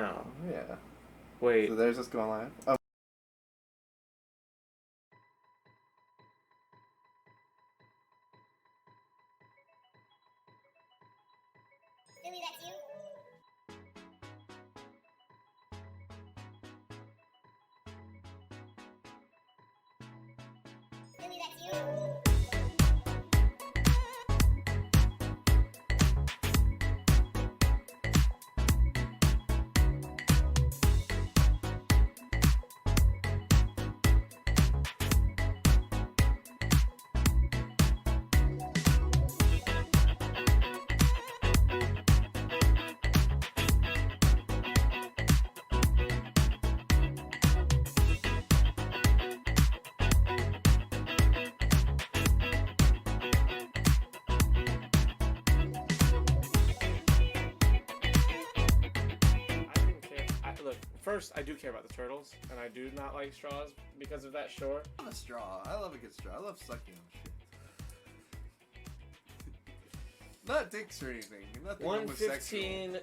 now. Yeah. Wait. So there's us going live. Oh. Billy, that's you? Billy, that's you? First, I do care about the turtles, and I do not like straws because of that, sure. I love a straw. I love a good straw. I love sucking on shit. Not dicks or anything. Nothing 115,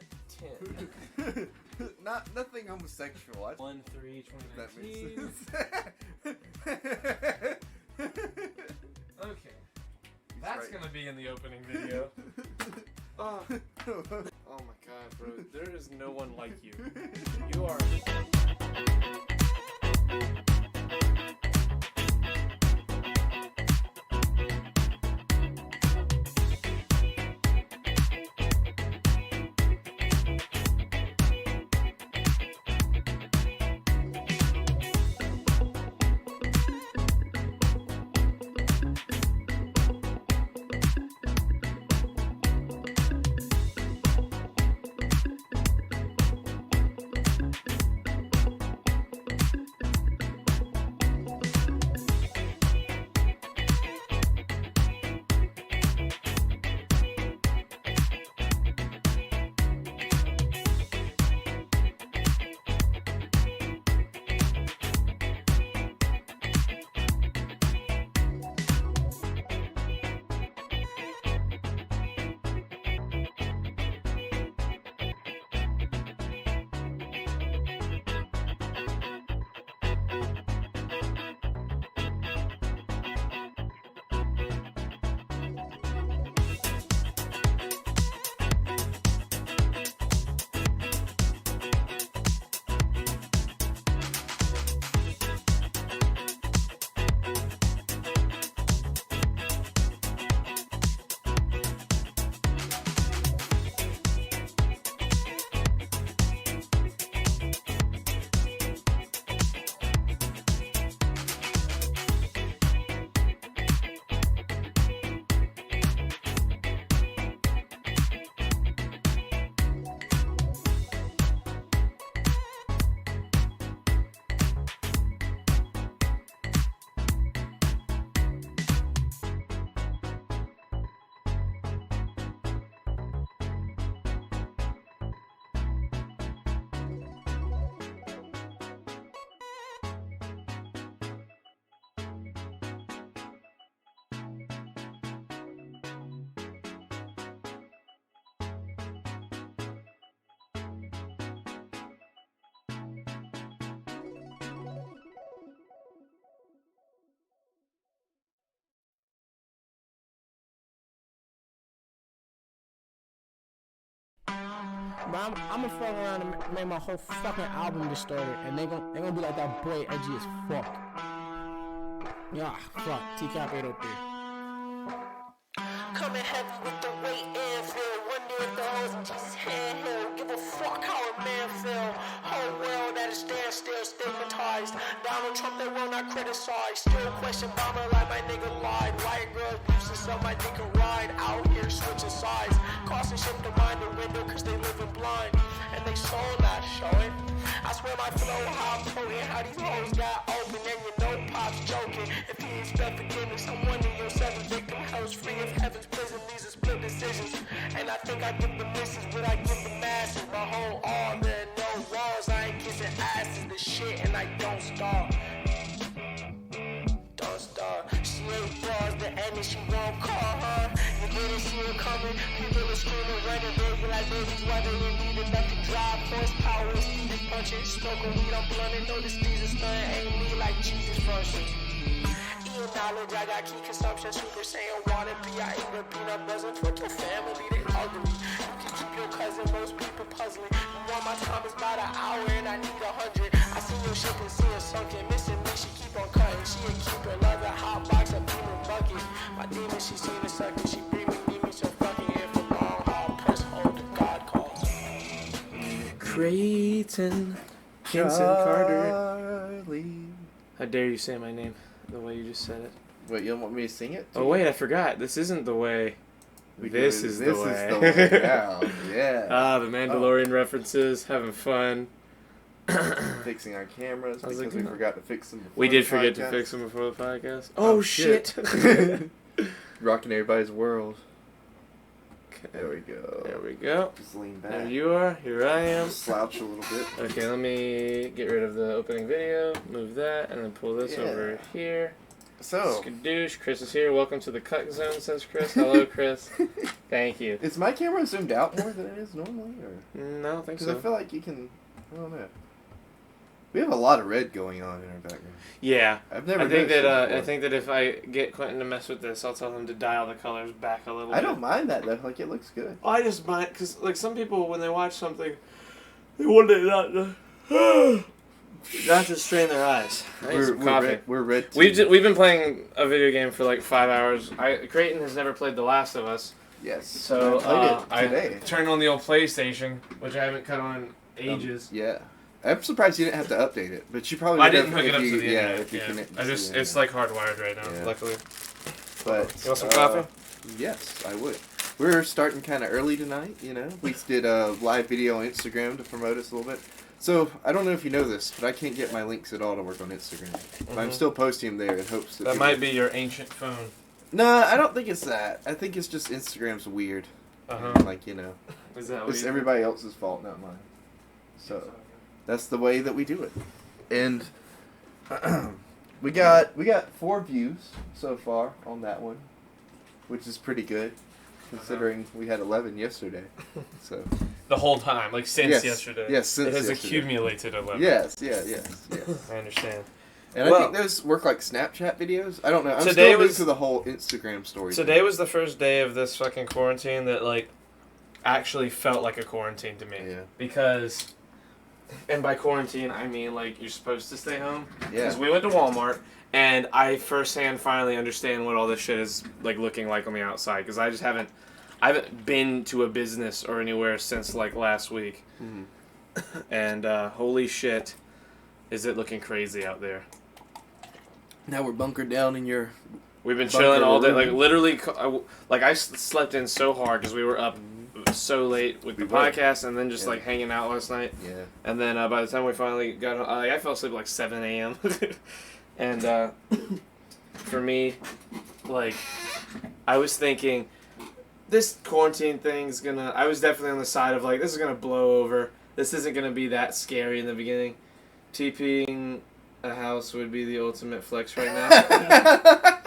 10. Nothing homosexual. 1, 3, That 2019. makes sense. Okay. That's right. gonna be in the opening video. Oh. Oh my god, bro. There is no one like you. You are... But I'm gonna fuck around and make my whole fucking album distorted, and they gonna be like that boy edgy as fuck. Yeah, fuck. TCAP 803. Coming heavy with the weight and feel. Wonder if the hoes in Jesus' handheld. Give a fuck how a man feel. Whole world at a standstill, stigmatized. Donald Trump, they will not criticize. Still question bomber like my nigga lied. White girls boosting so my nigga ride. Out here switching sides. Crossing ship to mind the window cause they living blind. And they soul not showing. I swear my flow how potent. How these hoes got open and you know Pop's joking. If he expect forgiveness, I'm wondering yourself a victim. Hell's free of heaven's prison. These are split decisions. And I think I give the misses, but I give the masses. My whole arm, there are no walls. I ain't kissing asses, the shit, and I don't starve. Don't starve. She ain't bars, the enemy, she won't call her. You didn't see her coming. People are screaming, running, baby, like babies, why they didn't need enough to drive horsepower. always keep it punching. Smoking weed, I'm blunting. Notice Jesus, man, ain't me like Jesus functions. Eating knowledge, I got key consumption. Super Saiyan, water, I eat the peanut butter. Fuck your family, they ugly. You can keep your cousin, most people puzzling. You want my time is about an hour and I need 100. I see your shit and see her sunken. Missing me, she keep on cutting. She a keeper, love a hot box, a demon bucket. My demon, she seen a sucker. She breathing, need me so fucking here for long haul. Press hold, the God calls. Creighton. Henson Carter. Charlie. How dare you say my name the way you just said it? Wait, you don't want me to sing it? Oh wait, I forgot. This isn't the way. This is the way. now. Yeah. Ah, the Mandalorian references. Having fun. Fixing our cameras How's it because we going? forgot to fix them before We did the forget to podcast. fix them before the podcast. Oh, Oh, shit. Rocking everybody's world. Okay, There we go. there we go. Just lean back. There you are. Here I am. Slouch a little bit. Okay, let me get rid of the opening video, move that, and then pull this Yeah. over here. So, Skadoosh. Chris is here. Welcome to the cut zone, says Chris. Hello, Chris. Thank you. is my camera zoomed out more than it is normally? Or? No, I don't think Because so. I feel like you can. I don't know. We have a lot of red going on in our background. Yeah. I've never. I think noticed that it before. I think that if I get Quentin to mess with this, I'll tell him to dial the colors back a little bit. I don't mind that though. Like it looks good. I just mind because like some people when they watch something, they want it not to strain their eyes. I need some coffee. We're red. We've been playing a video game for like 5 hours. Creighton has never played The Last of Us, Yes. so I played it today. I turned on the old PlayStation, which I haven't cut on ages. Yeah. I'm surprised you didn't have to update it, but you probably. I would didn't have hook it if up you- to the yeah, internet. if you Yeah, connect I to just the it's like hardwired right now. Yeah. Luckily. But You want some coffee? Yes, I would. We're starting kind of early tonight. You know, we did a live video on Instagram to promote us a little bit. So I don't know if you know this, but I can't get my links at all to work on Instagram. But I'm Mhm. still posting them there in hopes that. That people- might be your ancient phone. Nah, I don't think it's that. I think it's just Instagram's weird. Like you know, Is that what it's you everybody else's fault, not mine. So that's the way that we do it. And we got 4 views so far on that one, which is pretty good, considering we had 11 yesterday. So The whole time, like since Yes. yesterday. Yes, since it has yesterday. accumulated 11. yes. I understand. And I Well- think those work like Snapchat videos. I don't know. I'm Today still new was- to the whole Instagram story. Today was the first day of this fucking quarantine that like actually felt like a quarantine to me. Yeah. Because, and by quarantine I mean like you're supposed to stay home. Yeah. Because we went to Walmart and I firsthand finally understand what all this shit is like looking like on the outside. Because I haven't been to a business or anywhere since like last week. Mhm. And holy shit, is it looking crazy out there. Now we're bunkered down in your. We've been Bunker chilling all day, room. like literally, I slept in so hard because we were up so late with the We were. podcast and then just Yeah. like hanging out last night. Yeah. And then by the time we finally got home, I fell asleep at like 7 a.m. And for me, like, I was thinking, this quarantine thing's gonna, I was definitely on the side of like, this is gonna blow over. This isn't gonna be that scary in the beginning. TPing a house would be the ultimate flex right now.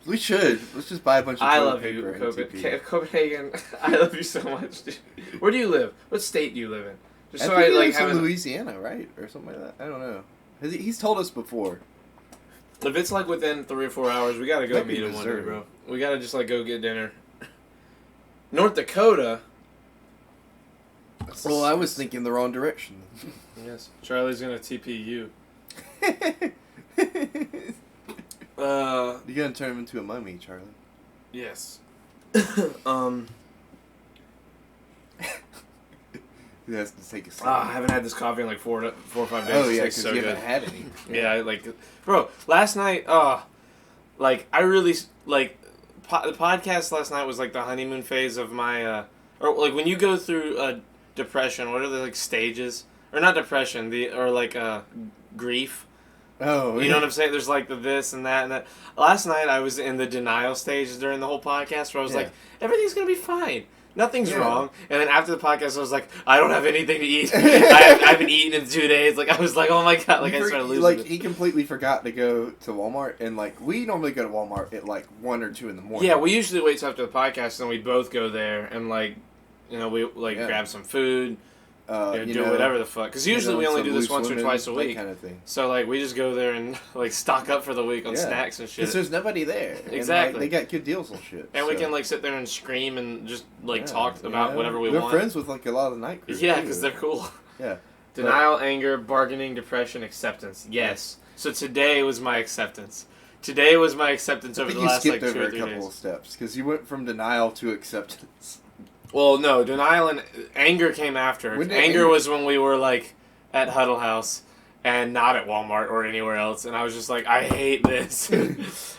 We should. Let's just buy a bunch of I toilet love you, paper and TP. Copenhagen. I love you so much, dude. Where do you live? What state do you live in? Just I so think I he like lives have in an, Louisiana, right, or something like that. I don't know. He's told us before. if it's like within 3 or 4 hours, we gotta go Might be meet him one day, Missouri. bro. We gotta just like go get dinner. North Dakota. Well, I was thinking the wrong direction. Yes, Charlie's gonna TP you. You're gonna turn him into a mummy, Charlie. Yes. He has to take a sip. I haven't had this coffee in like 4 or 5 days. Oh It yeah, tastes because so you good. haven't had any. Yeah, like, bro, last night, like, I really, like, the podcast last night was, like, the honeymoon phase of my, or, like, when you go through, depression, what are the, like, stages? Or not depression, grief. Oh, You know what I'm saying? There's, like, the this and that and that. Last night, I was in the denial stage during the whole podcast where I was Yeah. like, everything's gonna be fine. Nothing's Yeah. wrong. And then after the podcast, I was like, I don't have anything to eat. I haven't eaten in 2 days. Like, I was like, oh my god. Like, I started losing like it. he completely forgot to go to Walmart, and like we normally go to Walmart at like 1 or 2 in the morning. Yeah, we usually wait till after the podcast, and then we both go there, and like, you know, we like Yeah. grab some food, do whatever the fuck. Because usually we only some do this loose once or women, twice a that week. kind of thing. So like we just go there and like stock up for the week on Yeah. snacks and shit. Because there's nobody there. And, Exactly. like, they got good deals on shit. And we so. can like sit there and scream and just like Yeah, talk you about know? whatever we We're want. friends with like a lot of the night crews. Yeah, too. because they're cool. Yeah. Denial, anger, bargaining, depression, acceptance. Yes. So today was my acceptance. Today was my acceptance I over think the you last skipped like 2 over or a 3 couple days. of steps because you went from denial to acceptance. Well, no, denial and anger came after. When did Anger anger- was when we were like at Huddle House and not at Walmart or anywhere else, and I was just like, I hate this.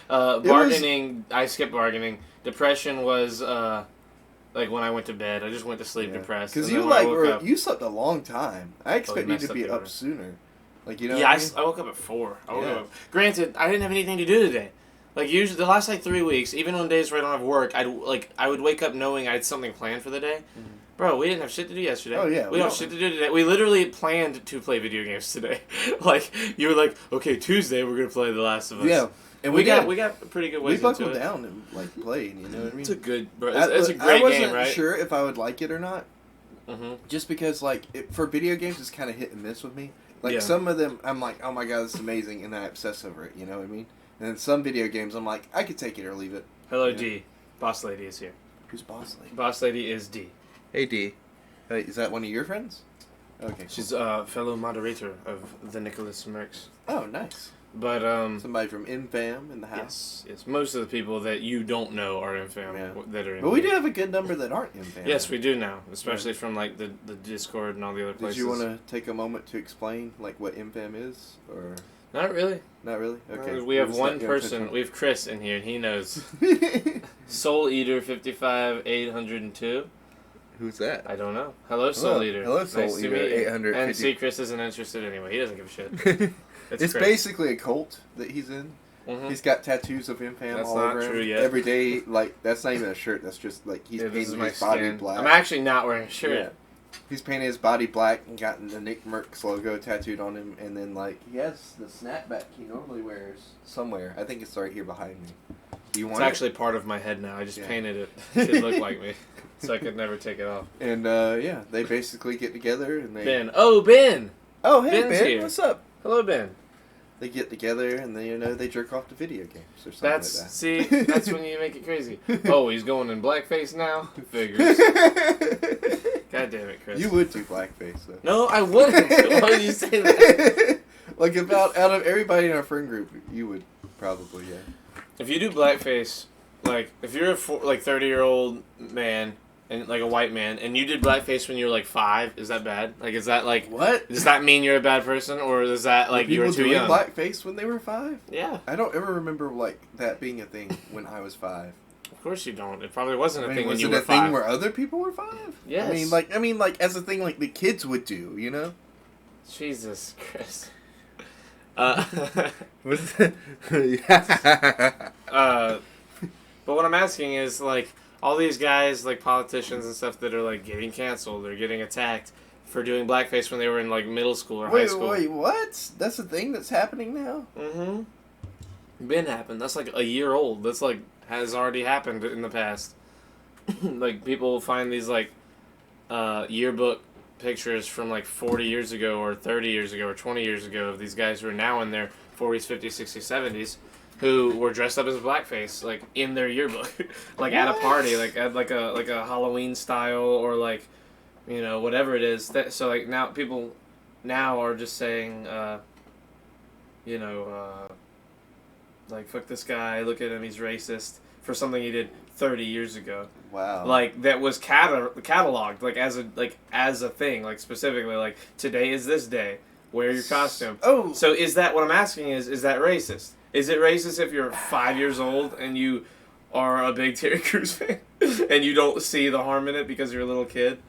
Bargaining, I skipped bargaining. Depression was like when I went to bed. I just went to sleep depressed. Because and you then when I like woke were, up- you slept a long time. I expect you messed to up be the up order. sooner. Like you know. Yeah, what I mean? I woke up at 4. I woke Yeah. up. Granted, I didn't have anything to do today. Like usually, the last like 3 weeks, even on days where I don't have work, I would wake up knowing I had something planned for the day. Bro, we didn't have shit to do yesterday. Oh, yeah, we we don't have don't- shit to do today. We literally planned to play video games today. Like you were like, okay, Tuesday we're gonna play The Last of Us. Yeah, and we got did. we got a pretty good We ways into buckled it. down and like played. You know what I mean? It's a good, bro. It's a I great wasn't game, right? sure if I would like it or not, Mm-hmm. just because like for video games it's kind of hit and miss with me. Like Yeah. some of them, I'm like, oh my god, this is amazing, and then I obsess over it. You know what I mean? And then some video games, I'm like, I could take it or leave it. Hello, Yeah. D. Boss Lady is here. Who's Boss Lady? Boss Lady is D. Hey D. Hey, is that one of your friends? Okay. She's a fellow moderator of the Nicholas Mercs. Oh, nice. But Somebody from Infam in the house. yes. Most of the people that you don't know are in fam Yeah. that are in. But we here. do have a good number that aren't Infam. Yes, we do now, especially from like the Discord and all the other Did places. you want to take a moment to explain like what Infam is, or Not really. not really? Okay. We have We're just one not gonna touch person. on We have Chris in here, and he knows. it. Soul Eater 55802. Who's that? I don't know. Hello, Soul Hello. Eater. Hello, Soul nice to Eater, meet you. 850. And see, Chris isn't interested anyway. He doesn't give a shit. It's Chris. basically a cult that he's in. Mhm. He's got tattoos of Infam That's all not over true him. yet. Every day, like that's not even a shirt. That's just like he's Yeah, this is painting my his body skin. black. I'm actually not wearing a shirt. Yeah. He's painted his body black and got the Nick Merckx logo tattooed on him, and then like he has the snapback he normally wears somewhere. I think it's right here behind me. Do you want It's it? actually part of my head now. I just Yeah. painted it to look like me, so I could never take it off. And yeah, they basically get together and they. Ben. Oh, Ben. Oh hey Ben's Ben, here. what's up? Hello, Ben. They get together and they they jerk off to video games or something That's like see. That's when you make it crazy. Oh, he's going in blackface now. Figures. that. God damn it, Chris. You would do blackface though. No, I wouldn't. Why would you say that? Like out of everybody in our friend group, you would probably If you do blackface, like if you're a 30-year-old man and like a white man, and you did blackface when you were like 5, is that bad? Like, is that like? What? Does that mean you're a bad person, or is that like you were People too doing young? blackface when they were 5? Yeah, I don't ever remember like that being a thing when I was 5. of course you don't. It probably wasn't a I mean, thing when was you it were a thing 5. where other people were 5? Yes. I mean, like as a thing like the kids would do, you know? Jesus, Chris. But what I'm asking is like all these guys, like politicians and stuff, that are like getting canceled or getting attacked for doing blackface when they were in like middle school or high Wait, school. wait, what? That's a thing that's happening now? Mm-hmm. Been happened. That's like a year old. That's like has already happened in the past. Like people find these like yearbook pictures from like 40 years ago or 30 years ago or 20 years ago of these guys who are now in their 40s, 50s, 60s, 70s who were dressed up as blackface like in their yearbook, like at a party, like at like a Halloween style or like, you know, whatever it is. So like now people now are just saying, you know, like fuck this guy, look at him, he's racist for something he did 30 years ago. Wow. Like that was cataloged like as a thing, like specifically like today is this day, wear your costume. Oh. So is that what I'm asking is that racist? Is it racist if you're 5 years old and you are a big Terry Crews fan and you don't see the harm in it because you're a little kid?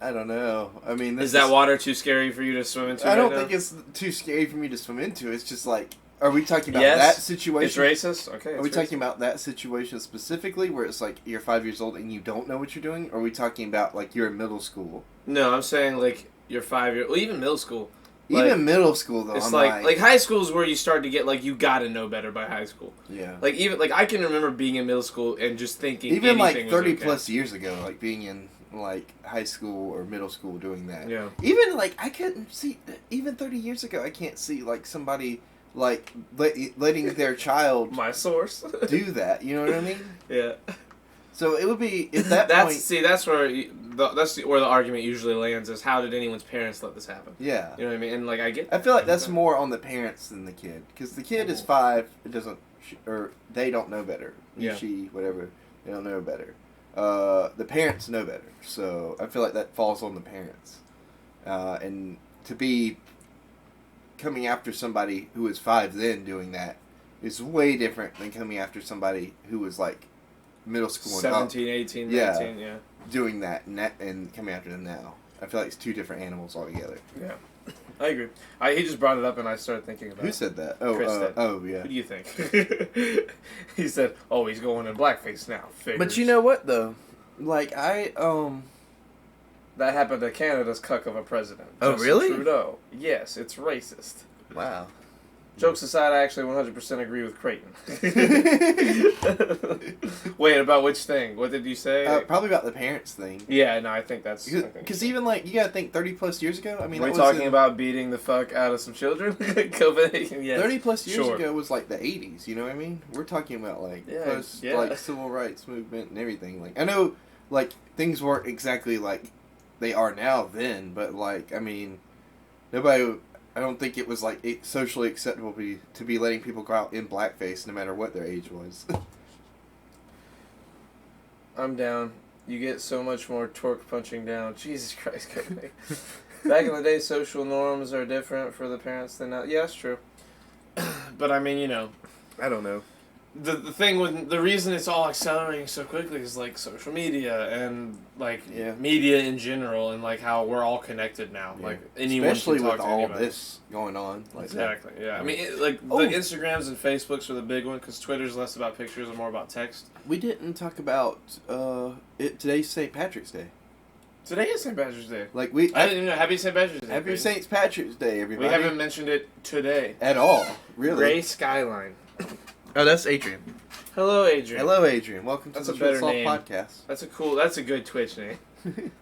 I don't know. I mean, Is that water too scary for you to swim into? I don't right now? think it's too scary for me to swim into. It's just like, are we talking about Yes, that situation? It's racist. Okay. Are we talking about that situation specifically, where it's like you're 5 years old and you don't know what you're doing? Or are we talking about like you're in middle school? No, I'm saying like you're 5 years, well, even middle school. Like, Even middle school though, it's I'm like high school is where you start to get like you gotta know better by high school. yeah. Like even like I can remember being in middle school and just thinking Even like anything was 30 okay. plus years ago, like being in like high school or middle school doing that. Yeah. Even like I couldn't see even 30 years ago. I can't see like somebody like letting their child My source. do that. You know what I mean? Yeah. So it would be at that That's point. that's where the argument usually lands is how did anyone's parents let this happen? Yeah. You know what I mean? And like I get. I feel like that's more on the parents than the kid, because the kid is 5. It doesn't, or they don't know better. He, Yeah. she, whatever, they don't know better. The parents know better, so I feel like that falls on the parents. And to be coming after somebody who was 5 then doing that is way different than coming after somebody who was like middle school and up 17, 18, Yeah. 19, yeah. doing that and coming after them now. I feel like it's 2 different animals altogether. Yeah. I agree. He just brought it up and I started thinking about Who it. said that? Oh, Chris did. oh yeah. Who do you think? He said, "Oh, he's going in blackface now." Figures. But you know what though? Like that happened to Canada's cuck of a president. Oh, Justin really? Trudeau. Yes, it's racist. wow. Jokes aside, I actually 100% agree with Creighton. Wait, about which thing? What did you say? Probably about the parents thing. Yeah, no, I think that's... Because even like you gotta think 30 plus years ago. I mean, We're that was talking in- about beating the fuck out of some children? COVID? Yes. 30 plus years Sure. ago was like the 80s. You know what I mean? We're talking about like Yeah, post yeah. like civil rights movement and everything. Like I know like things weren't exactly like they are now then, but like I mean, nobody. I don't think it was like socially acceptable to be letting people go out in blackface no matter what their age was. I'm down. You get so much more torque punching down. Jesus Christ, Kobe. Back in the day, social norms are different for the parents than now. Yeah, that's true. But I mean, you know, I don't know. the thing with the reason it's all accelerating so quickly is like social media and like Yeah. media in general and like how we're all connected now. Yeah. Like anyone Especially can talk with to all anybody. this going on. Like Exactly. Yeah. I mean, Oh. the Instagrams and Facebooks are the big one because Twitter's less about pictures and more about text. We didn't talk about today's St. Patrick's Day. Today is St. Patrick's Day. Like we I didn't even know. Happy St. Patrick's Day. Happy Craig. St. Patrick's Day, We everybody. haven't mentioned it today. at all, really. Ray Skyline. Oh, that's Adrian. Hello, Adrian. Hello, Adrian. Welcome to That's the a better Short Salt name. Podcast. That's a good Twitch name.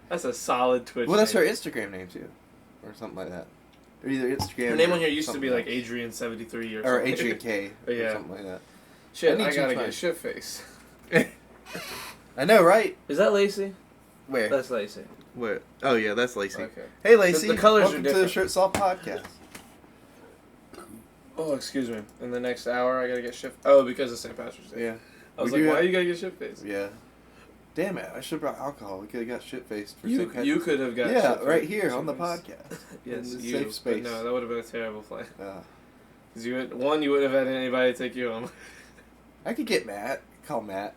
That's a solid Twitch Well, that's her name. Instagram name too, or something like that. Or either Instagram. Her name or on here used to something be like else. Adrian73 or or something. Adrian K. Or Yeah. something like that. Shit, I need I to gotta find- get shit face. I know, right? Is that Lacey? Where? That's Lacey. Where? Oh yeah, that's Lacey. Okay. Hey, Lacey. The colors are Welcome to the different. Shirt Salt Podcast. Oh, excuse me. In the next hour, I gotta get shit. Oh, because of St. Patrick's Day. Yeah. I was We like, do why have- you gotta get shit face? Yeah. Damn it! I should have brought alcohol. We could have got shit faced for You St. Patrick's you Day. could have got Yeah, shit right faced here for on the shit face. podcast. Yes, in the you. safe But space. no, that would have been a terrible plan. Uh, Cause you wouldn't have had anybody take you home. I could get Matt. Call Matt.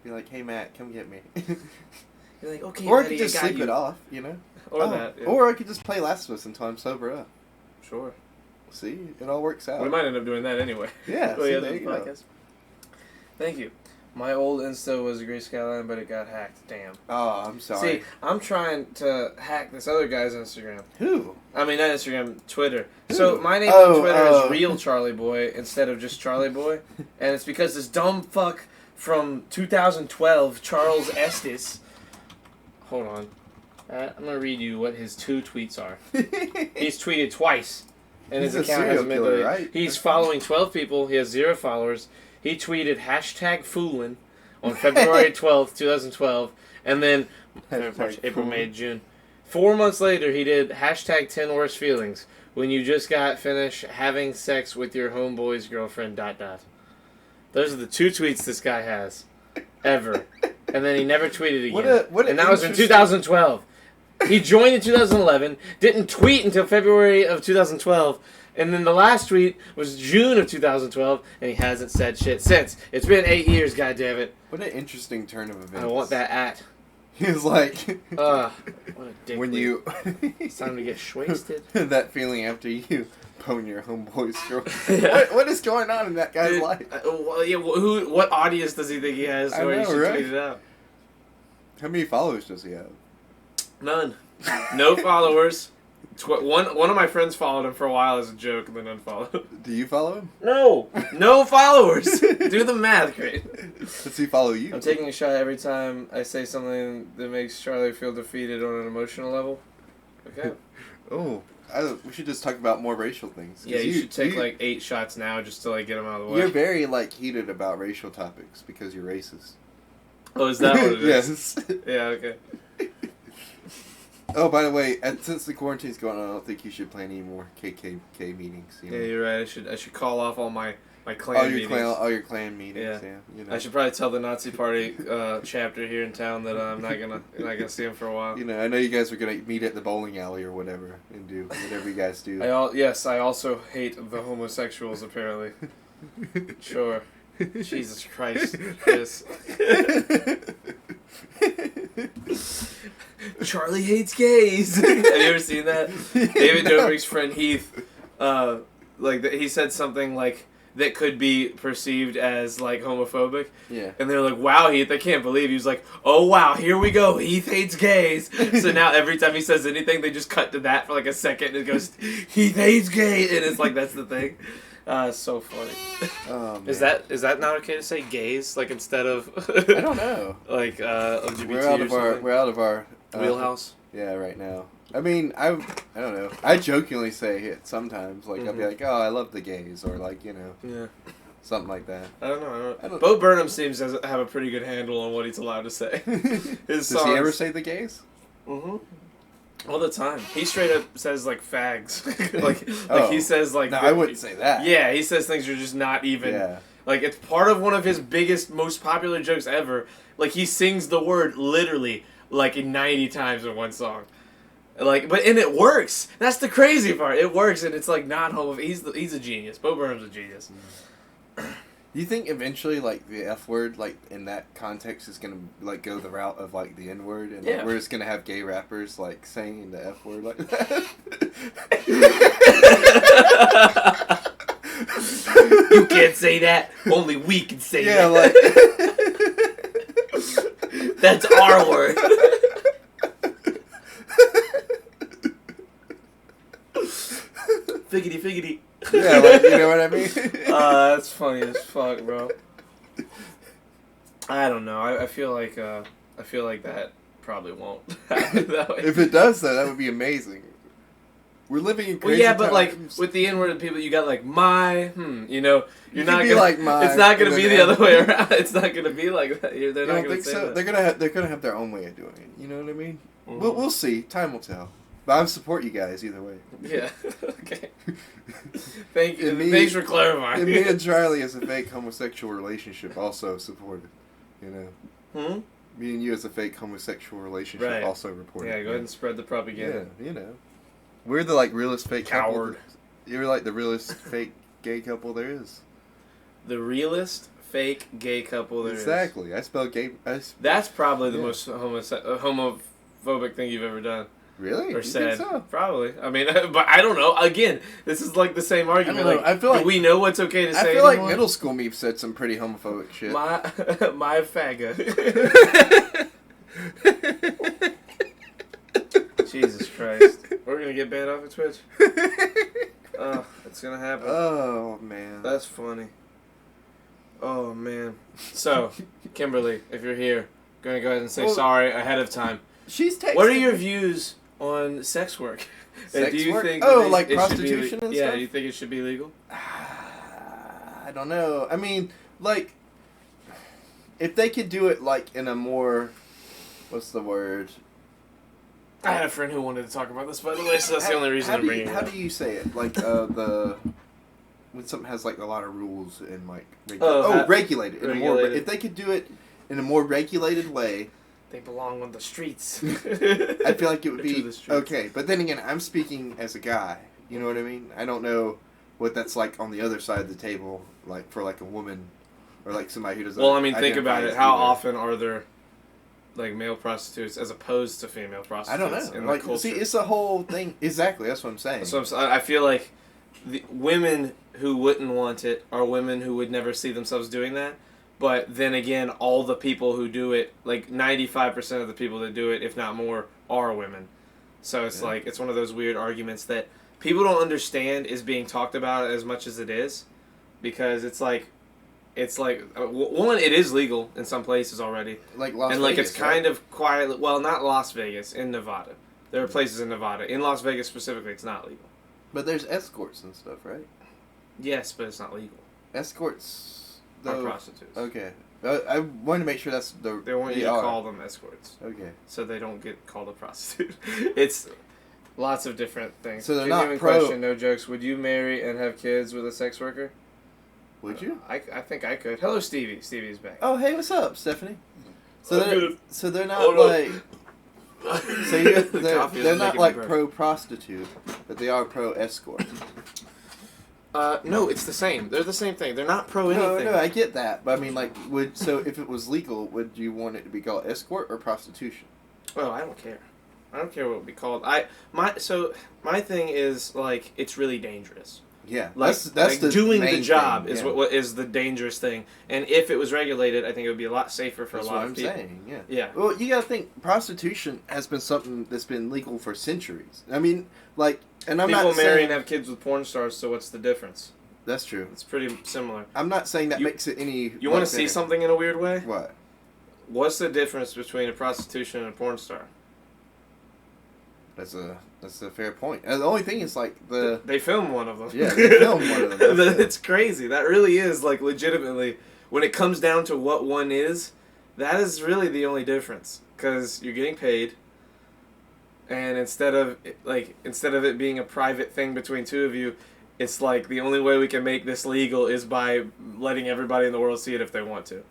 Be like, hey Matt, come get me. You're like, okay, or I buddy, could just got sleep you. it off, you know. Or Oh, that. Yeah. Or I could just play Last of Us until I'm sober up. Sure. See, it all works out. We might end up doing that anyway. Yeah, Oh, see, yeah, there the you go. podcast. Thank you. My old Insta was Gray Skyline, but it got hacked. Damn. Oh, I'm sorry. See, I'm trying to hack this other guy's Instagram. Who? I mean, not Instagram, Twitter. Who? So my name Oh, on Twitter oh. is Real Charlie Boy instead of just Charlie Boy, and it's because this dumb fuck from 2012, Charles Estes. Hold on. I'm gonna read you what his 2 tweets are. He's tweeted twice, and He's his a account serial hasn't been killer, deleted. right? He's following 12 people. He has 0 followers. He tweeted #foolin' on February 12th, 2012, and then Hashtag March, April, foolin'. May, June. 4 months later, he did #10 worst feelings when you just got finished having sex with your homeboy's girlfriend. ... Those are the 2 tweets this guy has, ever, and then he never tweeted again. What and that was in interesting- 2012. He joined in 2011, didn't tweet until February of 2012, and then the last tweet was June of 2012, and he hasn't said shit since. It's been 8 years, goddammit. What an interesting turn of events. I want that at. He was like, What a dick. when leap. you. It's time to get wasted. that feeling after you bone your homeboy's girl. Yeah. What is going on in that guy's Dude, life? well, yeah, what audience does he think he has I where he know, should right? tweet it out? How many followers does he have? None. No followers. One of my friends followed him for a while as a joke, and then unfollowed. Do you follow him? No followers. Do the math, great. Does he follow you? I'm taking a shot every time I say something that makes Charlie feel defeated on an emotional level. Okay. Oh, we should just talk about more racial things. 'Cause Yeah, you should take like 8 shots now just to like get them out of the way. You're very like heated about racial topics because you're racist. Oh, is that what it is? Yes. Yeah. Okay. Oh, by the way, since the quarantine's going on, I don't think you should plan any more KKK meetings. You know? Yeah, you're right. I should call off all my clan meetings. All your clan meetings. Yeah. You know. I should probably tell the Nazi Party chapter here in town that I'm not gonna see him for a while. You know, I know you guys are gonna meet at the bowling alley or whatever and do whatever you guys do. I also hate the homosexuals. Apparently. Sure. Jesus Christ. Yes. Charlie hates gays. Have you ever seen that? David Dobrik's friend Heath, he said something like that could be perceived as like homophobic. Yeah. And they're like, "Wow, Heath, I can't believe." He was like, "Oh wow, here we go. Heath hates gays." So now every time he says anything, they just cut to that for like a second, and it goes, "Heath hates gays," and it's like that's the thing. So funny. Oh, man. Is that not okay to say gays like instead of? I don't know. Like LGBT We're out of our wheelhouse. Yeah, right now. I mean, I don't know. I jokingly say it sometimes. Like I'll be like, "Oh, I love the gays," or like Yeah. something like that. I don't know. Bo Burnham seems to have a pretty good handle on what he's allowed to say. Does he ever say the gays? Mm-hmm. All the time. He straight up says like fags. like Oh. he says like. No, I wouldn't say that. Yeah, he says things are just not even. Yeah. Like it's part of one of his biggest, most popular jokes ever. Like he sings the word literally like 90 times in one song. Like, and it works. That's the crazy part. It works, and it's like not homo. He's a genius. Bo Burnham's a genius. Do you think eventually, like, the F word, like, in that context is gonna, like, go the route of, like, the N word? And, like, Yeah. we're just gonna have gay rappers, like, saying the F word like that? You can't say that. Only we can say Yeah, that. like... That's our word. Figgity, figgity. Yeah, like, you know what I mean? That's funny as fuck, bro. I don't know. I feel like that probably won't happen that way. If it does, though, that would be amazing. We're living in crazy Well, yeah, but like times. with the N-word people, you got like my, you know, you're You not can be gonna. like my, it's not gonna and be then the other way around. It's not gonna be like that. They're You not don't gonna think say so? that. They're gonna have their own way of doing it. You know what I mean? Mhm. We'll see. Time will tell. But I support you guys either way. Yeah. Okay. Thank you. And me- Thanks for clarifying. And me and Charlie, as a fake homosexual relationship, also supported. You know, Hmm? me and you as a fake homosexual relationship Right. also reported. Yeah, go ahead and spread the propaganda. Yeah, you know, we're the like realest fake Coward. couple. You're like the realest fake gay couple there is. The realest fake gay couple there is. Exactly. I spell gay. That's probably the Yeah. most homophobic thing you've ever done Really? or You said. think so? Probably. I mean, but I don't know. Again, this is like the same argument. I don't know. Like, I feel like- do we know what's okay to I say feel like anymore? middle school me said some pretty homophobic shit. My faggot. Jesus Christ. We're gonna get banned off of Twitch. Oh, it's gonna happen. Oh man. That's funny. Oh man. So, Kimberly, if you're here, gonna go ahead and say Well- sorry ahead of time. She's texting. What are your views on sex work? And Sex do you work? think Oh, that like it should be prostitution and yeah, stuff? do you think it should be legal? I don't know. I mean, like, if they could do it like in a more, what's the word? I had a friend who wanted to talk about this, by the way, so that's the only reason I'm bringing it How up. do you say it? Like when something has like a lot of rules and like regulated in a more. regulated. If they could do it in a more regulated way, They belong on the streets. I feel like it would To be the streets. okay. But then again, I'm speaking as a guy. You know what I mean? I don't know what that's like on the other side of the table, like for like a woman or like somebody who doesn't. Well, I mean, think identify about it. as How either. often are there, like, male prostitutes as opposed to female I prostitutes? don't know. In Like, the culture? see, it's a whole thing. Exactly, that's what I'm saying. So I feel like the women who wouldn't want it are women who would never see themselves doing that. But then again, all the people who do it, like 95% of the people that do it, if not more, are women. So it's Yeah. like it's one of those weird arguments that people don't understand is being talked about as much as it is, because it's like one, it is legal in some places already, Like Las and like Vegas, it's kind of quietly, well, not Las Vegas, in Nevada. There are places in Nevada. In Las Vegas specifically, it's not legal. But there's escorts and stuff, right? Yes, but it's not legal. Escorts. Or Though, prostitutes. okay. I wanted to make sure that's the. They want you to are. call them escorts, Okay. so they don't get called a prostitute. It's lots of different things. So they're not Genuine pro- question, no jokes. Would you marry and have kids with a sex worker? Would you? I think I could. Hello, Stevie. Stevie's back. Oh, hey, what's up, Stephanie? So I'm they're good. so they're not Oh, no. like so you The they're, coffee is they're not making me like burp. pro prostitute, but they are pro escort. No, it's the same. They're the same thing. They're not pro No, anything. no, I get that, but I mean, like, if it was legal, would you want it to be called escort or prostitution? Well, I don't care. I don't care what it would be called. My thing is like it's really dangerous. Yeah, Like, that's like the doing the main job thing, is yeah. what is the dangerous thing. And if it was regulated, I think it would be a lot safer for That's a what lot I'm of people. saying. Yeah. Yeah. Well, you gotta think prostitution has been something that's been legal for centuries. I mean, like, and I'm People not marry saying and have kids with porn stars, so what's the difference? that's true. It's pretty similar. I'm not saying that You- makes it any. You want like to see better. something in a weird way? What? What's the difference between a prostitution and a porn star? That's a fair point. And the only thing is like the They filmed one of them. Yeah, they filmed one of them, that's it. It's crazy. That really is, like, legitimately, when it comes down to what one is, that is really the only difference. Because you're getting paid, and instead of it being a private thing between two of you, it's like the only way we can make this legal is by letting everybody in the world see it if they want to.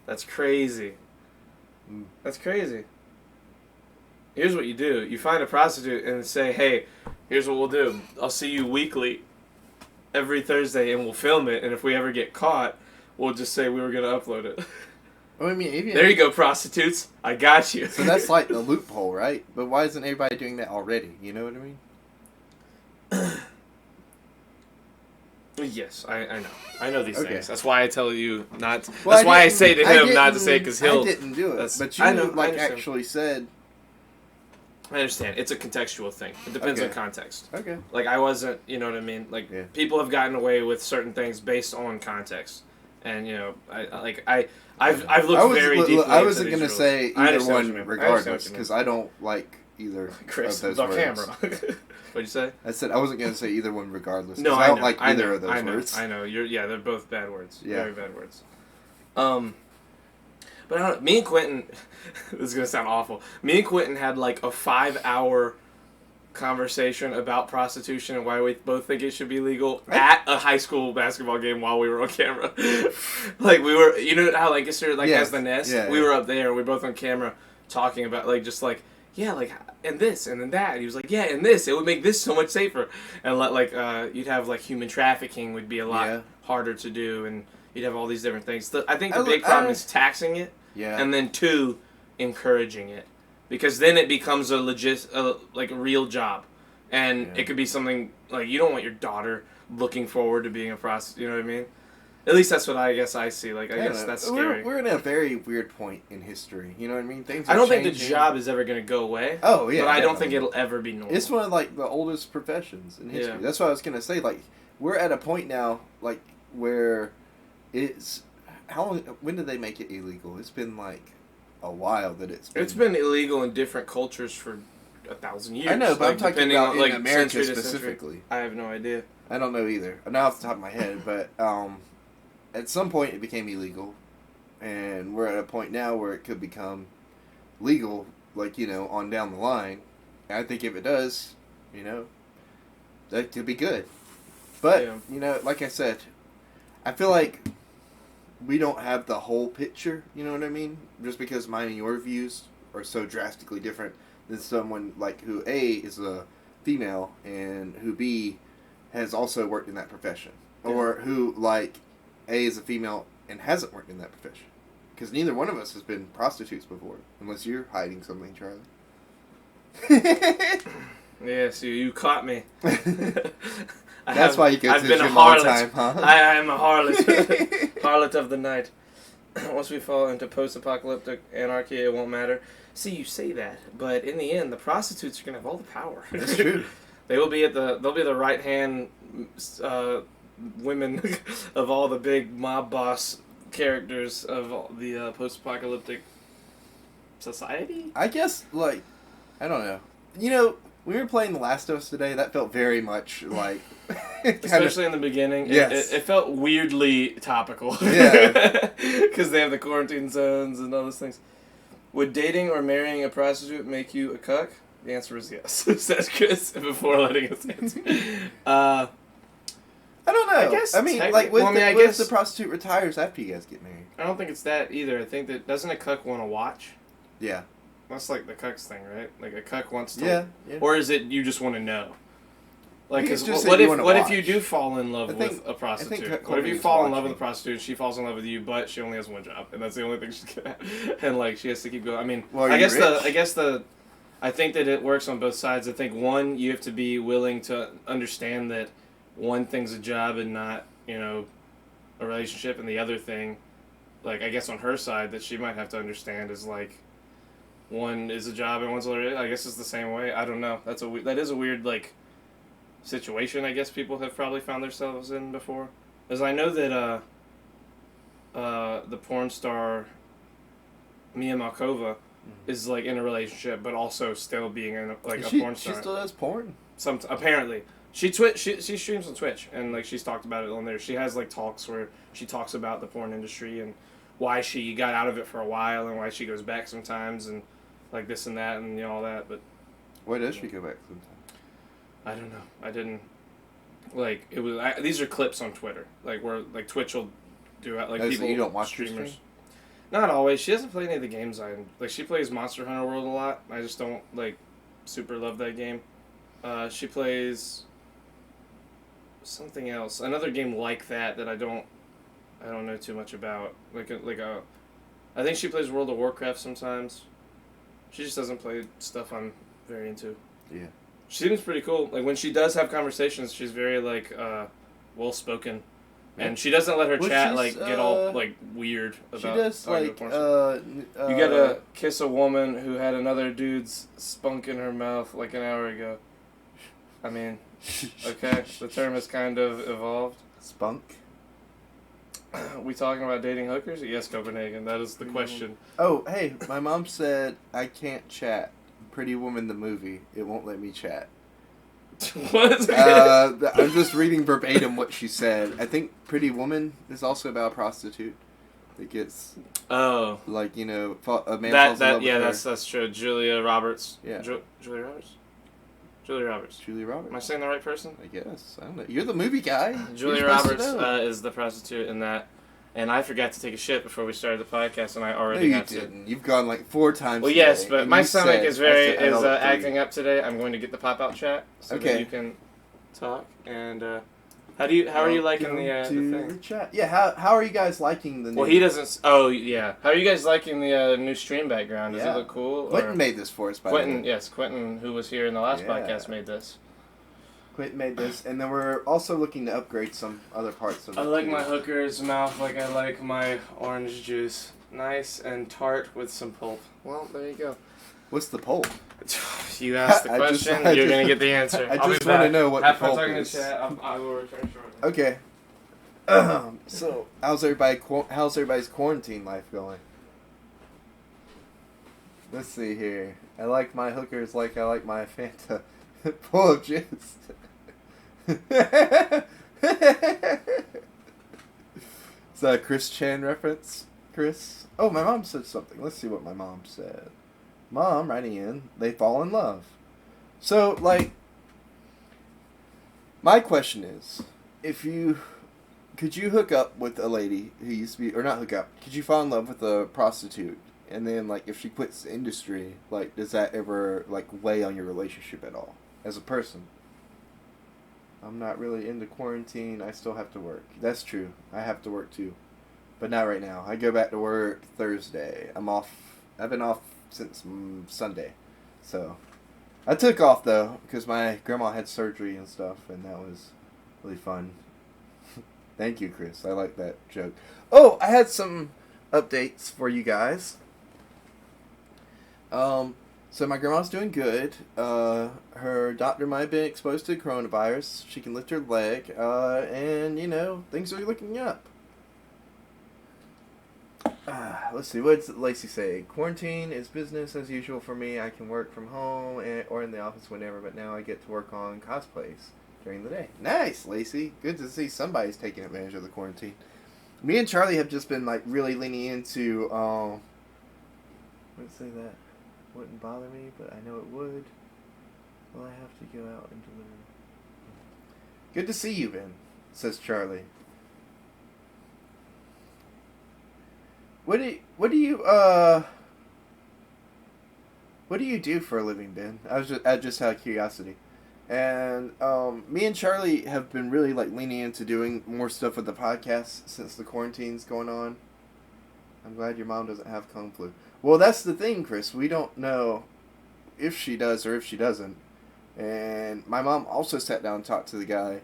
That's crazy. Mm. That's crazy. Here's what you do. You find a prostitute and say, hey, here's what we'll do. I'll see you weekly, every Thursday, and we'll film it. And if we ever get caught, we'll just say we were going to upload it. I mean, even There you go, prostitutes. I got you. so that's like the loophole, right? But why isn't everybody doing that already? You know what I mean? Yes, I know. I know these Okay. things. That's why I tell you not. Well, That's why I didn't- say to him not to didn't- say it because he'll. I didn't do it, that's- but you I know, I like understand. actually said. I understand. It's a contextual thing. It depends Okay. on context. Okay. Like, I wasn't, you know what I mean? Like, Yeah. people have gotten away with certain things based on context. And, you know, I've looked very deeply I wasn't into gonna these say rules. I either understand what one you mean. I understand regardless what you mean. because I don't like either Chris, of those the words. camera. What'd you say? I said I wasn't gonna say either one regardless. 'cause No, I don't know, like I either know, of those I know, words. I know. They're both bad words. Yeah. Very bad words. But I don't know. Me and Quentin, this is gonna sound awful. Me and Quentin had like a 5-hour conversation about prostitution and why we both think it should be legal at a high school basketball game while we were on camera. Like, we were, you know how Lancaster Yeah. has the nest? Yeah, We yeah. were up there and we were both on camera talking about like just like, yeah, like, and this and then that. And he was like, yeah, and this, it would make this so much safer. And like you'd have like human trafficking would be a lot Yeah. harder to do, and you'd have all these different things. I think the I- big problem I- is taxing it, Yeah. and then 2, encouraging it, because then it becomes a like a real job, and Yeah. it could be something like you don't want your daughter looking forward to being a prostitute. You know what I mean? At least that's what I guess I see. Like, I guess that's scary. We're in a very weird point in history. You know what I mean? Things. I are don't think the changing. job is ever going to go away. Oh yeah. But I don't think definitely. it'll ever be normal. It's one of like the oldest professions in history. Yeah. That's what I was gonna say. Like we're at a point now, like where it's how long? When did they make it illegal? It's been like a while that It's been illegal in different cultures for 1,000 years. I know, but I'm like, talking depending about on, in like, America century to century. specifically. I have no idea. I don't know either. Not off the top of my head, but at some point it became illegal, and we're at a point now where it could become legal, like, you know, on down the line. And I think if it does, you know, that could be good. But, Yeah. you know, like I said, I feel like we don't have the whole picture, you know what I mean? Just because mine and your views are so drastically different than someone like who A is a female and who B has also worked in that profession. Yeah. Or who, like, A is a female and hasn't worked in that profession. Because neither one of us has been prostitutes before. Unless you're hiding something, Charlie. Yeah, so you caught me. That's why you go I've to the been a gym all the harlot. time, huh? I am a harlot. Harlot of the night. once we fall into post-apocalyptic anarchy, it won't matter. See, you say that, but in the end, the prostitutes are gonna have all the power. That's true. They'll be the right hand women of all the big mob boss characters of all the post-apocalyptic society. I guess, like, I don't know. You know, we were playing The Last of Us today. That felt very much like... Especially in the beginning. Yes. It felt weirdly topical. Yeah. Because they have the quarantine zones and all those things. Would dating or marrying a prostitute make you a cuck? The answer is yes, said Chris before letting us answer. I don't know. I guess I mean, like, technically- what I if guess- the prostitute retires after you guys get married? I don't think it's that either. I think that, doesn't a cuck want to watch? Yeah. That's like the cuck's thing, right? Like a cuck wants to... Yeah. Or is it you just want to know? Like, You 'cause just what said you if wanna what if you watch. do fall in love I think- with a prostitute? cuckolding What if you is fall in love with a watching. prostitute, she falls in love with you, but she only has one job, and that's the only thing she's good at, and like she has to keep going. I mean, Well, are I you guess rich? I think that it works on both sides. I think one, you have to be willing to understand that one thing's a job and not, you know, a relationship, and the other thing, like I guess on her side, that she might have to understand is like, one is a job and one's a relationship. I guess it's the same way. I don't know. That is a weird like situation. I guess people have probably found themselves in before, as I know that the porn star Mia Malkova is like in a relationship, but also still being in a porn She star. still does porn? Apparently she streams on Twitch, and like she's talked about it on there. She has like talks where she talks about the porn industry and why she got out of it for a while and why she goes back sometimes and like this and that and all that. But Why does she go back sometimes? I don't know. I didn't like it was. These are clips on Twitter, like where like Twitch will do it. Like Oh, so people you don't watch her streamers. stream? Not always. She doesn't play any of the games like. She plays Monster Hunter World a lot. I just don't like super love that game. She plays something else, another game like that I don't know too much about. I think she plays World of Warcraft sometimes. She just doesn't play stuff I'm very into. Yeah. She seems pretty cool. Like when she does have conversations, she's very like well spoken, and she doesn't let her Well, chat she's, like get all like weird about. She does, talking like, about porn stuff. You gotta kiss a woman who had another dude's spunk in her mouth like an hour ago. I mean, okay, the term has kind of evolved. Spunk? We talking about dating hookers? Yes, Copenhagen. That is the question. Oh, hey, my mom said I can't chat. Pretty Woman the movie. It won't let me chat. What? I'm just reading verbatim what she said. I think Pretty Woman is also about a prostitute that gets, Oh, like, you know, a man falls in love with her. that's true. Julia Roberts. Yeah. Julia Roberts. Julia Roberts. Julia Roberts. Am I saying the right person? I guess. I don't know. You're the movie guy. Julia You're supposed Roberts to know. is the prostitute in that, and I forgot to take a shit before we started the podcast, and I No, already you got to. didn't. You've gone like 4 times. Well, today, yes, but and my you stomach said- is I said I is don't agree. acting up today. I'm going to get the pop out chat so Okay. that you can talk. And how are you liking the Welcome to thing? chat. Yeah, how are you guys liking the new... Well, he doesn't. Oh, yeah. How are you guys liking the new stream background? Does Yeah. it look cool? Quentin or- made this for us, by the Quentin, way. yes, Quentin, who was here in the last Yeah. podcast, made this. Quentin made this, and then we're also looking to upgrade some other parts of it. I like too. my hooker's mouth like I like my orange juice. Nice and tart with some pulp. Well, there you go. What's the poll? You asked the I just- question, I you're just- going to get the answer. I I'll just be wanna back. know what Have the fun pulp talking is. to chat. I will return shortly. Okay. So, how's everybody's quarantine life going? Let's see here. I like my hookers like I like my Fanta. Full of jizz. Is that a Chris Chan reference? Chris? Oh, my mom said something. Let's see what my mom said. Mom, writing in, they fall in love. So, like, my question is, could you hook up with a lady who used to be, or not hook up, could you fall in love with a prostitute, and then, like, if she quits the industry, like, does that ever, like, weigh on your relationship at all, as a person? I'm not really into quarantine, I still have to work. That's true, I have to work too. But not right now. I go back to work Thursday. I've been off since Sunday. So, I took off, though, because my grandma had surgery and stuff, and that was really fun. Thank you, Chris. I like that joke. Oh, I had some updates for you guys. So my grandma's doing good. Her doctor might have been exposed to coronavirus. She can lift her leg, and things are looking up. Let's see, what did Lacey say? Quarantine is business as usual for me. I can work from home or in the office whenever, but now I get to work on cosplays during the day. Nice, Lacey. Good to see somebody's taking advantage of the quarantine. Me and Charlie have just been like really leaning into let's say that wouldn't bother me, but I know it would. Well, I have to go out and deliver. Good to see you, Ben, says Charlie. What do you do for a living, Ben? I just out of curiosity. And me and Charlie have been really like leaning into doing more stuff with the podcast since the quarantine's going on. I'm glad your mom doesn't have Kung Flu. Well, that's the thing, Chris. We don't know if she does or if she doesn't. And my mom also sat down and talked to the guy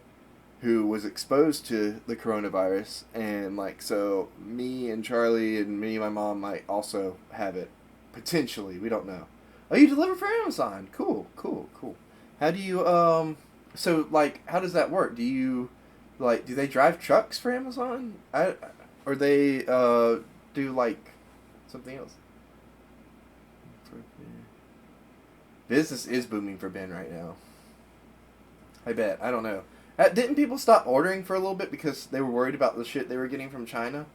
who was exposed to the coronavirus, and so me and Charlie and me and my mom might also have it. Potentially, we don't know. Oh, you deliver for Amazon. Cool. How do you, how does that work? Do you, do they drive trucks for Amazon? Or they, do, something else? Business is booming for Ben right now. I bet. I don't know. Didn't people stop ordering for a little bit because they were worried about the shit they were getting from China?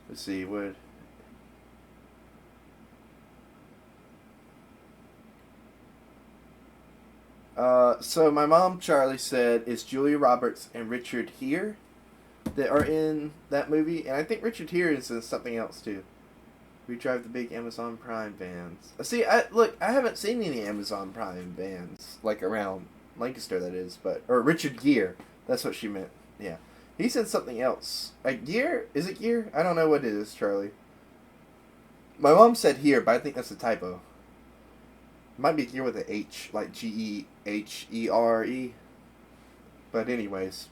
Let's see, so my mom, Charlie, said, is Julia Roberts and Richard Gere that are in that movie? And I think Richard Gere is in something else, too. We drive the big Amazon Prime vans. See, I haven't seen any Amazon Prime vans, around Lancaster, that is, or Richard Gere. That's what she meant. Yeah. He said something else. Gere? Is it Gere? I don't know what it is, Charlie. My mom said here, but I think that's a typo. It might be Gere with an H, like G-E-H-E-R-E. But anyways.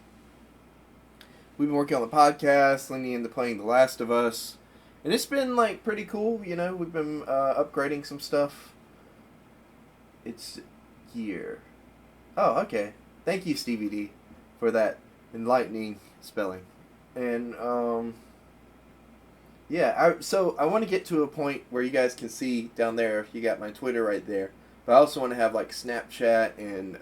We've been working on the podcast, leaning into playing The Last of Us. And it's been, pretty cool, We've been upgrading some stuff. It's Gere. Oh, okay. Thank you, Stevie D, for that enlightening spelling. And, so I want to get to a point where you guys can see down there, you got my Twitter right there, but I also want to have, Snapchat and,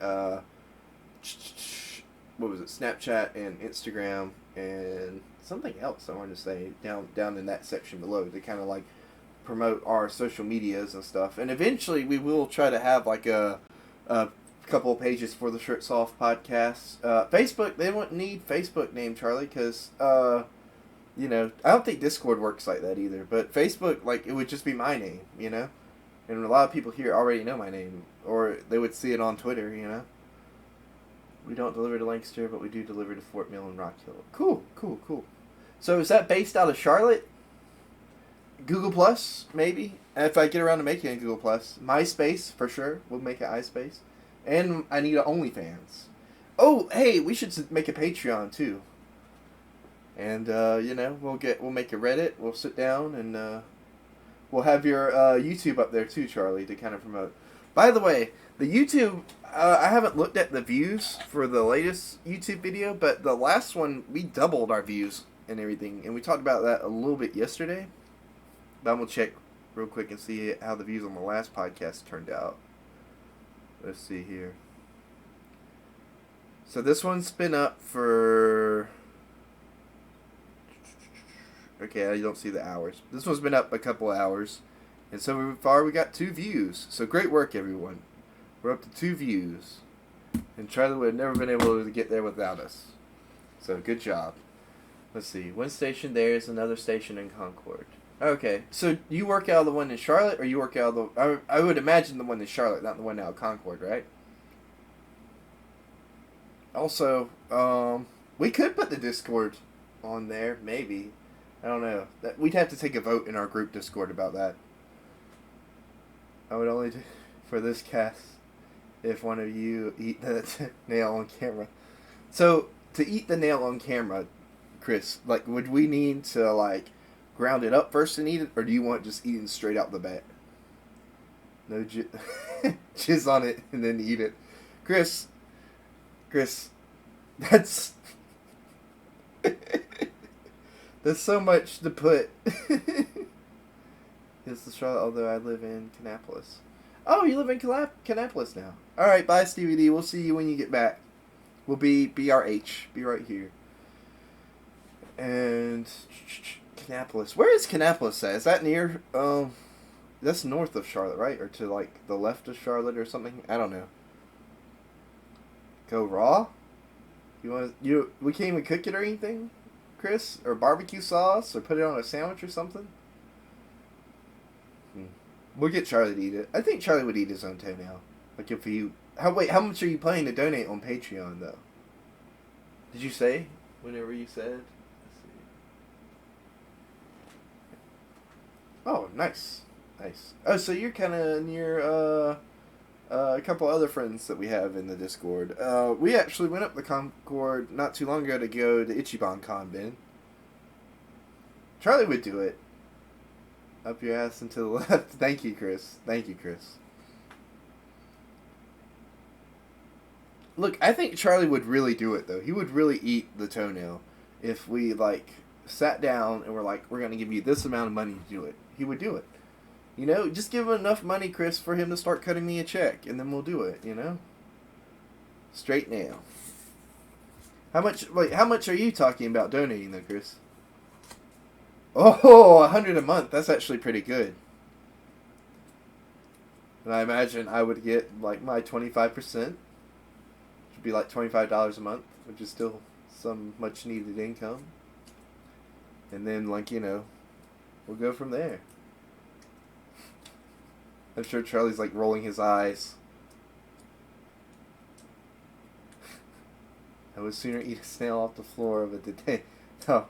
Snapchat and Instagram and something else I wanted to say down in that section below to kind of, promote our social medias and stuff. And eventually we will try to have, a couple of pages for the Shirts Off podcast. Facebook, they won't need Facebook name, Charlie, because, I don't think Discord works like that either. But Facebook, it would just be my name, And a lot of people here already know my name, or they would see it on Twitter, We don't deliver to Lancaster, but we do deliver to Fort Mill and Rock Hill. Cool. So is that based out of Charlotte? Google Plus, maybe? If I get around to making a Google Plus. MySpace, for sure. We'll make an iSpace. And I need an OnlyFans. Oh, hey, we should make a Patreon, too. And, we'll make a Reddit. We'll sit down and, we'll have your, YouTube up there, too, Charlie, to kind of promote. By the way, the YouTube, I haven't looked at the views for the latest YouTube video, but the last one, we doubled our views and everything. And we talked about that a little bit yesterday. But I'm going to check real quick and see how the views on the last podcast turned out. Let's see here. So this one's been up for... Okay, I don't see the hours. This one's been up a couple of hours. And so far we got 2 views. So great work, everyone. We're up to 2 views. And Charlie would have never been able to get there without us. So good job. Let's see. One station there is another station in Concord. Okay. So you work out of the one in Charlotte, or you work out of the... I would imagine the one in Charlotte, not the one out of Concord, right? Also, we could put the Discord on there, maybe. I don't know. We'd have to take a vote in our group Discord about that. I would only do for this cast if one of you eat the nail on camera. So, to eat the nail on camera, Chris, would we need to, ground it up first and eat it, or do you want just eating straight out the bat? No jizz on it and then eat it. Chris, that's that's so much to put. It's the Charlotte, although I live in Kannapolis. Oh, you live in Kannapolis now. All right, bye, Stevie D. We'll see you when you get back. We'll be BRH. Be right here. And Kannapolis. Where is Kannapolis at? Is that near? That's north of Charlotte, right? Or to like the left of Charlotte or something? I don't know. Go raw? We can't even cook it or anything, Chris? Or barbecue sauce? Or put it on a sandwich or something? We'll get Charlie to eat it. I think Charlie would eat his own toenail. Like if you... how much are you planning to donate on Patreon, though? Did you say? Whenever you said? Let's see. Oh, nice. Nice. Oh, so you're kind of near a couple other friends that we have in the Discord. We actually went up the Concord not too long ago to go to Ichiban Con, Ben. Charlie would do it. Up your ass and to the left. Thank you, Chris. Thank you, Chris. Look, I think Charlie would really do it, though. He would really eat the toenail if we, like, sat down and were like, we're going to give you this amount of money to do it. He would do it. You know, just give him enough money, Chris, for him to start cutting me a check, and then we'll do it, you know? Straight nail. How much are you talking about donating, though, Chris? Oh, $100 a month. That's actually pretty good. And I imagine I would get, like, my 25%. Which would be like $25 a month, which is still some much-needed income. And then, like, you know, we'll go from there. I'm sure Charlie's, like, rolling his eyes. I would sooner eat a snail off the floor of a detain... No,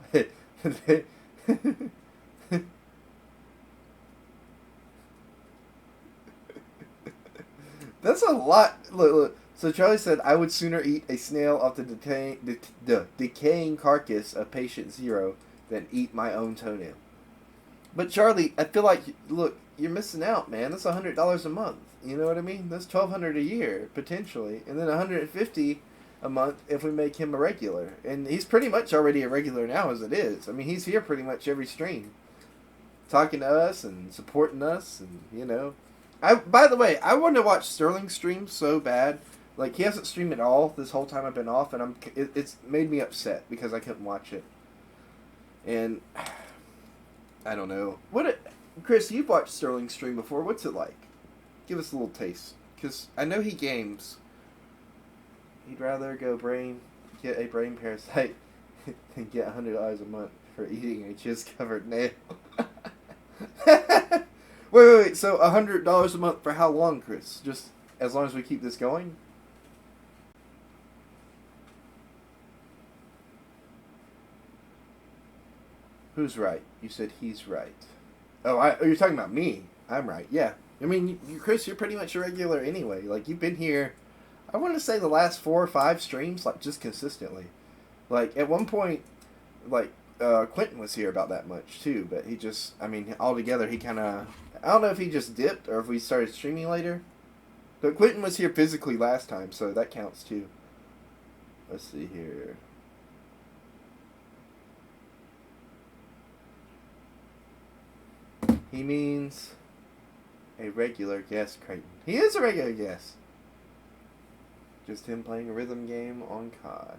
that's a lot. Look. So Charlie said, I would sooner eat a snail off the decaying carcass of patient zero than eat my own toenail. But Charlie, I feel like, look, you're missing out, man. That's $100 a month. You know what I mean? That's $1,200 a year, potentially. And then $150 a month if we make him a regular. And he's pretty much already a regular now as it is. I mean, he's here pretty much every stream. Talking to us and supporting us and, you know. By the way, I want to watch Sterling stream so bad. Like, he hasn't streamed at all this whole time I've been off, and it's made me upset because I couldn't watch it. And I don't know. Chris, you've watched Sterling stream before. What's it like? Give us a little taste. Because I know he games. He'd rather get a brain parasite than get $100 a month for eating a jizz-covered nail. Wait. So $100 a month for how long, Chris? Just as long as we keep this going? Who's right? You said he's right. Oh, you're talking about me. I'm right. Yeah. I mean, Chris, you're pretty much a regular anyway. Like, you've been here, I want to say the last 4 or 5 streams, like, just consistently. Like, at one point, like, Quentin was here about that much, too. But he just, I mean, altogether, he kind of, I don't know if he just dipped or if we started streaming later. But Quentin was here physically last time, so that counts, too. Let's see here. He means a regular guest, Creighton. He is a regular guest. Just him playing a rhythm game on COD.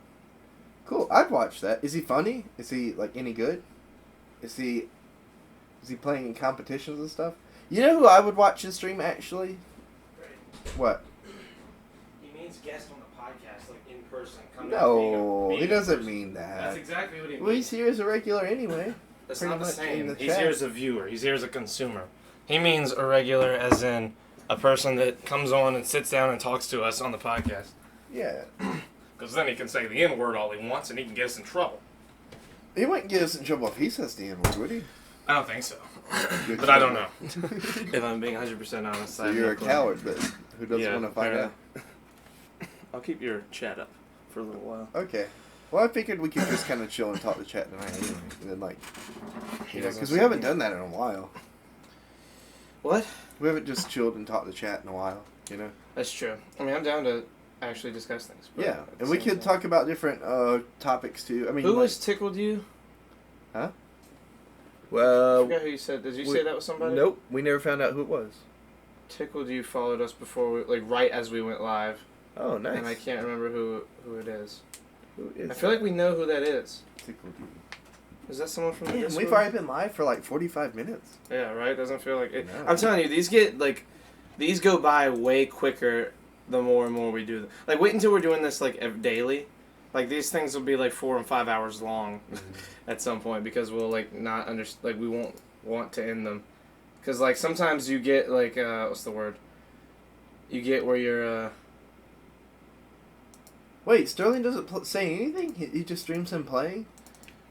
Cool, I'd watch that. Is he funny? Is he, like, any good? Is he playing in competitions and stuff? You know who I would watch his stream, actually? What? He means guest on the podcast, like, in person. No, he doesn't mean that. That's exactly what he means. Well, he's here as a regular anyway. That's pretty not the much in same. the He's chat. here as a viewer. He's here as a consumer. He means a regular as in a person that comes on and sits down and talks to us on the podcast. Yeah. Because then he can say the N-word all he wants and he can get us in trouble. He wouldn't get us in trouble if he says the N-word, would he? I don't think so. Good But I don't job. know. If I'm being 100% honest. So you're a coward, but who doesn't Yeah, want to find fair out? I'll keep your chat up for a little while. Okay. Well, I figured we could just kind of chill and talk to chat tonight anyway. And then, like, He you know, doesn't because we see haven't me. done that in a while. What? We haven't just chilled and talked to chat in a while, you know? That's true. I mean, I'm down to actually discuss things. but Yeah, at the and we same could time- talk about different topics too. I mean, Who like, was tickled you? I forgot who you said. Did you say that was somebody? Nope, we never found out who it was. Tickled you followed us before, like right as we went live, Oh, nice. and I can't remember who it is. Who is I feel like we know who that is. Tickled you? Is that someone from the Damn, Discord? we've already been live for like 45 minutes. Yeah, right. Doesn't feel like it. No. I'm telling you, these go by way quicker the more and more we do them. Like, wait until we're doing this like daily. Like, these things will be like 4 and 5 hours long at some point because we'll like not like we won't want to end them. Because like sometimes you get like what's the word? You get where you're Wait, Sterling doesn't say anything? He just streams him playing?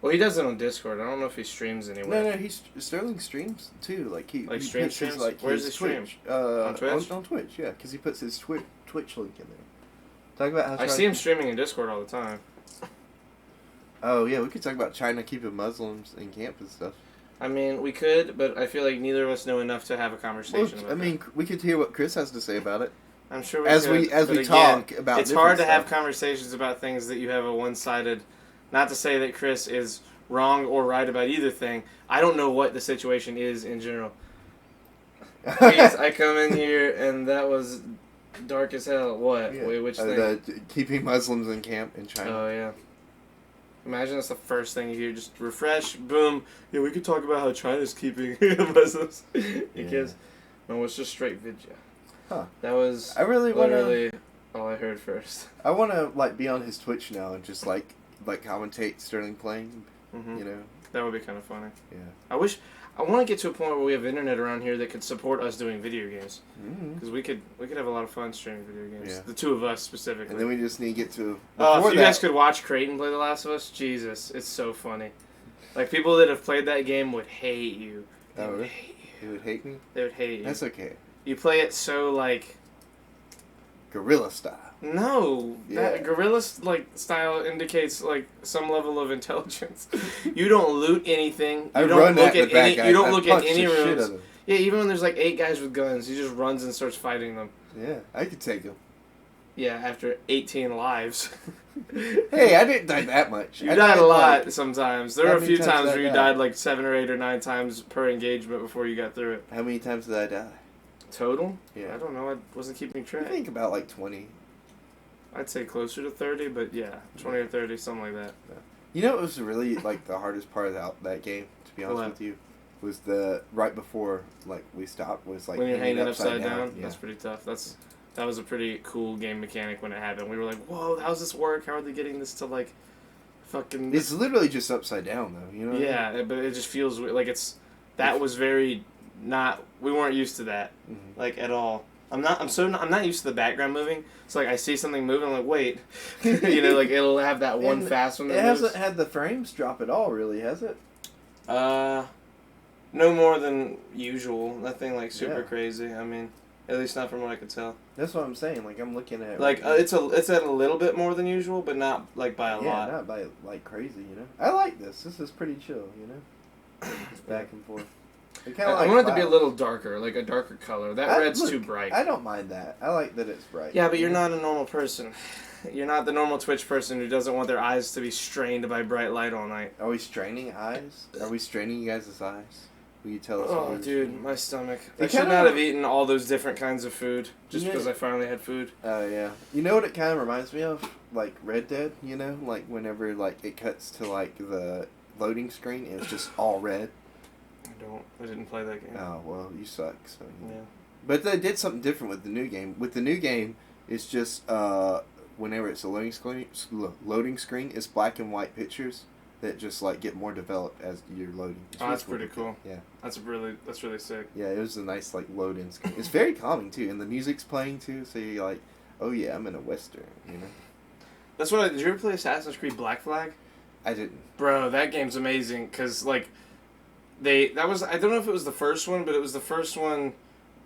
well, he does it on Discord. I don't know if he streams anywhere. No, Sterling streams too. Like he Like he stream puts his, streams? like Where's his he stream? Twitch. On Twitch? On Twitch, yeah, because he puts his Twitch link in there. Talk about how I see him streaming in Discord all the time. Oh yeah, we could talk about China keeping Muslims in camp and stuff. I mean, we could, but I feel like neither of us know enough to have a conversation Well, about I mean, we could hear what Chris has to say about it. that. I'm sure we as could, we but again, talk about. it's hard to different have stuff. conversations about things that you have a one-sided. Not to say that Chris is wrong or right about either thing. I don't know what the situation is in general. Jeez, I come in here and that was dark as hell. What? Yeah. Wait, which thing? The keeping Muslims in camp in China. Oh yeah. Imagine that's the first thing you hear. Just refresh, boom. Yeah, we could talk about how China's keeping Muslims. Because no, it's just straight video. Huh. That was I really want to. literally all I heard first. I want to like be on his Twitch now and just like commentate Sterling playing. Hmm. You know. That would be kind of funny. Yeah. I want to get to a point where we have internet around here that could support us doing video games. Mm-hmm. Because we could have a lot of fun streaming video games. Yeah. The two of us specifically. And then we just need to get to. Oh, before if you that- guys could watch Creighton play The Last of Us, Jesus, it's so funny. Like, people that have played that game would hate you. They Oh, would really? hate you. He would hate me. They would hate you. That's okay. You play it so, like... Guerrilla style. No, Yeah. that guerrilla style indicates like some level of intelligence. You don't loot anything. You I don't run look at the at bad any. guys. You don't I look at punch any the shit rooms. out of them. Yeah, even when there's like 8 guys with guns, he just runs and starts fighting them. Yeah, I could take him. Yeah, after 18 lives. Hey, I didn't die that much. You I died a lot like, sometimes. There How were a many few times times did I where you die? died like 7 or 8 or 9 times per engagement before you got through it. how many times did I die? Total? Yeah. I don't know. I wasn't keeping I track. think about like 20. I'd say closer to 30, but yeah, 20 or 30, something like that. You know what was really like the hardest part of that game, to be honest What? with you? Was the right before like we stopped was like When you're hanging upside down, Yeah. that's pretty tough. That was a pretty cool game mechanic when it happened. We were like, "Whoa, how's this work? How are they getting this to like, fucking?" It's literally just upside down though, you know? yeah, but it just feels like it's. That was very not. We weren't used to that, Mhm. like at all. I'm not used to the background moving. So like I see something moving, I'm like, wait, you know, like it'll have that one And fast one. It That hasn't moves. had the frames drop at all, really, has it? No more than usual. Nothing like super Yeah. crazy. I mean, at least not from what I could tell. That's what I'm saying. Like I'm looking at Like it's at a little bit more than usual, but not like by a yeah, lot. not by like crazy, you know. I like this. This is pretty chill, you know. It's back and forth. I want it to be a little darker, like a darker color. That red's too bright. I don't mind that. I like that it's bright. Yeah, but you're not a normal person. You're not the normal Twitch person who doesn't want their eyes to be strained by bright light all night. Are we straining eyes? Are we straining you guys' eyes? Will you tell us? Oh, what we're dude, straining? my stomach. It I should kinda- not have eaten all those different kinds of food just Yeah. because I finally had food. Oh yeah. You know what it kind of reminds me of? Like Red Dead. You know, like whenever like it cuts to like the loading screen, and it's just all red. I didn't play that game. Oh well, you suck. So. Yeah. But they did something different with the new game. With the new game, it's just whenever it's a loading screen, it's black and white pictures that just like get more developed as you're loading. It's Oh, really that's pretty cool. Yeah. That's really sick. Yeah, it was a nice like load in screen. It's very calming too, and the music's playing too, so you're like, oh yeah, I'm in a western, you know. That's what did you ever play Assassin's Creed Black Flag? I didn't. Bro, that game's amazing because like I don't know if it was the first one, but it was the first one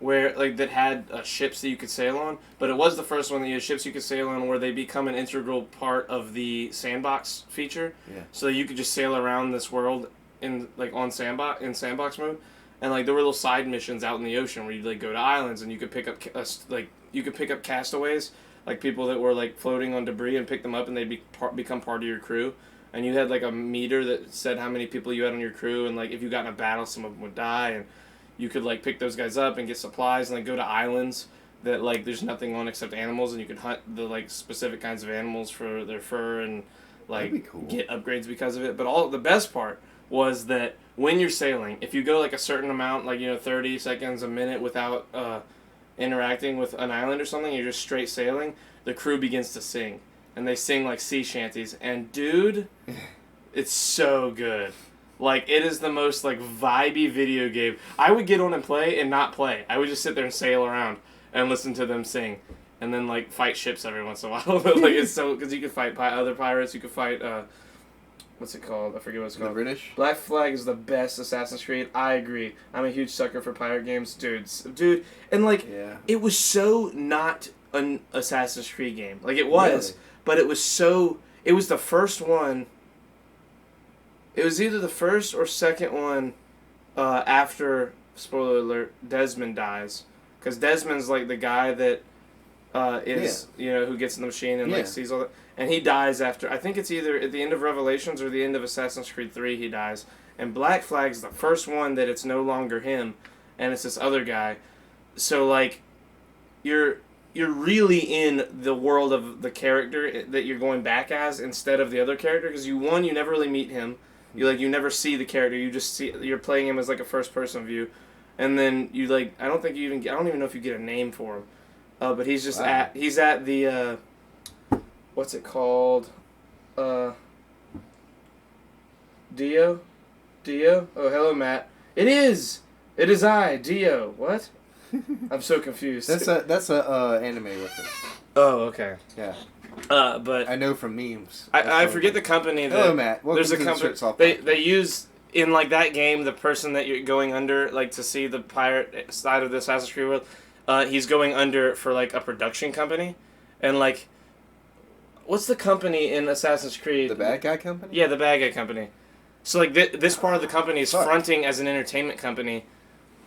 where like that had ships that you could sail on, but it was the first one that you had ships you could sail on where they become an integral part of the sandbox feature. Yeah. So you could just sail around this world in like on sandbox mode, and like there were little side missions out in the ocean where you'd like go to islands and you could pick up castaways, like people that were like floating on debris, and pick them up and they'd become part of your crew. And you had like a meter that said how many people you had on your crew, and like if you got in a battle, some of them would die, and you could like pick those guys up and get supplies and like go to islands that like there's nothing on except animals, and you could hunt the like specific kinds of animals for their fur and like That'd be cool. get upgrades because of it. But the best part was that when you're sailing, if you go like a certain amount, like 30 seconds, a minute without interacting with an island or something, you're just straight sailing, the crew begins to sing. And they sing like sea shanties, and dude, it's so good. Like, it is the most like vibey video game. I would get on and play and not play. I would just sit there and sail around and listen to them sing, and then like fight ships every once in a while. But like it's so because you could fight other pirates. You could fight what's it called? I forget what it's called. The British? Black Flag is the best Assassin's Creed. I agree. I'm a huge sucker for pirate games, dude. And like it was so not an Assassin's Creed game. Like it was. Really? But it was the first one. It was either the first or second one after, spoiler alert, Desmond dies. Because Desmond's like the guy that who gets in the machine and like sees all that. And he dies after, I think it's either at the end of Revelations or the end of Assassin's Creed 3 he dies. And Black Flag's the first one that it's no longer him and it's this other guy. So like, you're really in the world of the character that you're going back as instead of the other character, because you never really meet him. You never see the character. You just you're playing him as like a first person view, and then you like I don't even know if you get a name for him, but he's just at the what's it called, Dio. Oh, hello, Matt. It is I, Dio. What? I'm so confused. That's a anime reference. Oh, okay. Yeah. But I know from memes. I forget the company that. Hello, Matt. Welcome there's a to the company Shirts Off they use in like that game the person that you're going under like to see the pirate side of the Assassin's Creed world. He's going under for like a production company, and like, what's the company in Assassin's Creed? The bad guy company. Yeah, the bad guy company. So like this part of the company is fronting as an entertainment company.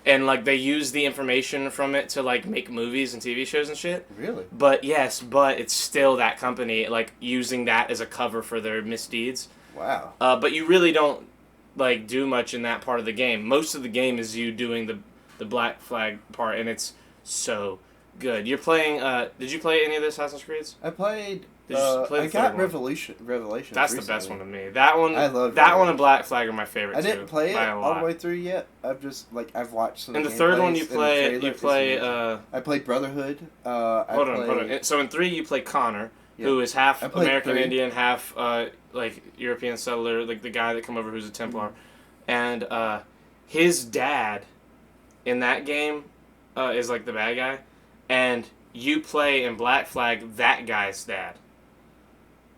And, like, they use the information from it to, like, make movies and TV shows and shit. Really? But it's still that company, like, using that as a cover for their misdeeds. Wow. But you really don't, like, do much in that part of the game. Most of the game is you doing the Black Flag part, and it's so good. You're playing, did you play any of the Assassin's Creeds? I played... Did you just play the I got third one? Revelations. That's recently. the best one to me. That one, I love that one and Black Flag are my favorite. I didn't play it by a all lot. the way through yet. I've just I've watched some. And the third one you gameplays, and the play. trailer is I played Brotherhood. Hold on. So in 3 you play Connor, Yeah. who is half I played American 3. Indian, half like European settler, like the guy that come over who's a Templar, and his dad in that game is like the bad guy, and you play in Black Flag that guy's dad.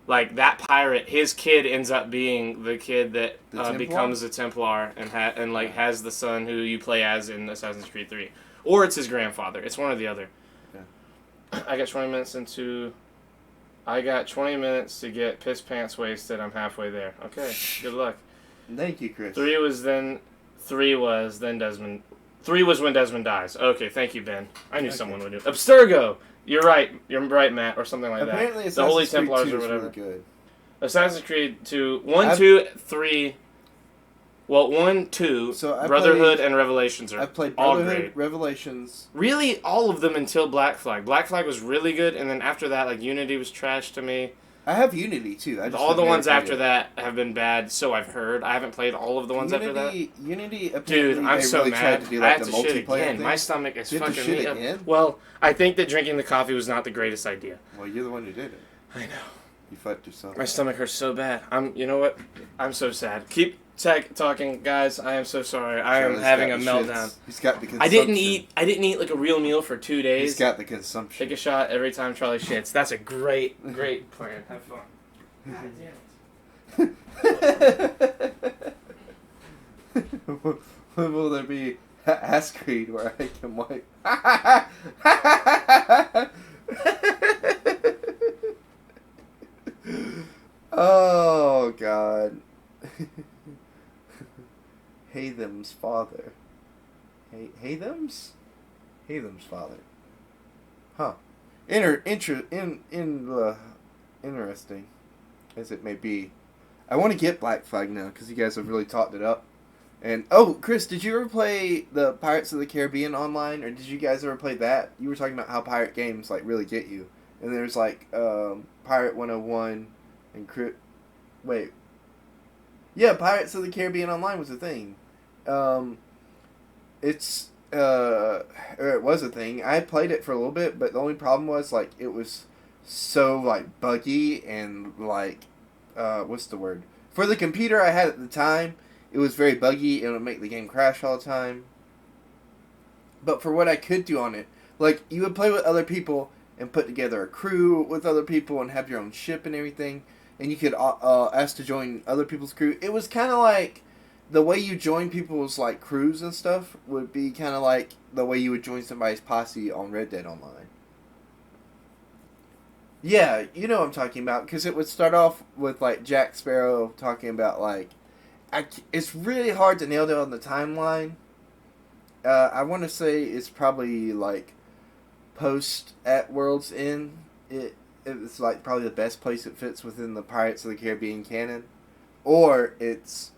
Like, that pirate, his kid ends up being the kid that becomes a Templar and has the son who you play as in Assassin's Creed 3. Or it's his grandfather. It's one or the other. Yeah. I got 20 minutes to get piss pants wasted. I'm halfway there. Okay, good luck. Thank you, Chris. 3 was then Desmond. 3 was when Desmond dies. Okay, thank you, Ben. I knew someone would do it. Abstergo! You're right, Matt, or something like Apparently that. The Holy Assassin's Creed Templars 2 or is whatever. really good. Assassin's Creed 2, 1, 2, 3. Well, 1, 2, So I Brotherhood and Revelations are I played all Brotherhood, great. Revelations. Really, all of them until Black Flag. Black Flag was really good, and then after that, like, Unity was trash to me. I have Unity too. All the ones after that have been bad, so I've heard. I haven't played all of the ones after that. Unity, Dude, I'm they so really mad. tried to do I like have the to shit multiplayer again. thing. My stomach is You have to fucking shit me up. again? Well, I think that drinking the coffee was not the greatest idea. Well, you're the one who did it. I know. You fucked yourself. My stomach hurts so bad. You know what? I'm so sad. Keep talking, guys. I am so sorry. I am Charlie's having got a the meltdown. shits. He's got the consumption. I didn't eat like a real meal for 2 days. He's got the consumption. Take a shot every time Charlie shits. That's a great plan. Have fun. God damn it. When will there be Ask Creed where I can wipe. Oh God. Hathem's father. Hathem's father. Huh. Interesting as it may be. I want to get Black Flag now because you guys have really talked it up. And oh, Chris, did you ever play the Pirates of the Caribbean online, or did you guys ever play that? You were talking about how pirate games like really get you, and there's like Pirate 101 and yeah, Pirates of the Caribbean online was a thing. Or it was a thing. I played it for a little bit, but the only problem was like it was so like buggy and like what's the word? For the computer I had at the time, it was very buggy and it would make the game crash all the time. But for what I could do on it, like you would play with other people and put together a crew with other people and have your own ship and everything, and you could ask to join other people's crew. It was kind of like the way you join people's like crews and stuff would be kind of like the way you would join somebody's posse on Red Dead Online. Yeah, you know what I'm talking about, because it would start off with like Jack Sparrow talking about like it's really hard to nail down on the timeline. I want to say it's probably like post at World's End. It's like probably the best place it fits within the Pirates of the Caribbean canon, or it's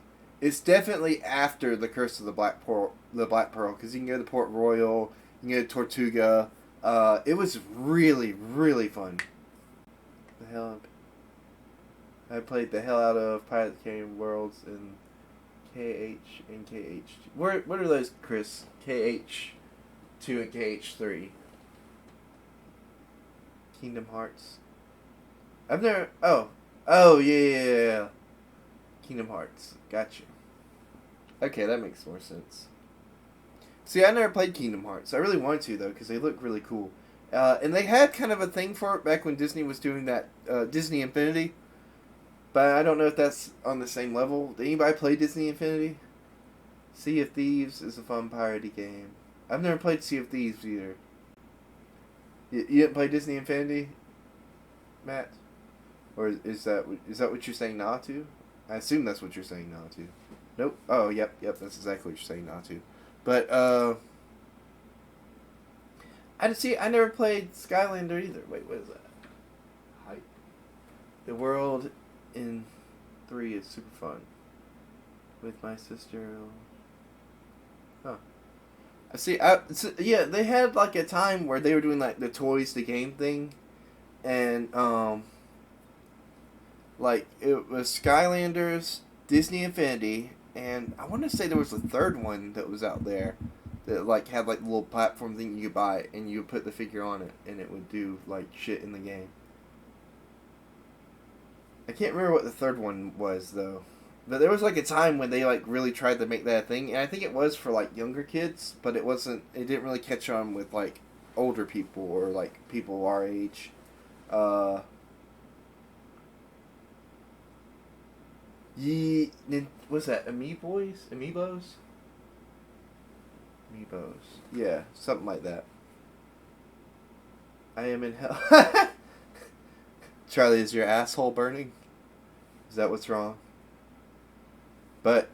definitely after the Curse of the Black Pearl. Because you can go to Port Royal, you can go to Tortuga. It was really, really fun. The hell, I played the hell out of Pirates of the Caribbean Worlds and KH and KH. What are those, Chris? KH2 and KH3. Kingdom Hearts. I've never. Oh yeah. Kingdom Hearts. Gotcha. Okay, that makes more sense. See, I never played Kingdom Hearts. I really wanted to though, because they look really cool. And they had kind of a thing for it back when Disney was doing that Disney Infinity. But I don't know if that's on the same level. Did anybody play Disney Infinity? Sea of Thieves is a fun piratey game. I've never played Sea of Thieves either. You didn't play Disney Infinity, Matt? Or is that what you're saying not to? I assume that's what you're saying not to. Nope. Oh, yep, that's exactly what you're saying not to. But, I never played Skylander either. Wait, what is that? Hype. The world in 3 is super fun. With my sister. Huh. Yeah, they had like a time where they were doing like the toys to game thing. And, like, it was Skylanders, Disney Infinity, and I want to say there was a third one that was out there that, like, had, like, a little platform thing you could buy, and you would put the figure on it, and it would do, like, shit in the game. I can't remember what the third one was, though. But there was, like, a time when they, like, really tried to make that a thing, and I think it was for, like, younger kids, but it didn't really catch on with, like, older people or, like, people our age. What's that? Amiibos? Yeah, something like that. I am in hell. Charlie, is your asshole burning? Is that what's wrong? But,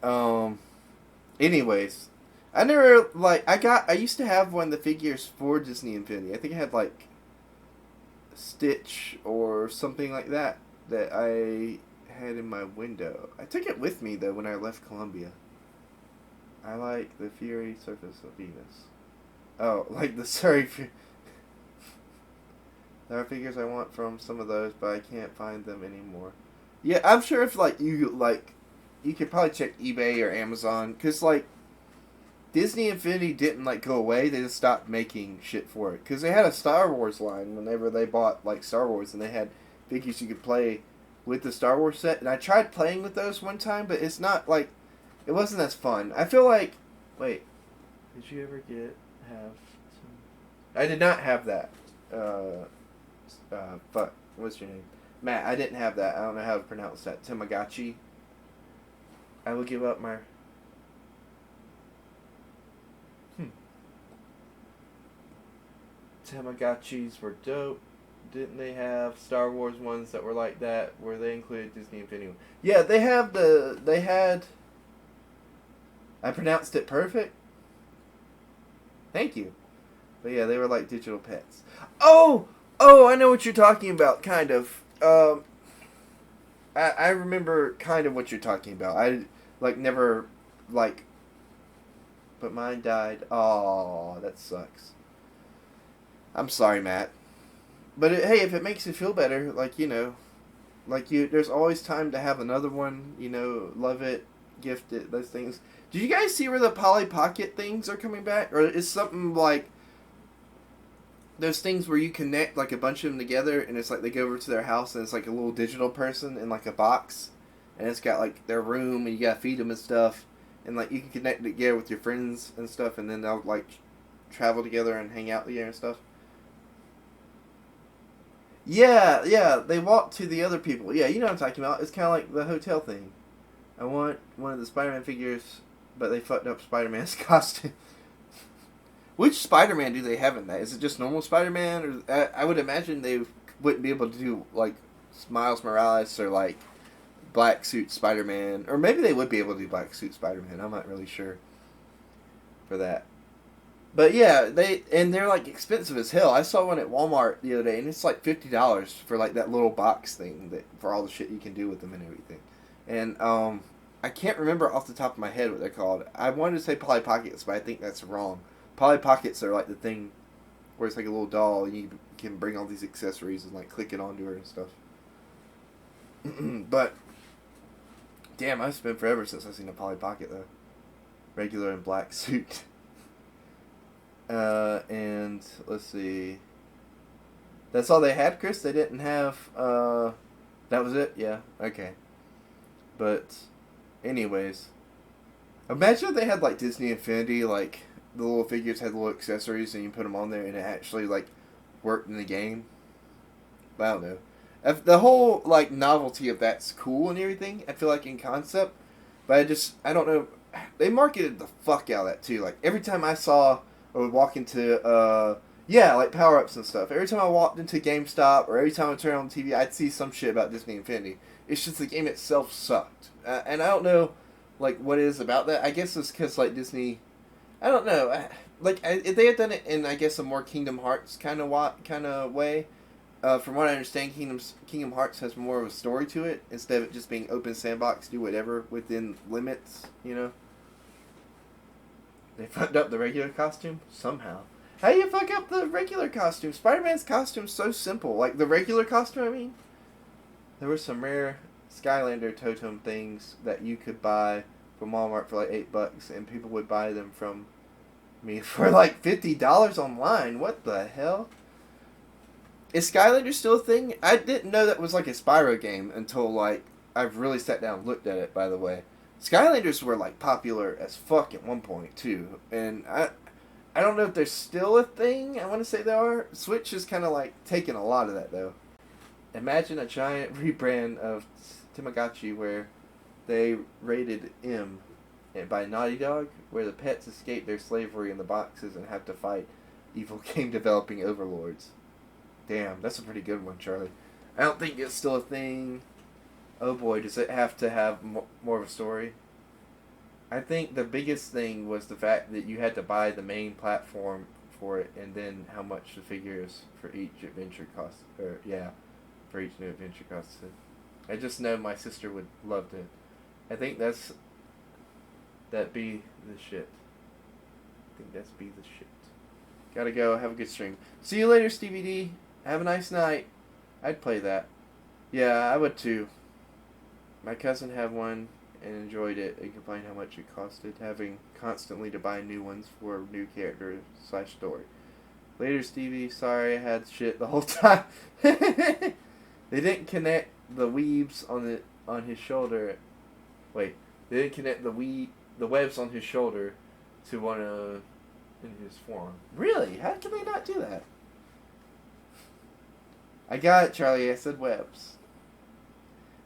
anyways. I never, like, I used to have one of the figures for Disney Infinity. I think I had, like, Stitch or something like that I had in my window. I took it with me though when I left Columbia. I like the Fury Surface of Venus. Oh, like the Surrey. There are figures I want from some of those, but I can't find them anymore. Yeah, I'm sure if you could probably check eBay or Amazon, cause like Disney Infinity didn't like go away. They just stopped making shit for it, cause they had a Star Wars line whenever they bought like Star Wars, and they had figures you could play with the Star Wars set, and I tried playing with those one time, but it's not like, it wasn't as fun. I feel like, wait, did you ever have some? I did not have that. Fuck, what's your name? Matt, I didn't have that. I don't know how to pronounce that. Tamagotchi. I will give up my... Tamagotchis were dope. Didn't they have Star Wars ones that were like that, where they included Disney Infinity? Yeah, they had. I pronounced it perfect. Thank you. But yeah, they were like digital pets. Oh, I know what you're talking about. Kind of. I remember kind of what you're talking about. I never but mine died. Oh, that sucks. I'm sorry, Matt. But hey, if it makes you feel better, there's always time to have another one. Love it, gift it, those things. Did you guys see where the Polly Pocket things are coming back, or is something like those things where you connect like a bunch of them together, and it's like they go over to their house, and it's like a little digital person in like a box, and it's got like their room, and you gotta feed them and stuff, and like you can connect it together with your friends and stuff, and then they'll like travel together and hang out together and stuff. Yeah, they walk to the other people. Yeah, you know what I'm talking about. It's kind of like the hotel thing. I want one of the Spider-Man figures, but they fucked up Spider-Man's costume. Which Spider-Man do they have in that? Is it just normal Spider-Man? Or I would imagine they wouldn't be able to do, like, Miles Morales or, like, Black Suit Spider-Man. Or maybe they would be able to do Black Suit Spider-Man. I'm not really sure for that. But yeah, they're like expensive as hell. I saw one at Walmart the other day, and it's like $50 for like that little box thing for all the shit you can do with them and everything. And I can't remember off the top of my head what they're called. I wanted to say Polly Pockets, but I think that's wrong. Polly Pockets are like the thing where it's like a little doll, and you can bring all these accessories and like click it onto her and stuff. But damn, it's been forever since I've seen a Polly Pocket though. Regular and black suit. And let's see. That's all they had, Chris? They didn't have, that was it? Yeah, okay. But, anyways. Imagine if they had, like, Disney Infinity, like, the little figures had little accessories and you put them on there and it actually, like, worked in the game. I don't know. If the whole, like, novelty of that's cool and everything, I feel like in concept, but I don't know. They marketed the fuck out of that, too. Like, every time I saw... or would walk into, like power-ups and stuff. Every time I walked into GameStop, or every time I turned on the TV, I'd see some shit about Disney Infinity. It's just the game itself sucked. And I don't know, like, what it is about that. I guess it's because, like, Disney... I don't know. If they had done it in, I guess, a more Kingdom Hearts kind of way, from what I understand, Kingdom Hearts has more of a story to it, instead of it just being open sandbox, do whatever within limits, you know? They fucked up the regular costume? Somehow. How do you fuck up the regular costume? Spider-Man's costume's so simple. Like, the regular costume, I mean. There were some rare Skylander totem things that you could buy from Walmart for like $8, and people would buy them from me for like $50 online. What the hell? Is Skylander still a thing? I didn't know that was like a Spyro game until like I've really sat down and looked at it, by the way. Skylanders were like popular as fuck at one point too, and I don't know if they're still a thing. I want to say they are. Switch is kind of like taking a lot of that though. Imagine a giant rebrand of Tamagotchi where they rated M by Naughty Dog, where the pets escape their slavery in the boxes and have to fight evil game developing overlords. Damn, that's a pretty good one, Charlie. I don't think it's still a thing. Oh boy, does it have to have more of a story? I think the biggest thing was the fact that you had to buy the main platform for it, and then how much the figures for each adventure cost. For each new adventure costed. I just know my sister would love it. I think that'd be the shit. Gotta go. Have a good stream. See you later, Stevie D. Have a nice night. I'd play that. Yeah, I would too. My cousin had one and enjoyed it and complained how much it costed, having constantly to buy new ones for new characters / story. Later, Stevie. Sorry I had shit the whole time. They didn't connect the weaves on his shoulder. Wait, they didn't connect the webs on his shoulder to one in his forearm. Really? How can they not do that? I got it, Charlie. I said webs.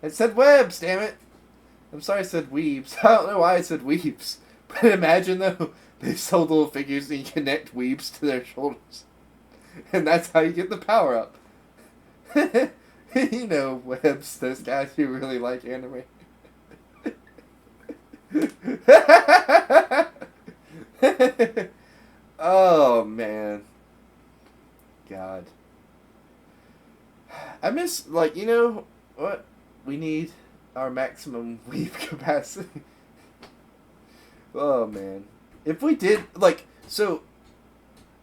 It said webs, damn it. I'm sorry I said weebs. I don't know why I said weebs. But imagine, though, they sold little figures and you connect weebs to their shoulders. And that's how you get the power up. You know, Webs, those guys who really like anime. Oh, man. God. I miss, like, you know what? We need our maximum weave capacity. Oh, man. If we did, like, so,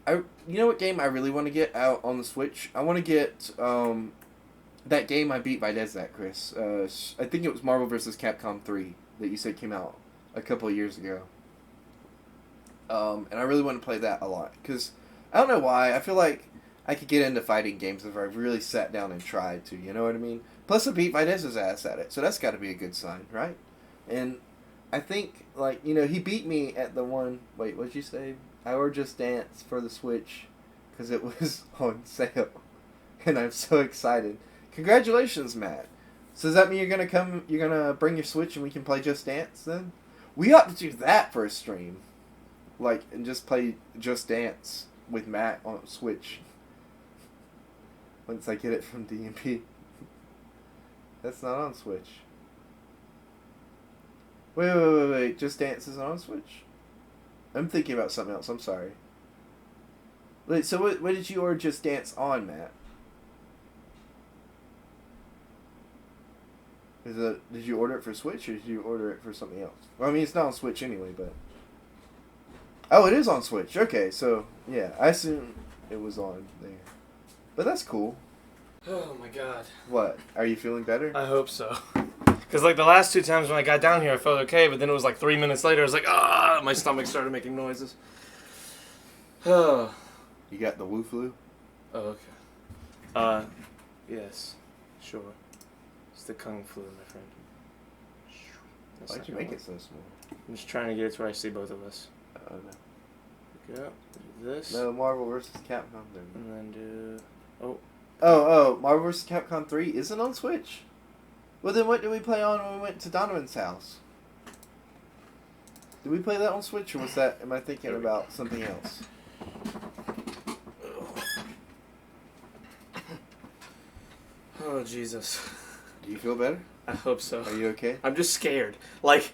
you know what game I really want to get out on the Switch? I want to get, that game I beat by Desat, Chris. I think it was Marvel vs. Capcom 3 that you said came out a couple of years ago. And I really want to play that a lot. Because, I don't know why, I feel like I could get into fighting games if I really sat down and tried to, you know what I mean? Plus I beat Videz's ass at it, so that's got to be a good sign, right? And I think, like, you know, he beat me at the one, wait, what'd you say? Our Just Dance for the Switch, because it was on sale. And I'm so excited. Congratulations, Matt. So does that mean you're gonna bring your Switch and we can play Just Dance then? We ought to do that for a stream. Like, and just play Just Dance with Matt on Switch. Once I get it from DMP. That's not on Switch. Wait. Just Dance isn't on Switch? I'm thinking about something else. I'm sorry. Wait, so what did you order Just Dance on, Matt? Did you order it for Switch or did you order it for something else? Well, I mean, it's not on Switch anyway, but... Oh, it is on Switch. Okay, so, yeah. I assume it was on there. But that's cool. Oh my god. What? Are you feeling better? I hope so. Because, like, the last 2 times when I got down here, I felt okay, but then it was like 3 minutes later, I was like, my stomach started making noises. Oh. You got the Wu Flu? Oh, okay. Yes. Sure. It's the Kung Flu, my friend. That's Why'd you not make gonna it so small? work. I'm just trying to get it to where I see both of us. Oh, no. Go. Do this. No, Marvel vs. Capcom 3. And then do... Oh. Oh, Marvel vs. Capcom 3 isn't on Switch? Well, then what did we play on when we went to Donovan's house? Did we play that on Switch, or was that... Am I thinking about something else? Oh, Jesus. Do you feel better? I hope so. Are you okay? I'm just scared. Like,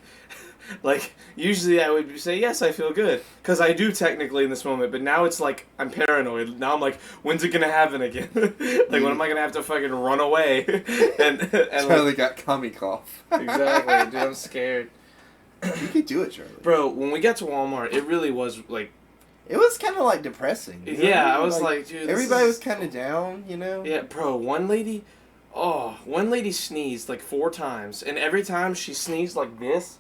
usually I would say, yes, I feel good. Because I do technically in this moment, but now it's like, I'm paranoid. Now I'm like, when's it going to happen again? Like, when am I going to have to fucking run away? and Charlie like, got commie cough. exactly, dude, I'm scared. You could do it, Charlie. Bro, when we got to Walmart, it really was, like... It was kind of, like, depressing. You know Yeah, what I mean? was like, dude, Everybody was kind of down, you know? Yeah, bro, one lady sneezed like 4 times, and every time she sneezed like this,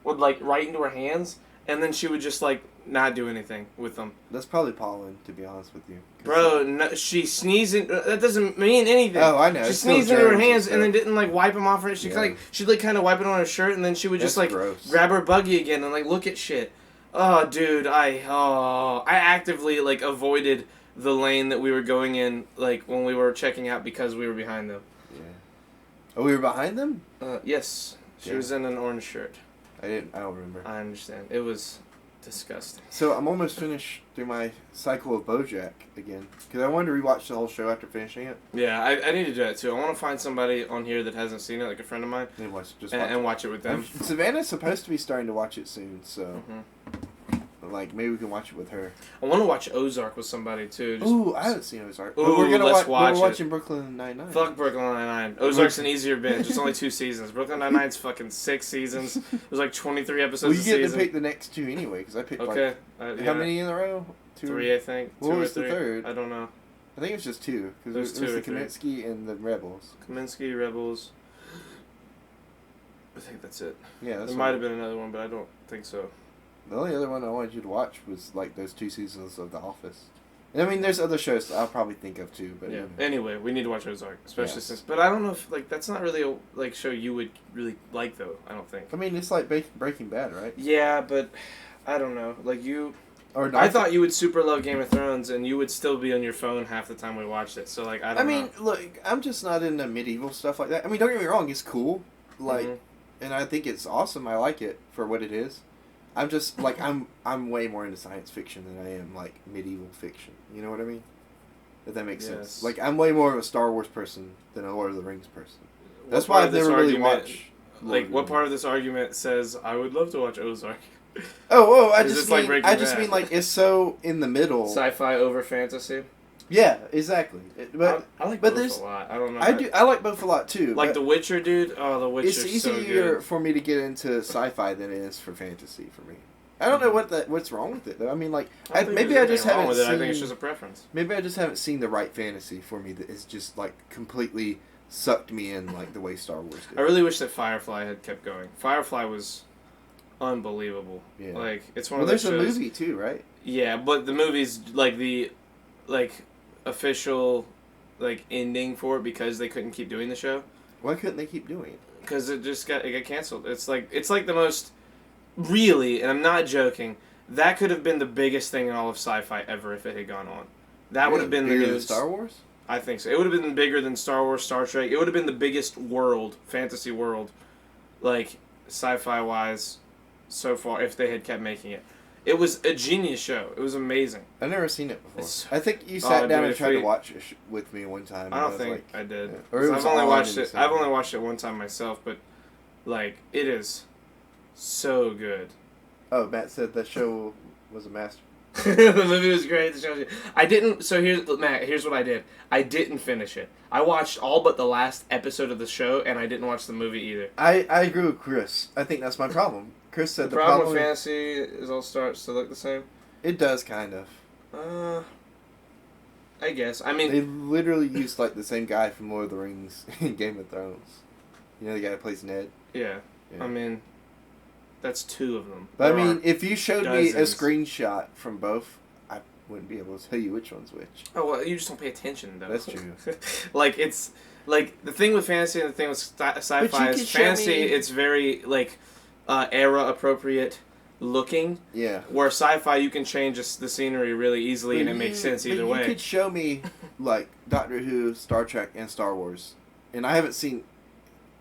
would like right into her hands, and then she would just like not do anything with them. That's probably pollen, to be honest with you. Bro, no, she sneezed in, that doesn't mean anything. Oh, I know. She it's still sneezed into her germs hands and then stuff. didn't like wipe them off her. She Yeah. she'd like kind of wipe it on her shirt, and then she would just That's like gross. grab her buggy again and like look at shit. Oh, dude, I actively like avoided the lane that we were going in like when we were checking out because we were behind them. Yeah. Oh, we were behind them? Yes, she Yeah. was in an orange shirt. I don't remember. I understand. It was disgusting. So I'm almost finished through my cycle of BoJack again because I wanted to rewatch the whole show after finishing it. Yeah, I need to do that too. I want to find somebody on here that hasn't seen it, like a friend of mine, And watch and watch it with them. Savannah's supposed to be starting to watch it soon, so Mhm. like maybe we can watch it with her. I want to watch Ozark with somebody too. Just Ooh, I haven't seen Ozark. But Ooh, we're gonna let's watch we're it. watching Brooklyn Nine-Nine. fuck Brooklyn Nine-Nine. Ozark's an easier binge. It's only 2 seasons. Brooklyn Nine-Nine's fucking 6 seasons. There's like 23 Well, episodes you a get to season. pick the next 2 anyway because I picked Okay. like Yeah. how many in a row? 2. 3, I think. What 2 was or the 3. third? I don't know. I think it was just 2 because There's it was 2 the or 3. Kaminsky and the Rebels. Kaminsky, Rebels. I think that's it. Yeah, that's There what- might have been another one, but I don't think so. The only other one I wanted you to watch was like those 2 seasons of The Office. And I mean, there's other shows I'll probably think of too, but Yeah. you know. Anyway, we need to watch Ozark, especially Yes. since. But I don't know if like that's not really a like show you would really like though. I don't think. I mean, it's like Breaking Bad, right? Yeah, but I don't know. Like you, Or I thought you would super love Game of Thrones, and you would still be on your phone half the time we watched it. So like I don't. I mean, know. look, I'm just not into medieval stuff like that. I mean, don't get me wrong, it's cool, like, Mhm. and I think it's awesome. I like it for what it is. I'm just like I'm way more into science fiction than I am like medieval fiction. You know what I mean? If that makes sense. Yes. Like, I'm way more of a Star Wars person than a Lord of the Rings person. That's What why part I've of this never really argument- watched. Like, what part of this argument says I would love to watch Ozark? I Is just this like mean, Breaking I just Bad? mean like it's so in the middle. Sci-fi over fantasy. Yeah, exactly. But I like but both there's- a lot. I don't know. I like both a lot too. like but The Witcher, dude. Oh, The it's Witcher's so easier good. for me to get into sci-fi than it is for fantasy for me. I don't know what's wrong with it though. I mean, like I don't think maybe there's I just anything wrong haven't with it. seen. I think it's just a preference. Maybe I just haven't seen the right fantasy for me that is just like completely sucked me in like the way Star Wars did. I really wish that Firefly had kept going. Firefly was unbelievable. Yeah. Like, it's one Well, of those there's a shows. movie too, right? Yeah, but the movie's like the official ending for it because they couldn't keep doing the show Why couldn't they keep doing it? because it got canceled. It's like the most really, and I'm not joking. That could have been the biggest thing in all of sci-fi ever if it had gone on. That would have been the bigger than news. Star Wars. I think so. It would have been bigger than Star Wars, Star Trek. It would have been the biggest world, fantasy world, like sci-fi wise, so far if they had kept making it. It was a genius show. It was amazing. I've never seen it before. It's- I think you sat down dude, and tried if to watch it with me one time. I and don't was think like, I did. yeah. Or it 'Cause was I've only on watched in it. the I've same- only watched it one time myself, but like it is so good. Oh, Matt said that show was a master. The movie was great. The show was good. I didn't. So here's Matt. Here's what I did. I didn't finish it. I watched all but the last episode of the show, and I didn't watch the movie either. I agree with Chris. I think that's my problem. Chris said The problem with fantasy is all starts to look the same. It does kind of. I guess. I mean, They literally used like the same guy from Lord of the Rings in Game of Thrones. You know the guy who plays Ned. yeah. Yeah. I mean, that's two of them. But I There mean, are- if you showed me a dozens. screenshot from both, I wouldn't be able to tell you which one's which. oh well, you just don't pay attention though. That's true. Like it's like the thing with fantasy and the thing with sci-fi But you is could show fantasy. me- It's very like era appropriate looking. Yeah. Where sci-fi, you can change the scenery really easily, and it makes sense either way. You could show me like Doctor Who, Star Trek, and Star Wars, and I haven't seen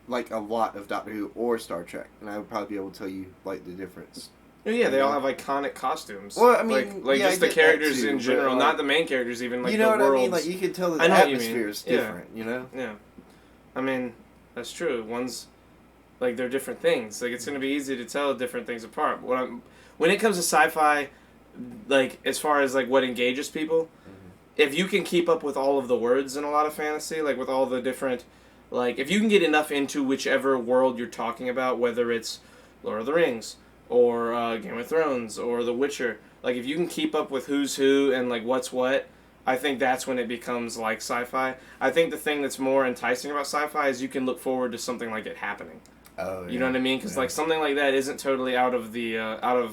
like a lot of Doctor Who or Star Trek, and I would probably be able to tell you like the difference. Yeah, they all have iconic costumes. Well, I mean, like yeah, just I the get that characters too, in but, general, like, not the main characters, even like you know the what worlds. I mean? Like you can tell that I the know what you atmosphere mean. is Yeah. different. You know. Yeah, I mean, that's true. One's like they're different things. Like it's gonna be easy to tell different things apart. When it comes to sci-fi, like as far as like what engages people, if you can keep up with all of the words in a lot of fantasy, like with all the different, like if you can get enough into whichever world you're talking about, whether it's Lord of the Rings or Game of Thrones or The Witcher, like if you can keep up with who's who and like what's what, I think that's when it becomes like sci-fi. I think the thing that's more enticing about sci-fi is you can look forward to something like it happening. Oh. You know what I mean? Because like something like that isn't totally out of the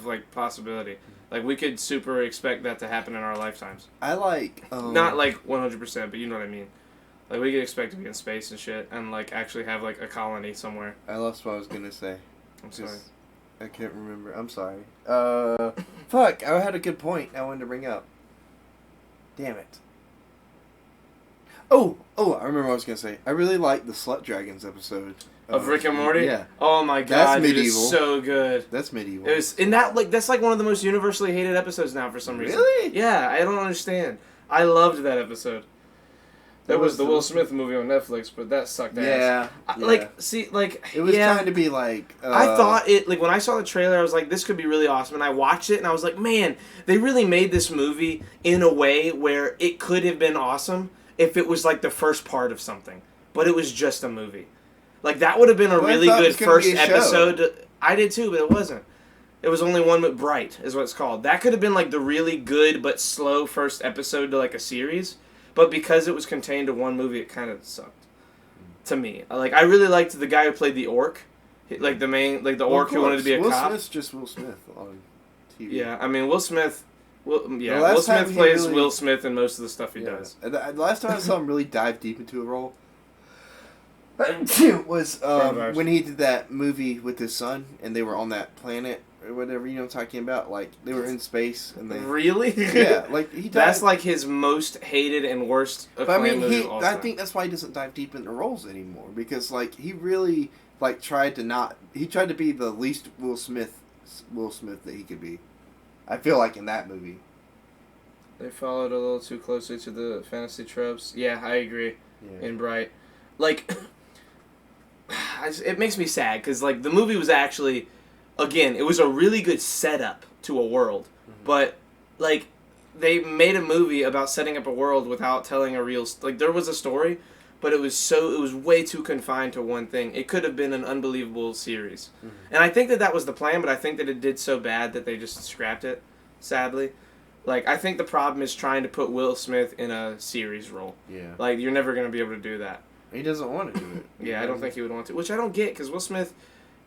like possibility. Like we could super expect that to happen in our lifetimes. I like. Not like 100%, but you know what I mean. Like we could expect to be in space and shit, and like actually have like a colony somewhere. I lost what I was gonna say. I'm sorry. Just- I can't remember. I'm sorry. Fuck. I had a good point I wanted to bring up. Damn it. Oh, I remember what I was gonna say. I really like the Slut Dragons episode Of Rick and Morty? Yeah, Oh my That's god, dude, it's medieval. so good. that's medieval. It was in that like that's like one of the most universally hated episodes now for some reason. Really? Yeah, I don't understand. I loved that episode. That was the Will Smith movie on Netflix, but that sucked ass. Yeah, yeah. Like, see, like, it was yeah, trying to be like. I thought it, like, when I saw the trailer, I was like, this could be really awesome. And I watched it, and I was like, man, they really made this movie in a way where it could have been awesome if it was, like, the first part of something. But it was just a movie. Like, that would have been a Well, I really thought it good was gonna first be a show. episode. I did too, but it wasn't. It was only one with Bright, is what it's called. That could have been, like, the really good but slow first episode to, like, a series. But because it was contained to one movie, it kind of sucked. To me. Like, I really liked the guy who played the orc. Like, the main, like, the Well, orc of who wanted to be a Will cop. Smith's just Will Smith on TV. Yeah, I mean, Will Smith... Will last time Smith he plays really- Will Smith in most of the stuff he does. And the last time I saw him really dive deep into a role was Coronavirus. when he did that movie with his son, and they were on that planet or whatever. You know what I'm talking about? Like they were in space, and they Really? yeah, like he. Died. That's like his most hated and worst But I acclaimed mean, movie of all I time. think that's why he doesn't dive deep into roles anymore because like he really like tried to be the least Will Smith that he could be. I feel like in that movie. They followed a little too closely to the fantasy tropes. Yeah, I agree. Yeah. In Bright, like, it makes me sad because like the movie was actually, again, it was a really good setup to a world, but like they made a movie about setting up a world without telling a real like there was a story, but it was way too confined to one thing. It could have been an unbelievable series, and I think that was the plan, but I think that it did so bad that they just scrapped it, sadly. Like, I think the problem is trying to put Will Smith in a series role. Yeah. Like, you're never going to be able to do that. He doesn't want to do it. Yeah, I don't think he would want to. Which I don't get, because Will Smith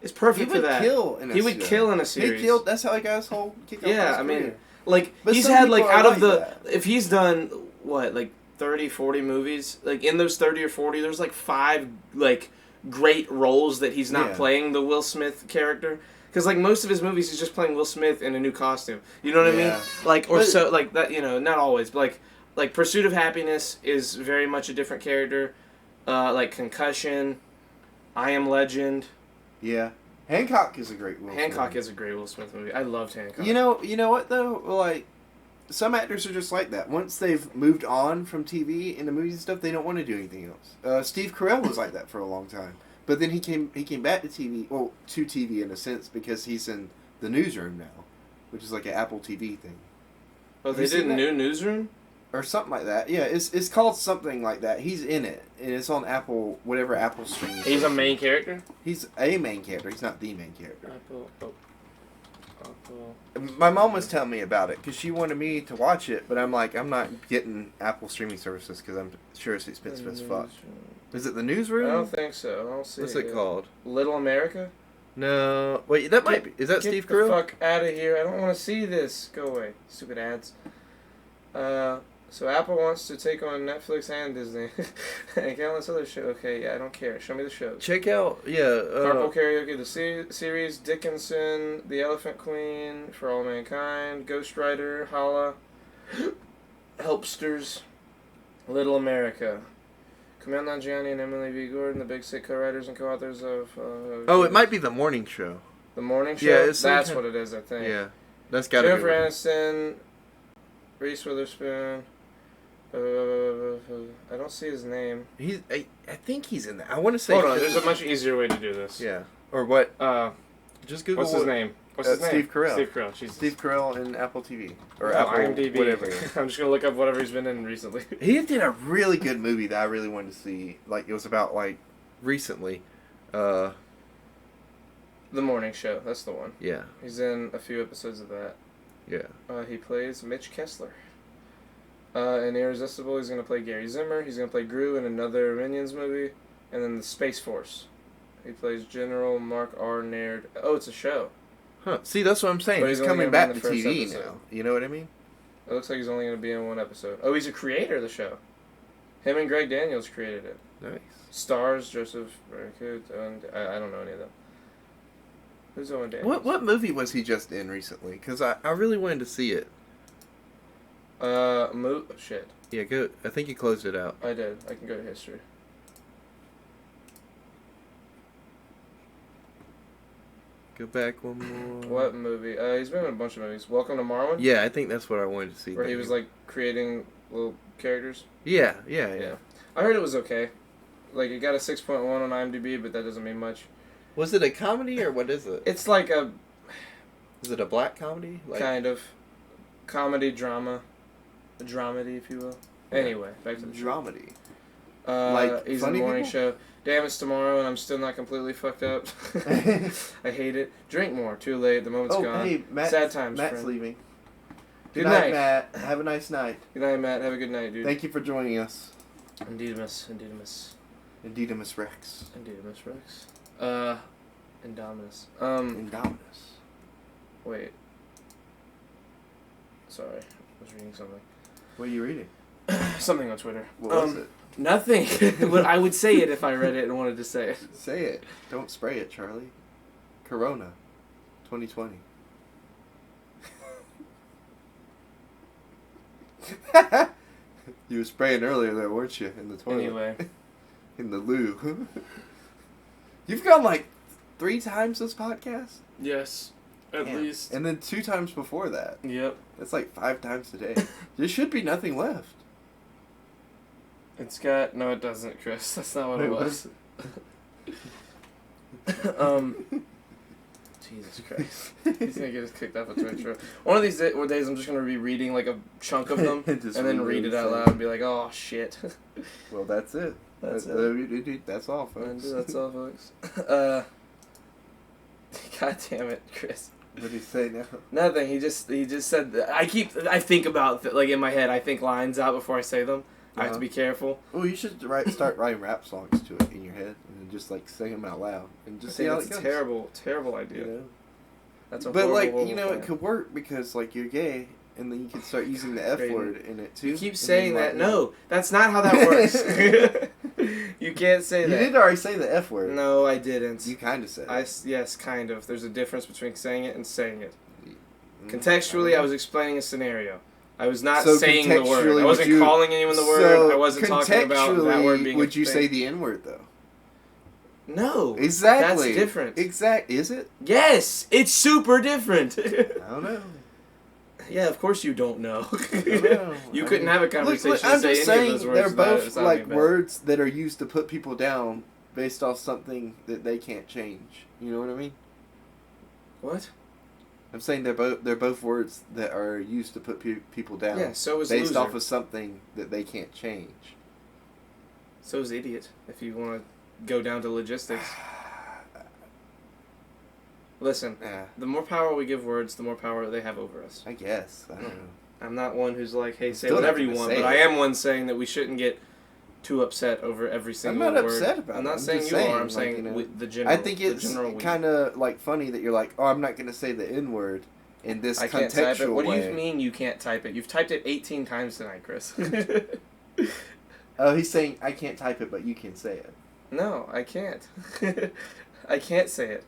is perfect He for would that. kill in a He would kill in a series. He killed. That's how he got his whole kick off Yeah, his I mean, career. like, But he's some had, like, people are out of like the... that. If he's done, what, like, 30, 40 movies, like, in those 30 or 40, there's, like, 5, like, great roles that he's not Yeah. playing the Will Smith character. Because, like, most of his movies, he's just playing Will Smith in a new costume. You know what I Yeah. mean? Like, or But- so, like, that, you know, not always, but, like Pursuit of Happiness is very much a different character. Like, Concussion, I Am Legend. Yeah. Hancock is a great Will Hancock Smith. is a great Will Smith movie. I loved Hancock. You know what though? Like, some actors are just like that. Once they've moved on from TV into movies and stuff, they don't want to do anything else. Steve Carell was like that for a long time, but then he came back to TV. Well, to TV in a sense because he's in the Newsroom now, which is like an Apple TV thing Oh, Have they you did seen that? New Newsroom? or something like that. Yeah, it's called something like that. He's in it, and it's on Apple, whatever Apple stream. He's a main character? He's a main character. He's not the main character. Apple. Apple. My mom was telling me about it because she wanted me to watch it, but I'm like, I'm not getting Apple streaming services because I'm sure it's expensive as fuck. Is it the I Newsroom? don't think so. I don't see What's it it yet. called? Little America? No, wait, that might be. Is that Get Steve the Carell? fuck out of here. I don't want to see this. Go away. Stupid ads. So Apple wants to take on Netflix and Disney. And countless other show. Okay, yeah, I don't care. Show me the shows. Check out, yeah. Purple Karaoke, the series, Dickinson, The Elephant Queen, For All Mankind, Ghost Rider, Holla, Helpsters, Little America. Kumail Nanjiani and Emily V. Gordon, the Big Sick co-writers and co-authors of... Oh, it might be the morning show. The Morning Show? Yeah, it's some That's kind- what it is, I think. Yeah, that's gotta Jennifer be. Aniston, Reese Witherspoon. I don't see his name. I think he's in that. I want to say. Hold on, there's a much easier way to do this. Yeah, or what? Just Google. What's his name? What's his name? Steve Carell. Steve Carell. Jesus. Steve Carell in Apple TV or No, Apple IMDb. whatever. I'm just gonna look up whatever he's been in recently. He did a really good movie that I really wanted to see. Like it was about like recently. The Morning Show. That's the one. Yeah, He's in a few episodes of that. yeah. He plays Mitch Kessler. In Irresistible, he's gonna play Gary Zimmer. He's gonna play Gru in another Minions movie, and then the Space Force. He plays General Mark R. Naird. Oh, it's a show. Huh. See, that's what I'm saying. But He's he's only coming gonna back be to in the first TV episode. now. You know what I mean? It looks like he's only gonna be in one episode. Oh, he's a creator of the show. Him and Greg Daniels created it. Nice. Stars Joseph Barracuda, and I don't know any of them. Who's Owen Daniels? What movie was he just in recently? Because I really wanted to see it. Shit. Yeah, go. I think he closed it out. I did. I can go to history. Go back one more. What movie? He's been in a bunch of movies. Welcome to Marwen. Yeah, I think that's what I wanted to see. Where he was like creating little characters. Yeah. I heard it was okay. Like it got a 6.1 on IMDb, but that doesn't mean much. Was it a comedy or what is it? It's like a Is it a black comedy? Like, kind of comedy drama, a dramedy, if you will. Anyway, back to the show. dramedy. Like he's in Funny the morning People? show. Damn, it's tomorrow, and I'm still not completely fucked up. I hate it. Drink more. Too late. The moment's Oh, gone. hey, Matt. Sad times, Matt's friend. leaving. Good night. Matt. Have a nice night. Good night, Matt. Have a good night, dude. Thank you for joining us. Indeedimus. Indeedimus. Indeedimus Rex. Indeedimus Rex. Indominus. Indominus. Wait. Sorry. I was reading something. What are you reading? Something on Twitter. What was it? Nothing. But I would say it if I read it and wanted to say it. Say it. Don't spray it, Charlie. Corona. 2020. You were spraying earlier there, weren't you? In the toilet. Anyway. In the loo. You've gone like 3 times this podcast? Yes. At Damn. least. And then 2 times before that. Yep. That's like 5 times a day. There should be nothing left. It's got no, it doesn't, Chris. That's not what Wait, it what? was. Jesus Christ. He's gonna get us kicked off of Twitch. One of these days, I'm just gonna be reading like a chunk of them and Just then read read it the out same. loud and be like, "Oh shit." Well, that's it. That's That's all, And folks. that's all, folks. God damn it, Chris. What do you say now? Nothing. He just said that. I think about like in my head. I think lines out before I say them. I have to Uh-huh. be careful. Oh, you should start writing rap songs to it in your head and just like sing them out loud and I just see think how that's it a goes. terrible idea. You know? That's a But horrible, like horrible it plan. could work because like you're gay and then you can start using the F Crazy. word in it too. You keep and saying then, that. like, No, that's not how that works. You can't say You that. did already say the F word. No, I didn't. You kind of said. Yes, kind of. There's a difference between saying it and saying it. Mm, Contextually, I was explaining a scenario. I was not So saying the word. contextually, I wasn't would you- calling anyone the word. So I wasn't talking about that word being. Would a you thing. say the N word though? No. Exactly. That's different. Is it? Yes, it's super different. I don't know. Yeah, of course you don't know. know. You I couldn't mean, have a conversation Look, and I'm say just any saying of those words. they're without it both sounding like bad. words that are used to put people down based off something that they can't change. You know what I mean? What? I'm saying they're both words that are used to put people down. Yeah, so is based loser. off of something that they can't change. So is idiot, if you want to go down to logistics. Listen, Yeah, the more power we give words, the more power they have over us. I guess. I don't know. I'm not one who's like, hey, say Still not whatever you gonna want, say but it. I am one saying that we shouldn't get too upset over every single not word. upset about I'm it. not I'm saying just you saying, are. I'm like, saying you know, the general. I think the it's general we. kind of like funny that you're like, oh, I'm not going to say the N word in this I can't contextual type it. What way. do you mean you can't type it? You've typed it 18 times tonight, Chris. Oh, he's saying I can't type it, but you can say it. No, I can't. I can't say it.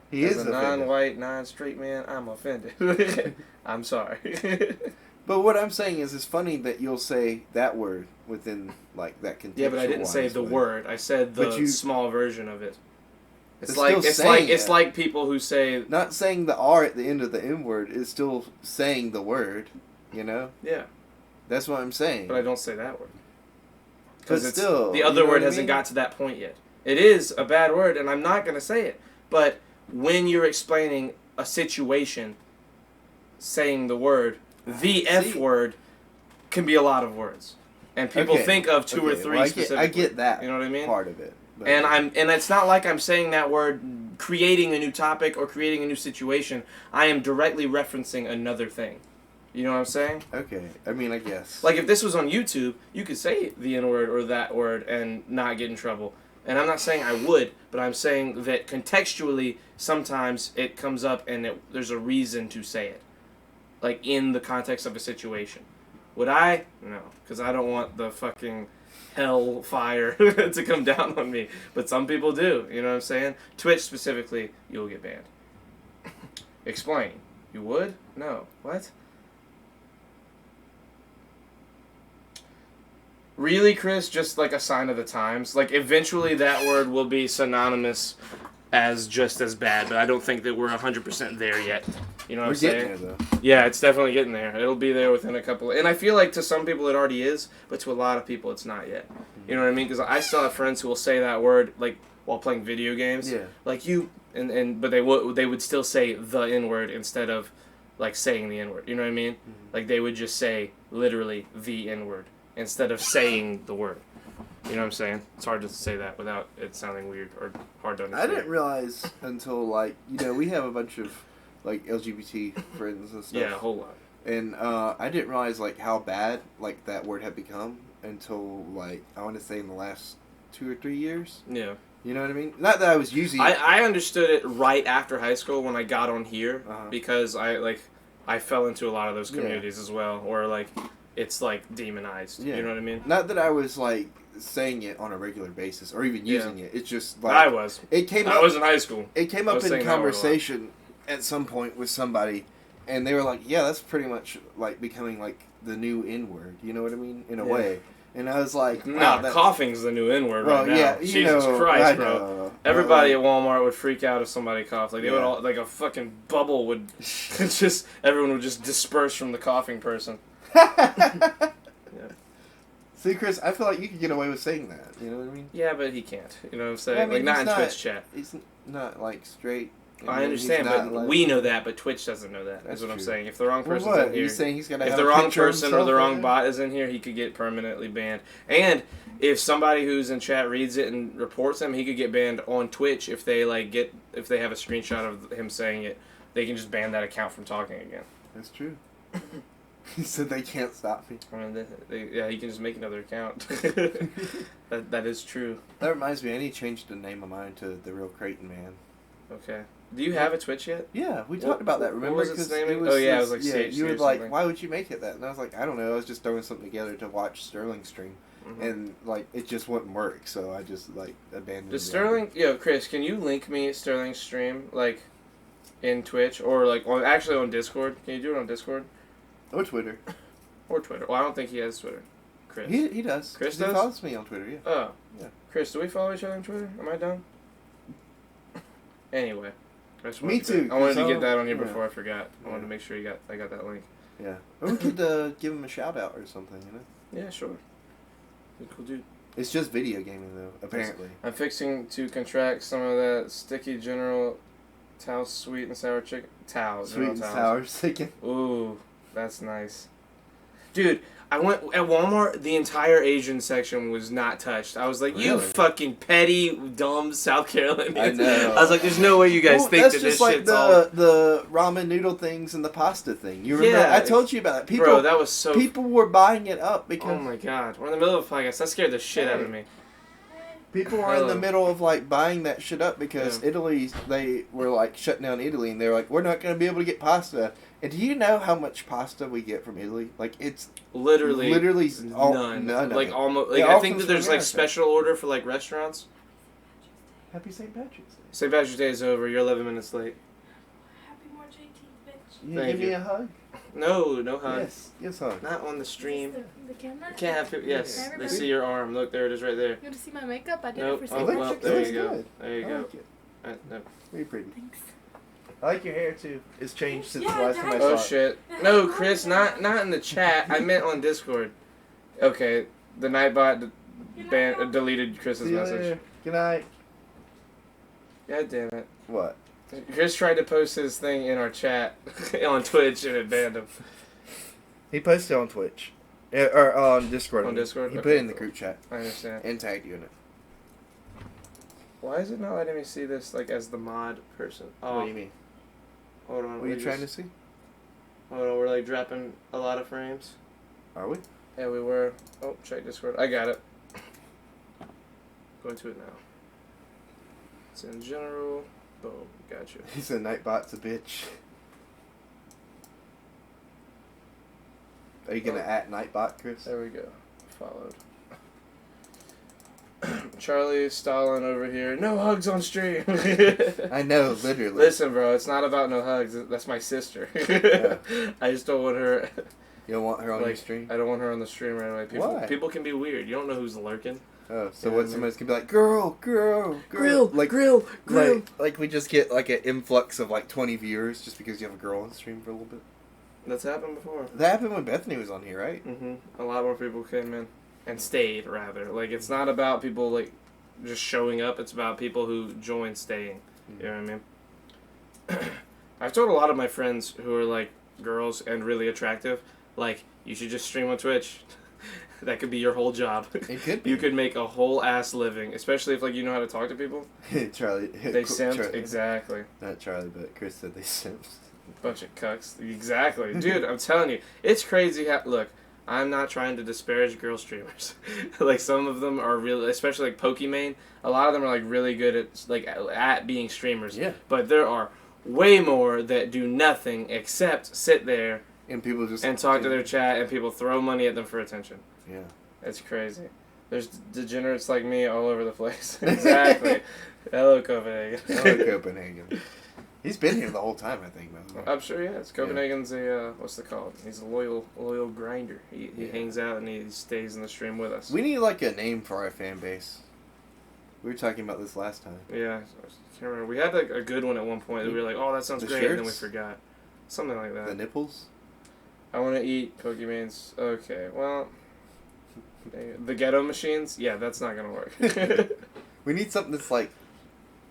He As is a offended. non-white, non-straight man, I'm offended. I'm sorry. But what I'm saying is, it's funny that you'll say that word within like that contextual. Yeah, but I didn't say the way. word. I said the But you- small version of it. It's It's like still it's saying like it's it. like people who say Not saying the R at the end of the N word is still saying the word. You know, yeah, that's what I'm saying. but I don't say that word. But it's still, the you other know word what I hasn't mean? got to that point yet. It is a bad word, and I'm not gonna say it. But when you're explaining a situation, saying the word, the F See. word, can be a lot of words, and people Okay, think of two or okay, three well, specifically. I get that. You know what I mean? Part of it. But- And it's not like I'm saying that word creating a new topic or creating a new situation. I am directly referencing another thing. You know what I'm saying? Okay, I mean, I guess. Like if this was on YouTube, you could say the N word or that word and not get in trouble. And I'm not saying I would, but I'm saying that contextually sometimes it comes up and there's a reason to say it. Like in the context of a situation. Would I? No, because I don't want the fucking hell fire to come down on me. But some people do, you know what I'm saying? Twitch specifically, you'll get banned. Explain. You would? No. What? Really, Chris? Just like a sign of the times? Like eventually that word will be synonymous as just as bad, but I don't think that we're 100% there yet. You know what We're I'm saying? getting there, though. Yeah, it's definitely getting there. It'll be there within a couple. And I feel like to some people it already is, but to a lot of people it's not yet. You know what I mean? Because I still have friends who will say that word like while playing video games. Yeah. Like you, but they would still say the N word instead of like saying the N word. You know what I mean? Like they would just say literally the N word instead of saying the word. You know what I'm saying? It's hard to say that without it sounding weird or hard to I understand. didn't realize until like we have a bunch of like LGBT friends and stuff. Yeah, a whole lot. And I didn't realize like how bad like that word had become until like I want to say in the last 2 or 3 years. Yeah. You know what I mean? Not that I was using. I understood it right after high school when I got on here Uh-huh. because I fell into a lot of those Yeah. communities as well, or like it's like demonized. Yeah. You know what I mean? Not that I was like saying it on a regular basis or even using it. It's just like I was. It came I up. was in high school. It came I up was in saying that word a lot. conversation at some point with somebody, and they were like, "Yeah, that's pretty much like becoming like the new N word." You know what I mean? In a Yeah. way. And I was like, No, "Wow, that's." coughing's the new N word Well, right now. yeah, you Jesus know, Christ, I bro. know. Everybody at Walmart would freak out if somebody coughed. Like they would Yeah. all, like a fucking bubble would just everyone would just disperse from the coughing person. See, Chris, I feel like you could get away with saying that. You know what I mean? Yeah, but he can't. You know what I'm saying? Yeah, I mean, like not he's in Twitch chat. He's not like straight. I understand, he's but not, like- we know that, but Twitch doesn't know that. That's That's what I'm true. saying. If the wrong Well, person's what? in here, He's saying he's gonna if have the a wrong picture of person or the himself wrong in bot is in here, he could get permanently banned. And if somebody who's in chat reads it and reports him, he could get banned on Twitch if they if they have a screenshot of him saying it. They can just ban that account from talking again. That's true. He said they can't stop me. I mean, yeah, he can just make another account. that is true. That reminds me, I need to change the name of mine to The Real Creighton Man. Okay. Do you have a Twitch yet? Yeah, we What- talked about that. what Remember? was its 'Cause name? Oh, yeah, it was like yeah. CHC You were or like, something. why would you make it that? And I was like, I don't know. I was just throwing something together to watch Sterling stream, Mhm. and like it just wouldn't work. So I just like abandoned. Does the Sterling? Yo, Chris, can you link me Sterling's stream like in Twitch or like actually on Discord? Can you do it on Discord idea. Or Twitter. or Twitter? Well, I don't think he has Twitter. Chris. He does. Chris 'Cause he does? follows me on Twitter. Yeah. Oh. Yeah. Chris, do we follow each other on Twitter? Am I done? Anyway. I just Me wanted to- too, I wanted to 'cause get that on here yeah. before I forgot. I wanted Yeah. to make sure I got that link. Yeah. Or we could give him a shout out or something. You know. Yeah, sure. You're a cool dude. It's just video gaming though. Apparently. I'm fixing to contract some of that sticky General Tao sweet and sour chicken. Tao. Sweet General and Tao's. sour chicken. Ooh, that's nice. Dude, I went at Walmart, the entire Asian section was not touched. I was like, you Really? fucking petty, dumb South Carolinians. I know. I was like, there's no way you guys Well, think that's that this just like shit's all... the ramen noodle things and the pasta thing. You remember? Yeah, I told you about it. People, Bro, that was so... people were buying it up because Oh my god. We're in the middle of a podcast. That scared the shit out of me. people were in the Hello. middle of like buying that shit up because Yeah. Italy, they were like shutting down Italy and they were like, we're not going to be able to get pasta. And do you know how much pasta we get from Italy? Like it's Literally all, none. of Like it. almost... It Like, all I think comes that there's from like America. special order for like restaurants. Happy St. Patrick's Day. St. Patrick's Day is over. You're 11 minutes late. Happy March 18th, bitch. You Thank give me you. a hug? No hug. Yes, hug. Not on the stream. The camera? You can't have people... Yes, Can I they remember? see your arm. Look, there it is right there. You want to see my makeup? I did Nope. it for Oh, St. well, Patrick's there Day. you go. good. There you I go. like it. No. Very pretty. Thanks. I like your hair too. It's changed since Yeah, the last time I Dad. saw Oh it. shit. No, Chris, not in the chat. I meant on Discord. Okay, the Nightbot deleted Chris's See you message. later. Good night. God damn it. What? Chris tried to post his thing in our chat on Twitch and it banned him. He posted on Twitch. Or on Discord. On I mean. Discord? He put Okay, it in the cool. group chat I understand. and tagged you in it. Why is it not letting me see this like as the mod person? Oh, What do you mean? hold on. What are you trying to see? Hold on, we're like dropping a lot of frames. Are we? Yeah, we were. Oh, check Discord. I got it. Go into it now. It's in general. Boom. Gotcha. He said Nightbot's a bitch. Are you gonna at Nightbot, Chris? There we go. Followed. Charlie Stalin over here. No hugs on stream. I know, literally. Listen, bro. It's not about no hugs. That's my sister. I just don't want her. You don't want her on your Like, stream? I don't want her on the stream right away. People, Why? people can be weird. You don't know who's lurking. Oh, so Yeah, what? I mean- Somebody's gonna be like, girl. Like, grill. like we just get like an influx of like 20 viewers just because you have a girl on stream for a little bit. That's happened before. That happened when Bethany was on here, right? A lot more people came in and stayed. Rather, like it's not about people like just showing up. It's about people who join staying. You know what I mean? I've told a lot of my friends who are like girls and really attractive, like you should just stream on Twitch. That could be your whole job. It could be. You could make a whole ass living, especially if like you know how to talk to people. Charlie. They simped. Charlie. Exactly. Not Charlie, but Chris said they simped. Bunch of cucks. Exactly. Dude, I'm telling you. It's crazy how... Look, I'm not trying to disparage girl streamers. Like, some of them are really... Especially, like, Pokimane. A lot of them are, like, really good at being streamers. Yeah. But there are way more that do nothing except sit there And people just and talk to their chat, and people throw money at them for attention. Yeah. It's crazy. There's degenerates like me all over the place. Exactly. Hello, Copenhagen. Hello, Copenhagen. He's been here the whole time, I think, by the way. I'm sure he has. Copenhagen's a, what's it called? He's a loyal grinder. He Yeah. hangs out and he stays in the stream with us. We need like a name for our fan base. We were talking about this last time. Yeah, I can't remember. We had like a good one at one point. That we were like, oh, that sounds The great, and then we shirts? forgot. Something like The that. nipples? I want to eat Pokemans. Okay, well, the ghetto machines. Yeah, that's not gonna work. We need something that's like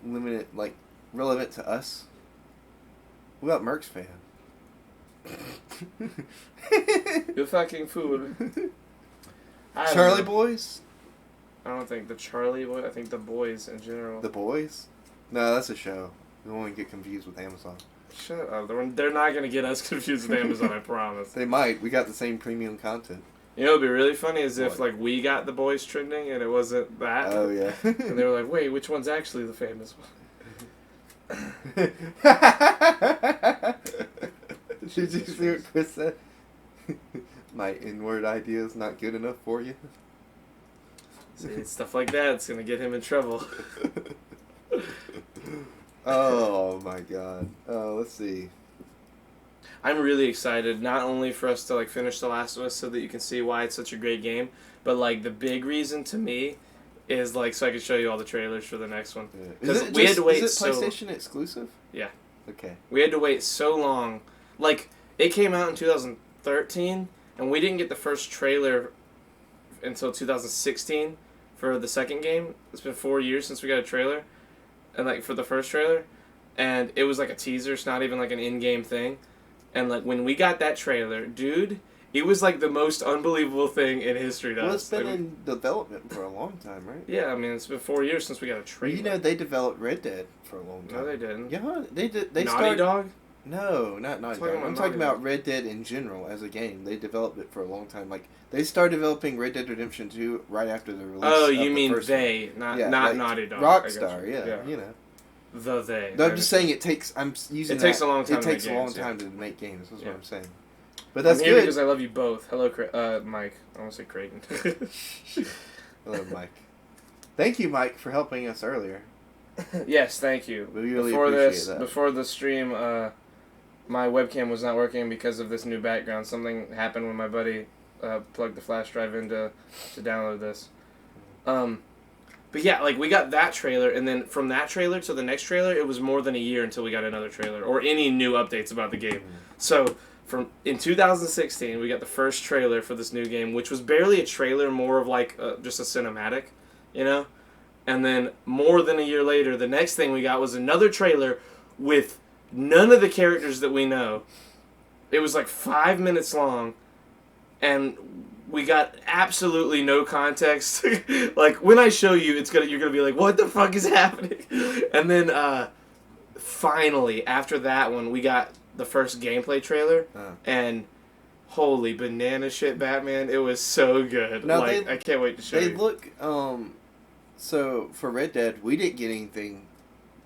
limited, like relevant to us. What about Merc's fan? You fucking fool. I don't Charlie know. Boys? I don't think the Charlie boy. I think the boys in general. The Boys? No, that's a show. We won't get confused with Amazon. Shut up. They're not gonna get us confused with Amazon. I promise. They might. We got the same premium content. You know, it'd be really funny is if What? like we got the boys trending and it wasn't that. Oh yeah. And they were like, wait, which one's actually the famous one? Did you see what Chris said? My inward idea is not good enough for you. See, stuff like that's gonna get him in trouble. Oh my god. Let's see. I'm really excited, not only for us to like finish The Last of Us so that you can see why it's such a great game, but like the big reason to me is like so I can show you all the trailers for the next one. Yeah. 'Cause we had to wait is it so- PlayStation exclusive? Yeah. Okay. We had to wait so long. Like it came out in 2013, and we didn't get the first trailer until 2016 for the second game. It's been 4 years since we got a trailer, and like for the first trailer, and it was like a teaser. It's not even like an in-game thing. And like when we got that trailer, dude, it was like the most unbelievable thing in history to Well, us. it's been Like, in development for a long time, right? yeah, I mean it's been 4 years since we got a trailer. You know, they developed Red Dead for a long time. No, they didn't. Yeah, they did. They Naughty started. Dog. No, not Naughty Talking Dog. about I'm talking Naughty about Dog. Red Dead in general as a game. They developed it for a long time. Like they started developing Red Dead Redemption 2 right after the release. Oh, of you the mean first they, not one. Yeah, not like Naughty Dog. I got Rockstar, you. yeah, you know. The they. No, I I'm just saying it takes. I'm using. It takes that- a long time It to takes make a long games, yeah. time to make games. That's Yeah. what I'm saying. But that's I'm here good. because I love you both. Hello, Mike. I want to say Creighton. Hello, Mike. Thank you, Mike, for helping us earlier. Yes, thank you. We really before appreciate this, that. before the stream, my webcam was not working because of this new background. Something happened when my buddy plugged the flash drive in to download this. But yeah, like we got that trailer, and then from that trailer to the next trailer, it was more than a year until we got another trailer or any new updates about the game. So in 2016, we got the first trailer for this new game, which was barely a trailer, more of like just a cinematic, you know. And then more than a year later, the next thing we got was another trailer with none of the characters that we know. It was like 5 minutes long, and we got absolutely no context. Like when I show you, you're gonna be like, "What the fuck is happening?" And then finally, after that one, we got the first gameplay trailer, and holy banana shit, Batman! It was so good. Now like I can't wait to show They you. look. So for Red Dead, we didn't get anything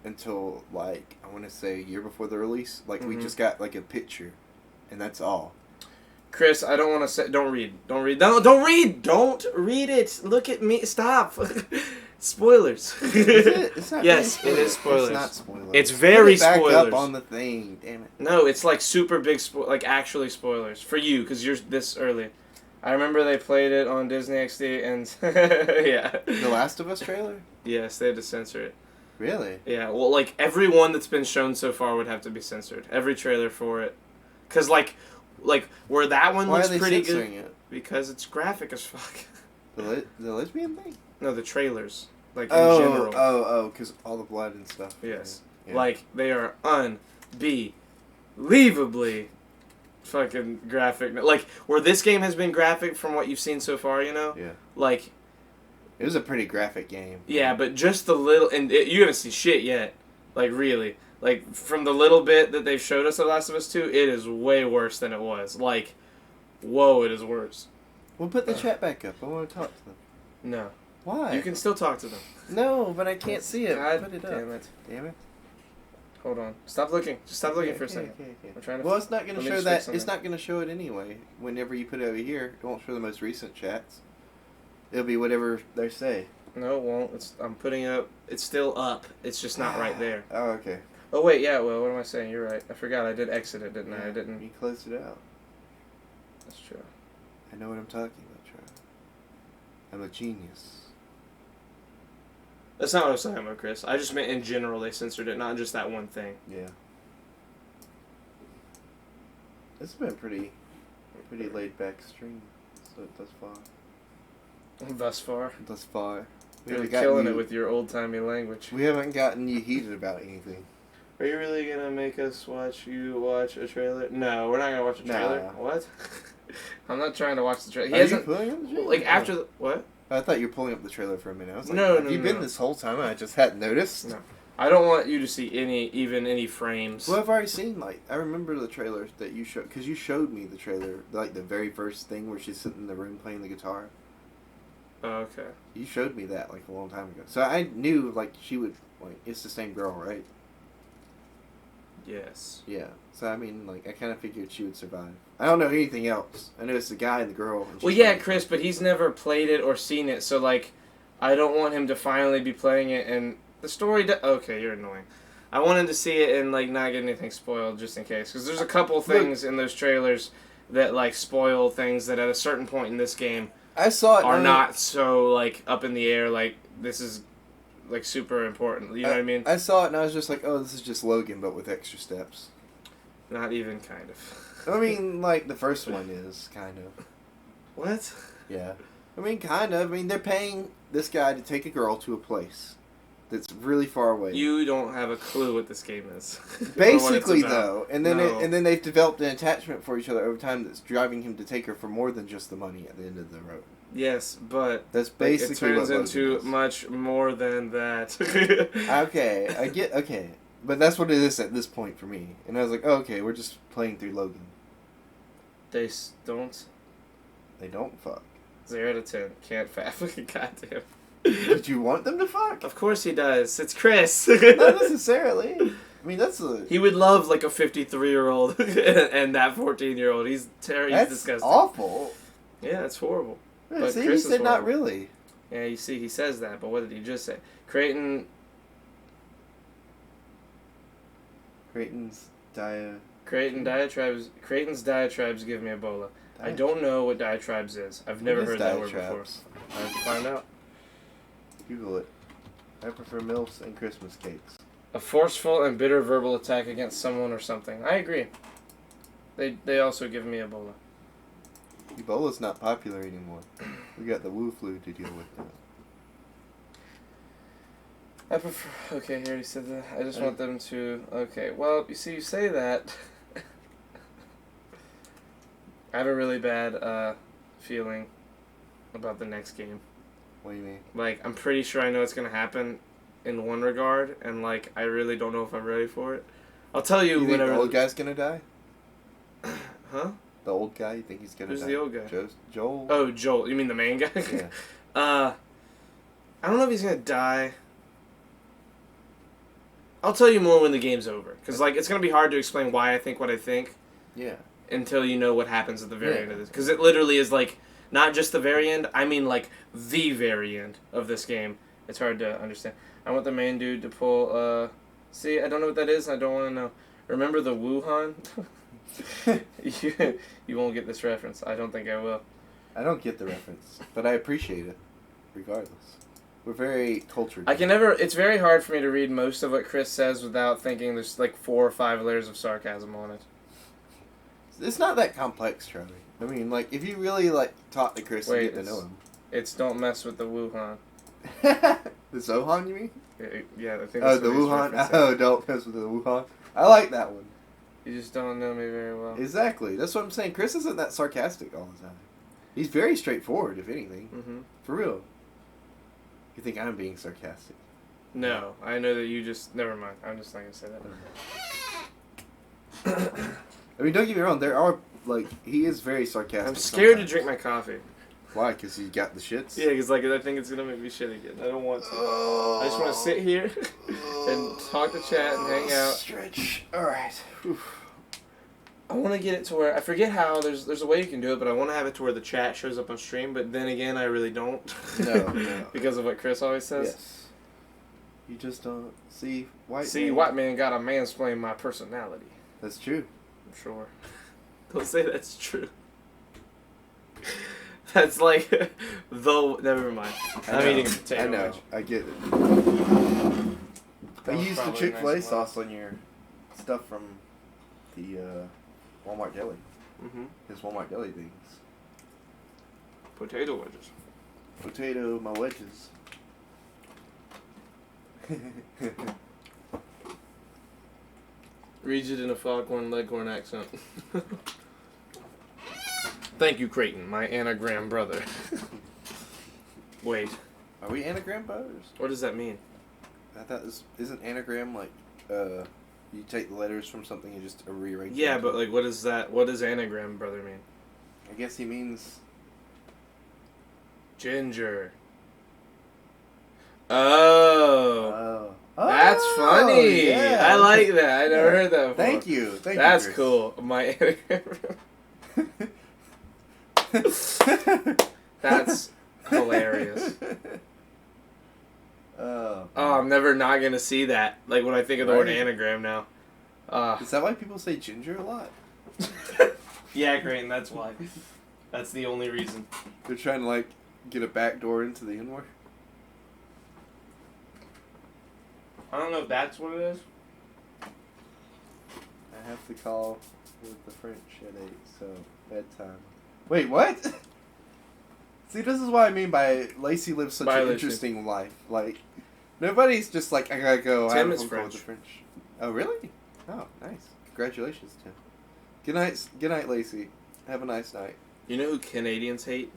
until like I want to say a year before the release. Like we Mhm. just got like a picture, and that's all. Chris, I don't want to say. Don't read. Don't read. Don't read. Don't read it. Look at me. Stop. Spoilers. Is it? It's not Yes, really it is spoilers. It's not spoilers. It's very Put it back spoilers. up on the thing. Damn it. No, it's like super big. Like actually spoilers for you because you're this early. I remember they played it on Disney XD and yeah. The Last of Us trailer. Yes, they had to censor it. Really? Yeah, well, like every one that's been shown so far would have to be censored. Every trailer for it, cause like where that one Why looks are they pretty censoring good it? because it's graphic as fuck. The lesbian thing? No, the trailers, like in Oh, general. because all the blood and stuff. Yes, Yeah. like they are unbelievably fucking graphic. Like where this game has been graphic from what you've seen so far, you know. Yeah. Like It was a pretty graphic game. yeah, but just the little you haven't seen shit yet. Like really. Like, from the little bit that they've showed us of Last of Us 2, it is way worse than it was. Like, whoa, it is worse. We'll put the chat back up. I want to talk to them. No. Why? You can still talk to them. No, but I can't see it. God put it up. damn it. Damn it. Hold on. Stop looking. Just stop looking for a Okay, second. okay. I'm trying to... Well, it's not going let to me show just fix that. It's something. not going to show it anyway. Whenever you put it over here, it won't show the most recent chats. It'll be whatever they say. No, it won't. I'm putting it up. It's still up. It's just not right there. Oh, okay. Oh, wait, yeah, well, what am I saying? You're right. I forgot. I did exit it, didn't I? I didn't... You closed it out. That's true. I know what I'm talking about, Charlie. I'm a genius. That's not what I was talking about, Chris. I just meant in general they censored it, not just that one thing. Yeah. It's been a pretty laid back stream. So thus far. Thus far. Thus far. We You're haven't gotten killing you- it with your old-timey language. We haven't gotten you heated about anything. Are you really gonna make us watch a trailer? No, we're not gonna watch a trailer. Nah. What? I'm not trying to watch the trailer. He Are you hasn't, pulling up the trailer? like, after the, what? I thought you were pulling up the trailer for a minute. I was like, No, have no, you no, been no. this whole time and I just hadn't noticed? No. I don't want you to see any frames. Well, I've already seen, like, I remember the trailer that you showed, because you showed me the trailer, like, the very first thing where she's sitting in the room playing the guitar. Oh, okay. You showed me that, like, a long time ago. So I knew, like, she would, like, it's the same girl, right? Yes. Yeah. So, I mean, like, I kind of figured she would survive. I don't know anything else. I know it's the guy and the girl. And Well, she's yeah, like- Chris, but he's never played it or seen it, so, like, I don't want him to finally be playing it, and the story... Okay, you're annoying. I want him to see it and, like, not get anything spoiled, just in case. Because there's a couple things in those trailers that, like, spoil things that at a certain point in this game I saw it. are and not so, like, up in the air, like, this is, like, super important. You know what I mean? I saw it and I was just like, oh, this is just Logan, but with extra steps. Not even kind of. I mean, like, the first one is, kind of. What? Yeah. I mean, kind of. I mean, they're paying this guy to take a girl to a place that's really far away. You don't have a clue what this game is. or what it's Basically, about. though, and then No. and then they've developed an attachment for each other over time that's driving him to take her for more than just the money at the end of the road. Yes, but That's like, basically it turns what Logan into is. much more than that. Okay, I get okay, but that's what it is at this point for me. And I was like, oh, okay, we're just playing through Logan. They don't. They don't fuck. 0 to 10. Can't Goddamn. Did you want them to fuck? Of course he does. It's Chris. Not necessarily. I mean, that's a He would love like a 53-year-old and that 14-year-old. He's terrible. He's that's disgusting. awful. Yeah, it's horrible. Yeah, But see, Chris he is said not horrible. really. Yeah, you see, he says that, but what did he just say? Creighton's diatribes give me Ebola. I don't know what diatribes is. I've never heard that word before. I have to find out. Google it. I prefer MILFs and Christmas cakes. A forceful and bitter verbal attack against someone or something. I agree. They also give me Ebola. Ebola's not popular anymore. We got the Wu flu to deal with now. I prefer... Okay, he already said that. I just want them to... Okay, well, you see, you say that. I have a really bad feeling about the next game. What do you mean? Like, I'm pretty sure I know what's going to happen in one regard, and, like, I really don't know if I'm ready for it. I'll tell you, You think whenever... the old guy's gonna die? Huh? The old guy? You think he's gonna Who's die? the old guy? Joel? Oh, Joel. You mean the main guy? Yeah. I don't know if he's going to die. I'll tell you more when the game's over. Because, like, it's going to be hard to explain why I think what I think Yeah. until you know what happens at the very Yeah. end of this. Because it literally is, like, not just the very end. I mean, like, the very end of this game. It's hard to understand. I want the main dude to pull, see, I don't know what that is. I don't want to know. Remember the Wuhan? You won't get this reference. I don't think I will. I don't get the reference, but I appreciate it, regardless. We're very cultured. I can never... It's very hard for me to read most of what Chris says without thinking there's, like, 4 or 5 layers of sarcasm on it. It's not that complex, Charlie. I mean, like, if you really, like, talk to Chris Wait, and get to know him. It's don't mess with the Wuhan. The Zohan, you mean? Yeah, I think Oh, that's the what he's Wuhan? referencing. Oh, don't mess with the Wuhan. I like that one. You just don't know me very well. Exactly. That's what I'm saying. Chris isn't that sarcastic all the time. He's very straightforward, if anything. Mm-hmm. For real. You think I'm being sarcastic? No, I know that you just... Never mind. I'm just not going to say that. I mean, don't get me wrong. There are, like, he is very sarcastic. I'm scared to sometimes. drink my coffee. Why? Because he got the shits? Yeah, because, like, I think it's going to make me shit again. I don't want to. I just want to sit here and talk to chat and hang out. Stretch. Alright. I want to get it to where... I forget how. There's a way you can do it, but I want to have it to where the chat shows up on stream, but then again, I really don't. No. Because of what Chris always says. Yes. You just don't see white See, man. white man got to mansplain my personality. That's true. I'm sure. Don't say that's true. That's like though. Never mind. I'm eating a potato I know. wedge. I get it. That I was used the probably Chick-fil-A nice sauce on your stuff from the Walmart deli. Mm-hmm. His Walmart deli things. Potato wedges. Potato, my wedges. Reads it in a foghorn leghorn accent. Thank you, Creighton, my anagram brother. Wait, Are we anagram brothers? what does that mean? I thought this isn't anagram like you take the letters from something and just rearrange. Yeah, them. but like, what is that? What does anagram brother mean? I guess he means Ginger. Oh, that's funny. yeah. I like that. I never Yeah. heard that before. Thank you. Thank That's you. cool. My anagram. That's hilarious. Oh, Oh, I'm never not gonna see that. Like when I think of the word Right. anagram now. is that why people say ginger a lot? Yeah, Creighton, that's why. That's the only reason. They're trying to like get a back door into the N-word. I don't know if that's what it is. I have to call with the French at 8, so bedtime. Wait, what? See, this is what I mean by Lacey lives such Bye, an Lacey. interesting life. Like, nobody's just like, I gotta go. I have Tim a is phone call with the French. French. Oh, really? Oh, nice. Congratulations, Tim. Good night, Lacey. Have a nice night. You know who Canadians hate?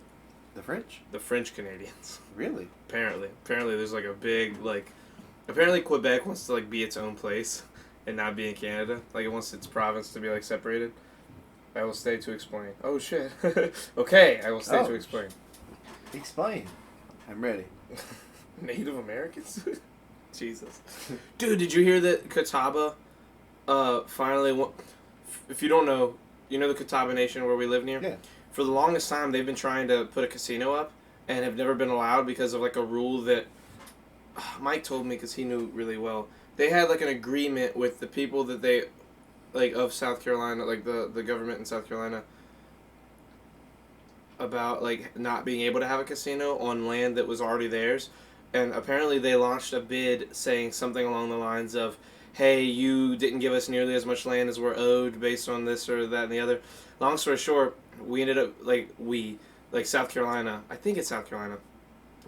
The French? The French Canadians. Really? Apparently there's like a big like. Apparently Quebec wants to like be its own place, and not be in Canada. Like it wants its province to be like separated. I will stay to explain. Oh shit. Okay, I will stay Oh. to explain. Explain. I'm ready. Native Americans? Jesus. Dude, did you hear that Catawba finally if you don't know, you know the Catawba Nation where we live near? Yeah. For the longest time they've been trying to put a casino up and have never been allowed because of like a rule that Mike told me because he knew really well. They had like an agreement with the people that they like of South Carolina, like the government in South Carolina, about like not being able to have a casino on land that was already theirs. And apparently they launched a bid saying something along the lines of, hey, you didn't give us nearly as much land as we're owed based on this or that and the other. Long story short, we ended up like South Carolina, I think it's South Carolina,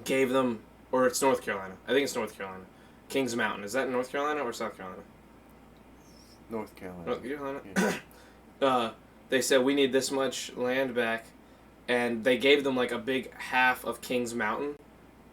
gave them, or it's North Carolina, I think it's North Carolina, Kings Mountain. Is that North Carolina or South Carolina? North Carolina. North Carolina. Yeah. They said we need this much land back, and they gave them like a big half of Kings Mountain,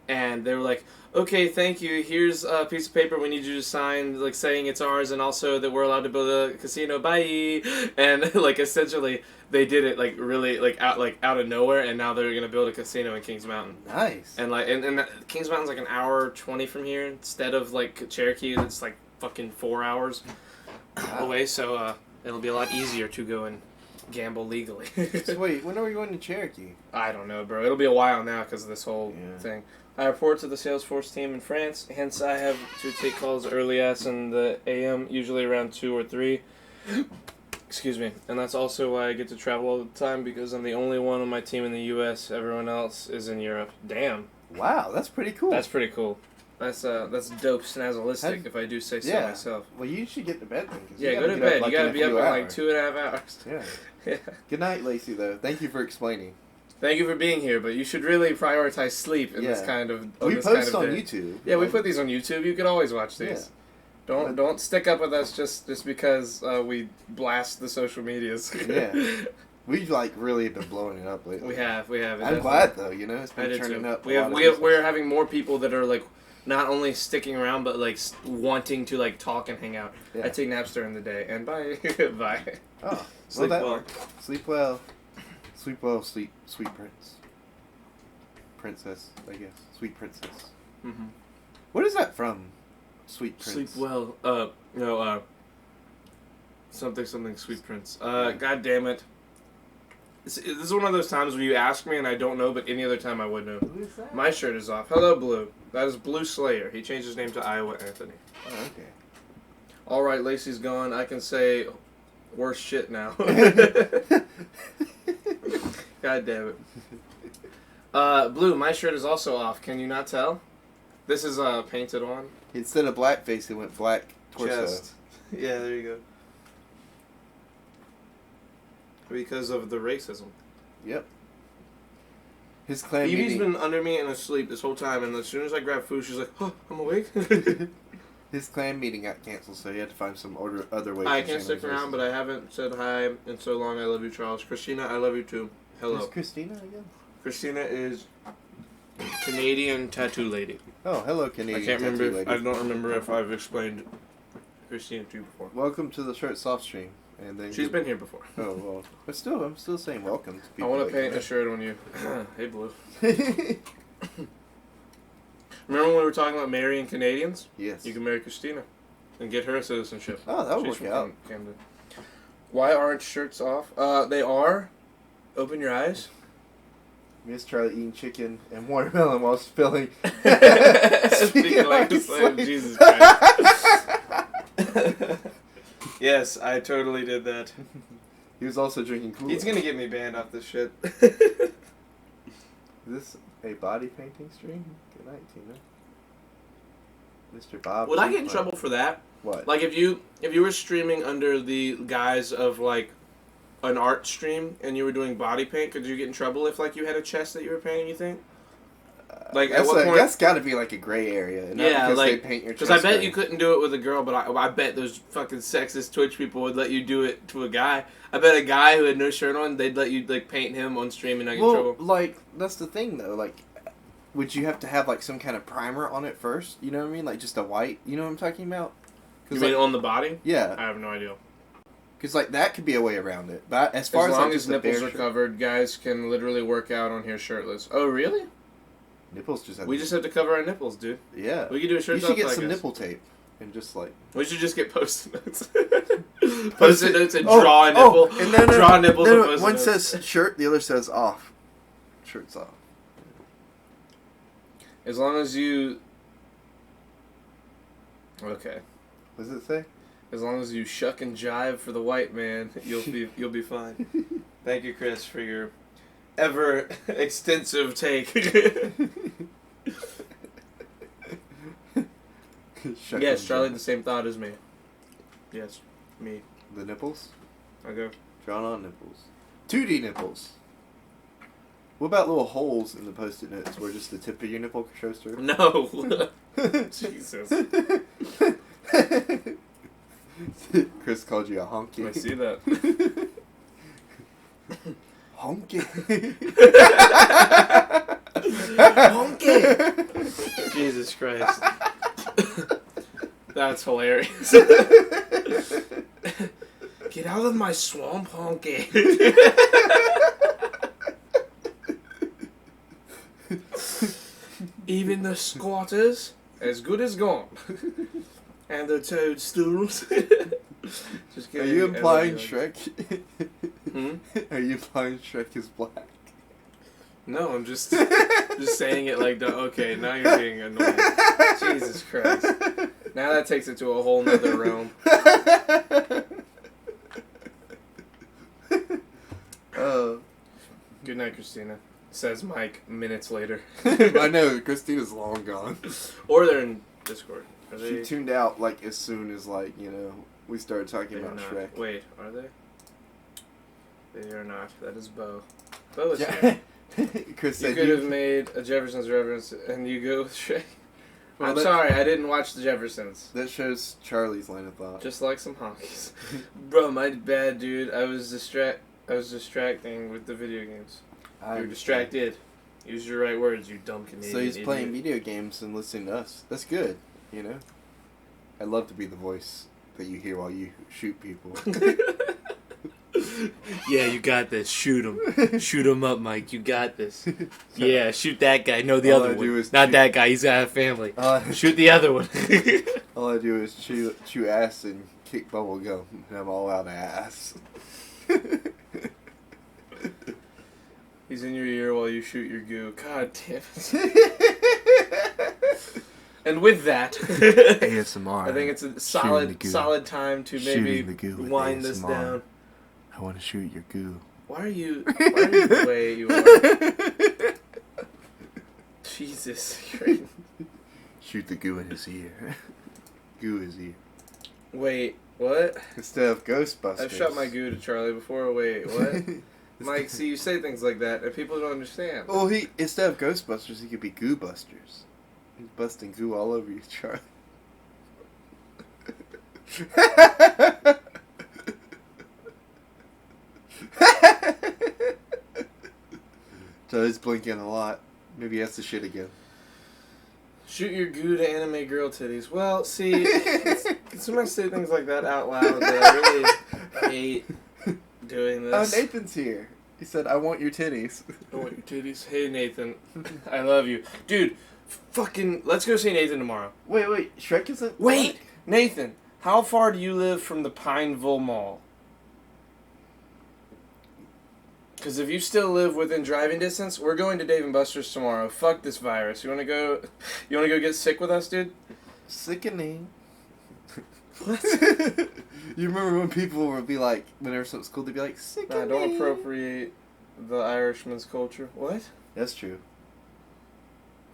and they were like, okay, thank you, here's a piece of paper we need you to sign, like saying it's ours and also that we're allowed to build a casino, bye. And like essentially they did it like really like out of nowhere, and now they're gonna build a casino in Kings Mountain. Nice. And like and that, Kings Mountain's like an hour 20 from here instead of like Cherokee that's like fucking 4 hours away, so it'll be a lot easier to go and gamble legally. So wait, when are we going to Cherokee? I don't know, bro. It'll be a while now because of this whole Yeah. thing. I report to the Salesforce team in France, hence I have to take calls early ass in the AM, usually around 2 or 3. Excuse me. And that's also why I get to travel all the time, because I'm the only one on my team in the US. Everyone else is in Europe. Damn. Wow, that's pretty cool. That's pretty cool. That's dope snazzalistic, if I do say so myself. Well, you should get to bed then. 'cause Yeah, you go gotta to get bed. like, You gotta in a be up in few like hours. 2.5 hours. Yeah. Yeah. Good night, Lacey, though. Thank you for explaining. Thank you for being here, but you should really prioritize sleep in this Yeah. kind of. We this post kind of on day. YouTube. Yeah, we Like, put these on YouTube. You could always watch these. Don't stick up with us just because we blast the social medias. Yeah. We've like really been blowing it up lately. we have. I'm glad though. You know, it's I been did turning too. up. We're having more people that are like not only sticking around but like wanting to like talk and hang out. Yeah. I take naps during the day, and bye. Bye. Oh, Sleep that well. works. Sleep well. Sleep well, sweet prince. Princess, I guess. Sweet princess. Mm-hmm. What is that from? Sweet prince. Sleep well. No. Something. Sweet Prince. God damn it. This is one of those times where you ask me and I don't know, but any other time I would know. Who is that? My shirt is off. Hello, Blue. That is Blue Slayer. He changed his name to Iowa Anthony. Oh, okay. All right, Lacey's gone. I can say worse shit now. God damn it. Blue, my shirt is also off. Can you not tell? This is painted on. Instead of blackface, it went black torso. Chest. Yeah, there you go. Because of the racism. Yep. His clan Evie's meeting. been under me and asleep this whole time, and as soon as I grab food, she's like, "Oh, I'm awake." His clan meeting got canceled, so he had to find some other way. I to can't say stick around, but I haven't said hi in so long. I love you, Charles. Christina, I love you too. Hello. Who's Christina again? Christina is Canadian tattoo lady. Oh, hello, Canadian. I can't tattoo remember. lady. I don't remember if I've explained Christina to you before. Welcome to the Shirt Soft Stream. And then She's been here before. Oh well, but still, I'm still saying welcome to I people. want like to paint you. a shirt on you. Hey, Blue. Remember when we were talking about marrying Canadians? Yes. You can marry Christina and get her citizenship. Oh, that would She's work from out. Canada. Why aren't shirts off? They are. Open your eyes. Miss Charlie eating chicken and watermelon while spilling. Speaking like a slave, Jesus Christ. Yes, I totally did that. He was also drinking Kool-Aid. He's gonna get me banned off this shit. Is this a body painting stream? Good night, Tina. Mr. Bob. Would I get in trouble for that? What? Like if you were streaming under the guise of like an art stream and you were doing body paint, could you get in trouble if like you had a chest that you were painting? You think? Like at what point? That's got to be like a gray area. Not Yeah, because like they paint your because chest I bet gray. you couldn't do it with a girl, but I bet those fucking sexist Twitch people would let you do it to a guy. I bet a guy who had no shirt on, they'd let you like paint him on stream and not get in Well, trouble. like that's the thing though. Like, would you have to have like some kind of primer on it first? You know what I mean? Like just a white. You know what I'm talking about? You like, mean on the body? yeah, I have no idea. because like that could be a way around it. But as far As as long like, as just a bare nipples are shirt- covered, guys can literally work out on here shirtless. Oh, really? nipples just have We to- just have to cover our nipples, dude. yeah. We could do a shirt You should get off, I some guess. nipple tape and just like We should just get post-it notes. Post-it notes and Oh, draw a nipple. and no, draw nipples no, and no, post-it one notes. says shirt, the other says off. Shirt's off. As long as you... Okay. What does it say? As long as you shuck and jive for the white man, you'll be fine. Thank you, Chris, for your ever extensive take. Shuck Yes, and Charlie, jive. the same thought as me. Yes, me. The nipples? I go. Drawn on nipples. 2D nipples. What about little holes in the post-it notes where just the tip of your nipple shows through? No. Jesus. Chris called you a honky. I see that. Honky. Honky. Jesus Christ. That's hilarious. Get out of my swamp, honky. Even the squatters, as good as gone. And the toadstools. Just Are kidding. you implying Everybody- Shrek? Hmm? Are you implying Shrek is black? No, I'm just saying it like that. Okay, now you're being annoying. Jesus Christ. Now that takes it to a whole nother realm. Good night, Christina. Says Mike minutes later. I know, Christina's long gone. Or they're in Discord. Are She they? tuned out like as soon as we started talking They're about not. Shrek. Wait, are they? They are not. That is Bo. Bo is Yeah. here. Chris You said could have made a Jefferson's reference and you go with Shrek. Well, I'm that- sorry, I didn't watch the Jeffersons. that shows Charlie's line of thought. Just like some honkies. Bro, my bad, dude. I was distracting with the video games. You're distracted. Use your right words, you dumb Canadian So he's idiot. playing video games and listening to us. That's good, you know? I'd love to be the voice that you hear while you shoot people. Yeah, you got this. Shoot him. Shoot him up, Mike. You got this. Yeah, shoot that guy. No, the All other I do one. is Not shoot- that guy. He's got a family. all Shoot the other one. I do is chew ass and kick bubble gum, and I'm all out of ass. He's in your ear while you shoot your goo. God damn it. And with that, ASMR. I think it's a the solid goo. solid time to maybe Shooting the goo with wind this ASMR. down. I want to shoot your goo. Why are you the way you are? Jesus. Shoot the goo in his ear. Goo his ear. Wait, what? Instead of Ghostbusters. I've shot my goo to Charlie before. Wait, what? Mike, see, you say things like that, and people don't understand. Well, instead of Ghostbusters, he could be Goo Busters. He's busting goo all over you, Charlie. Charlie's blinking a lot. Maybe he has to shit again. Shoot your goo to anime girl titties. Well, see, somebody say things like that out loud that I really hate doing Oh, this. Nathan's here. He said, "I want your titties." I want your titties. Hey, Nathan. I love you. Dude, fucking, let's go see Nathan tomorrow. Wait, Shrek isn't... Wait, Nathan, how far do you live from the Pineville Mall? Because if you still live within driving distance, we're going to Dave & Buster's tomorrow. Fuck this virus. You wanna go get sick with us, dude? Sickening. What? You remember when people would be like, whenever something's cool, they'd be like, sickening. Don't appropriate the Irishman's culture. What? That's true.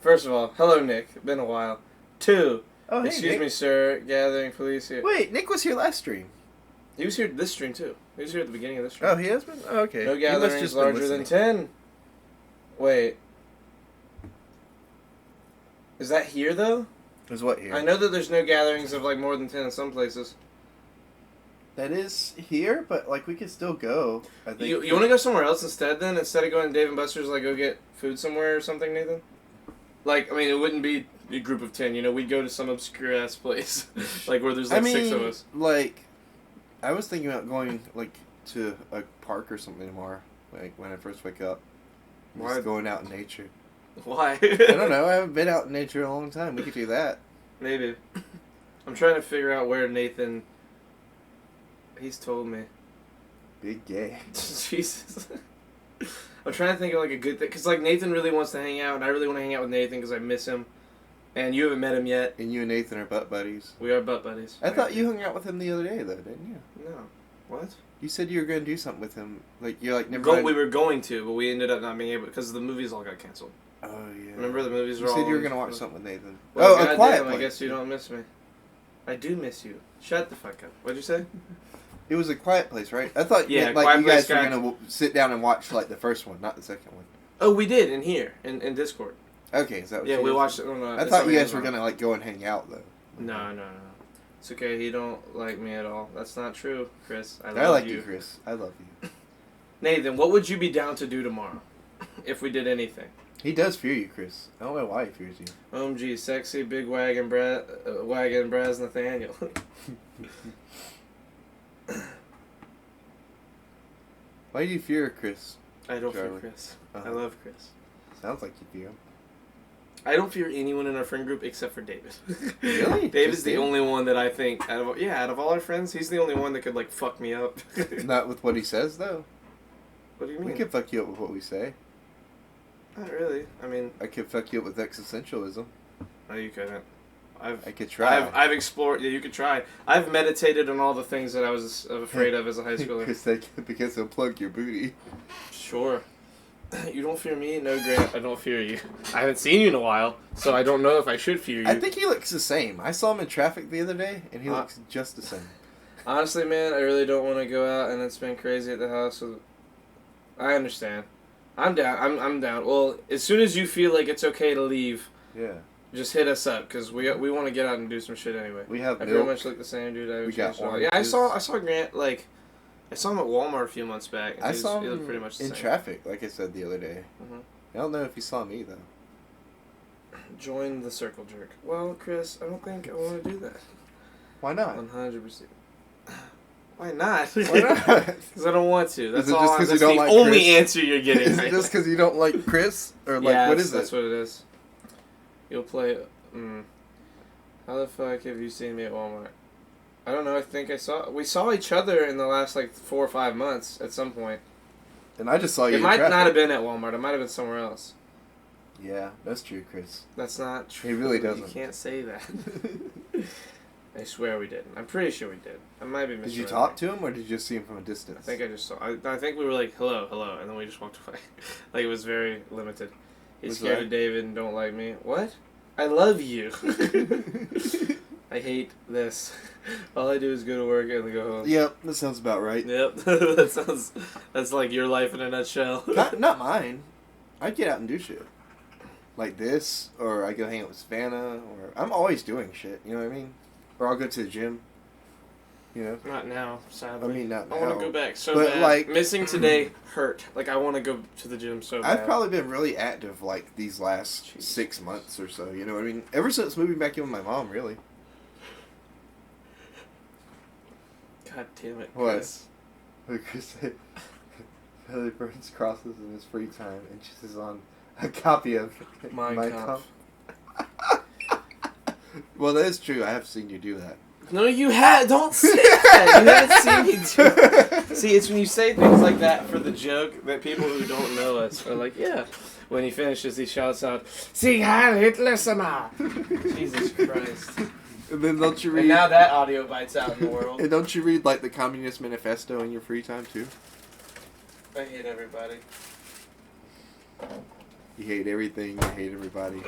First of all, hello, Nick. Been a while. 2, Oh, hey, excuse Nick. me, sir. Gathering police here. Wait, Nick was here last stream. He was here this stream, too. He was here at the beginning of this stream. Oh, he has been? Oh, okay. No He must gatherings just been larger than listening. 10. Wait. Is that here, though? There's what here? I know that there's no gatherings of, like, more than 10 in some places. That is here, but, like, we could still go, I think. You want to go somewhere else instead, then? Instead of going to Dave & Buster's, like, go get food somewhere or something, Nathan? Like, I mean, it wouldn't be a group of 10, you know? We'd go to some obscure-ass place. Like, where there's, like, 6 of us. Like, I was thinking about going, like, to a park or something tomorrow, like, when I first wake up. Why? Just going out in nature. Why? I don't know, I haven't been out in nature in a long time. We could do that. Maybe. I'm trying to figure out where Nathan... He's told me. Big gay. Jesus. I'm trying to think of, like, a good thing. Because, like, Nathan really wants to hang out, and I really want to hang out with Nathan because I miss him. And you haven't met him yet. And you and Nathan are butt buddies. We are butt buddies. I thought you hung out with him the other day, though, didn't you? No. What? You said you were going to do something with him. Like, you're like, never We mind. were going to, but we ended up not being able because the movies all got canceled. Oh, yeah. Remember the movies were You all... said you were going to watch something with Nathan. Well, A goddamn, Quiet I Place. guess you don't miss me. I do miss you. Shut the fuck up. What'd you say? It was A Quiet Place, right? I thought Yeah, like Quiet you guys Place were got- going to sit down and watch, like, the first one, not the second one. Oh, we did in here, in Discord. Okay, is that what Yeah, you we guys- watched it on I it's thought on you guys were Amazon. going to, like, go and hang out, though. No. It's okay, he don't like me at all. That's not true, Chris. I love I like you. you, Chris. I love you. Nathan, what would you be down to do tomorrow? If we did anything. He does fear you, Chris. I don't know why he fears you. OMG, sexy big wagon Braz Nathaniel. Why do you fear Chris? I don't fear Charlie. Chris. Uh-huh. I love Chris. Sounds like you fear him. I don't fear anyone in our friend group except for David. Really? David's Just the him? only one that I think, out of all our friends, he's the only one that could, like, fuck me up. Not with what he says, though. What do you We mean? could fuck you up with what we say. Not really. I mean, I could fuck you up with existentialism. no, you couldn't. I could try. I've explored. Yeah, you could try. I've meditated on all the things that I was afraid of as a high schooler. because he'll plug your booty. Sure. You don't fear me? No, Grant, I don't fear you. I haven't seen you in a while, so I don't know if I should fear you. I think he looks the same. I saw him in traffic the other day, and he Uh, looks just the same. Honestly, man, I really don't want to go out, and it's been crazy at the house. So I understand. I'm down. I'm down. Well, as soon as you feel like it's okay to leave, Yeah. just hit us up, because we want to get out and do some shit anyway. We have I very milk. much look the same, dude. I We got changed at all. Yeah, I oranges. saw Grant, like, I saw him at Walmart a few months back. And I he saw looked him pretty much the in same. traffic, like I said the other day. Mhm. I don't know if he saw me, though. Join the circle jerk. Well, Chris, I don't think I want to do that. Why not? 100%. Why not? Why not? Because I don't want to. That's it all. just 'cause you That's don't the like only Chris? answer you're getting. Is it just because you don't like Chris? Or, like, yeah, what is that's it? what it is. You'll play. How the fuck have you seen me at Walmart? I don't know. I think we saw each other in the last, like, 4 or 5 months at some point. And I just saw you It in might traffic. not have been at Walmart. It might have been somewhere else. Yeah, that's true, Chris. That's not true. He really You doesn't. can't say that. I swear we didn't. I'm pretty sure we did. I might be Did you misremembering. talk to him, or did you just see him from a distance? I think I just saw. I think we were like, hello, and then we just walked away. Like, it was very limited. He's What's scared that? of David and don't like me. What? I love you. I hate this. All I do is go to work and go home. Yep, that sounds about right. Yep. That's like your life in a nutshell. Not mine. I get out and do shit. Like this, or I go hang out with Savannah, or I'm always doing shit, you know what I mean? Or I'll go to the gym. You know? Not now, sadly. I mean, not I want now. to go back so But, bad. like- Missing today hurt. Like I want to go to the gym so bad. I've probably been really active like these last Jeez. 6 months or so, you know what I mean? Ever since moving back in with my mom, really. God damn it. What? Chris. Like Chris said, Billy burns crosses in his free time and chooses on a copy of Mein Kampf. Well, that is true. I have seen you do that. No, you had. Don't say that. You haven't seen me do. See, it's when you say things like that for the joke that people who don't know us are like, yeah. When he finishes, he shouts out, "Sieg Heil Hitler, Sama!" Jesus Christ. And then don't you read? And now that audio bites out in the world. And don't you read like the Communist Manifesto in your free time too? I hate everybody. You hate everything. You hate everybody.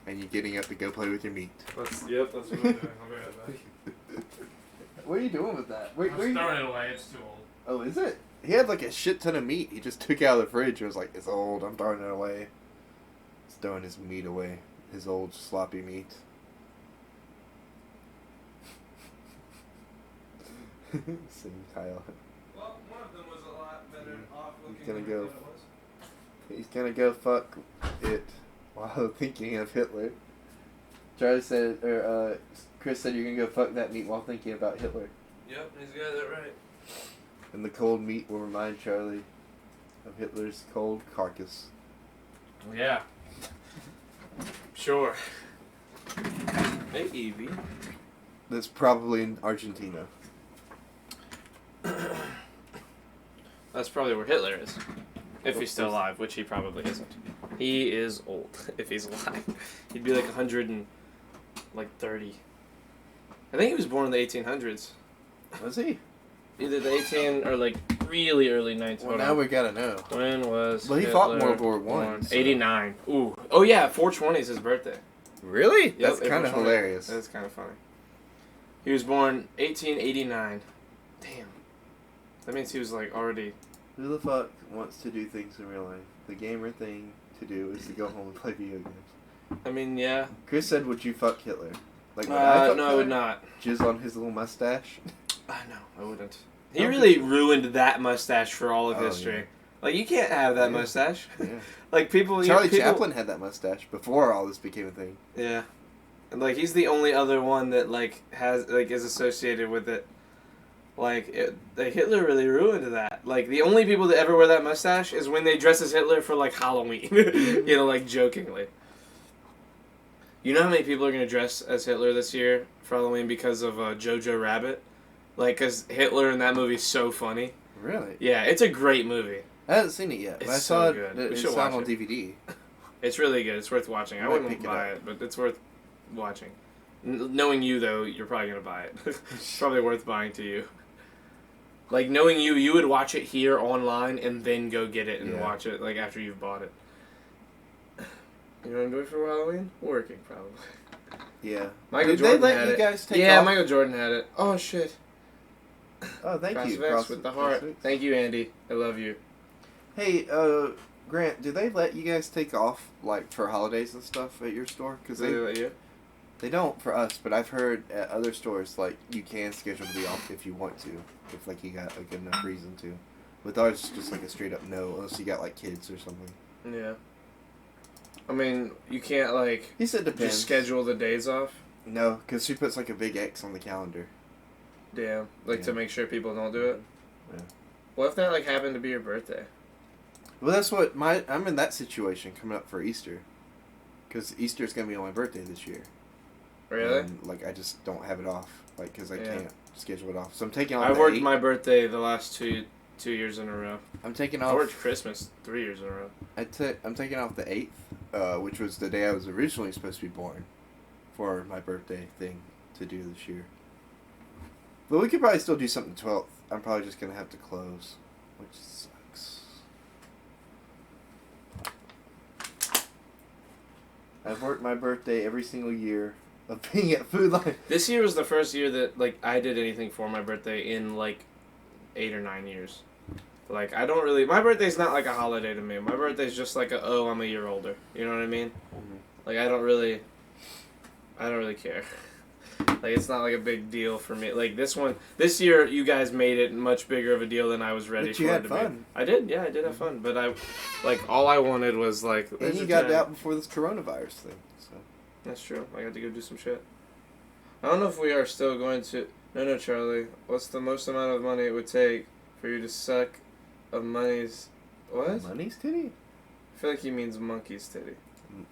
And you're getting up to go play with your meat. That's what I'm doing. I'll be right back. What are you doing with that? Where I'm you... throwing it away. It's too old. Oh, is it? He had like a shit ton of meat. He just took it out of the fridge and was like, "It's old. I'm throwing it away." He's throwing his meat away. His old sloppy meat. Sing Kyle. Well, one of them was a lot better off looking He's gonna than go. the other was. He's gonna go fuck it while thinking of Hitler. Charlie said, or Chris said, "You're gonna go fuck that meat while thinking about Hitler." Yep, he's got that right. And the cold meat will remind Charlie of Hitler's cold carcass. Yeah. Sure. Hey, Evie. That's probably in Argentina. That's probably where Hitler is. If he's still alive, which he probably isn't. He is old, if he's alive. He'd be like 130. I think he was born in the 1800s. Was he? Either the 18 or like really early 1900s. Well, now we gotta know. When was Well, he fought Hitler World War One, born? so- 89. Ooh. Oh yeah, 420 is his birthday. Really? Yep, That's April kind of 20. hilarious. That's kind of funny. He was born 1889. Damn. That means he was like already. Who the fuck wants to do things in real life? The gamer thing to do is to go home and play video games. I mean, yeah. Chris said, "Would you fuck Hitler?" Like, would I fuck No, I Hitler? would not. Jizz on his little mustache. No, I wouldn't. He Okay. really ruined that mustache for all of Oh, history. yeah. Like you can't have that Yeah. mustache. Yeah. Like people. Charlie people, Chaplin had that mustache before all this became a thing. Yeah. And, like he's the only other one that like has like is associated with it. Like Hitler really ruined that. Like the only people that ever wear that mustache is when they dress as Hitler for like Halloween. You know, like jokingly. You know how many people are gonna dress as Hitler this year for Halloween because of Jojo Rabbit? Like, cause Hitler in that movie is so funny. Really? Yeah, it's a great movie. I haven't seen it yet. But It's I saw so good. it. We It's should out watch on it. DVD. It's really good. It's worth watching. I Might wouldn't pick it buy up. it, but it's worth watching. Knowing you, though, you're probably going to buy it. It's probably worth buying to you. Like, knowing you, you would watch it here online and then go get it and Yeah. watch it, like, after you've bought it. You know what I'm doing for Halloween? Working, probably. Yeah. Michael Did Jordan they let had you it. guys take Yeah, off? Michael Jordan had it. Oh, shit. Oh, thank you. Crossfix with the heart. Crossfix. Thank you, Andy. I love you. Hey, Grant, do they let you guys take off, like, for holidays and stuff at your store? Because Did they let you? they don't for us, but I've heard at other stores, like, you can schedule to be off if you want to. If, like, you got a good enough reason to. With ours, it's just, like, a straight-up no, unless you got, like, kids or something. Yeah. I mean, you can't, like, He said depends. just schedule the days off. No, because she puts, like, a big X on the calendar. Damn. Like, to Yeah. make sure people don't do it? Yeah. What if that, like, happened to be your birthday? Well, that's what I'm in that situation coming up for Easter. Because Easter's going to be on my birthday this year. Really? And, like, I just don't have it off. Like, because I Yeah. can't schedule it off. So I'm taking off I the worked 8th. my birthday the last two years in a row. I'm taking I off... worked Christmas 3 years in a row. I'm taking off the 8th, which was the day I was originally supposed to be born, for my birthday thing to do this year. But we could probably still do something 12th. I'm probably just gonna have to close, which sucks. I've worked my birthday every single year of being at Food Lion. This year was the first year that like I did anything for my birthday in like 8 or 9 years. Like I don't really. My birthday's not like a holiday to me. My birthday's just like I'm a year older. You know what I mean? Mhm. Like I don't really care. Like it's not like a big deal for me. Like this year you guys made it much bigger of a deal than I was ready But for you it had to fun. be. I did, yeah, I did have fun. But all I wanted was like. And there's you a got 10. out before this coronavirus thing. So. That's true. I got to go do some shit. I don't know if we are still going to. No, Charlie. What's the most amount of money it would take for you to suck a money's. What? Money's titty? I feel like he means monkey's titty.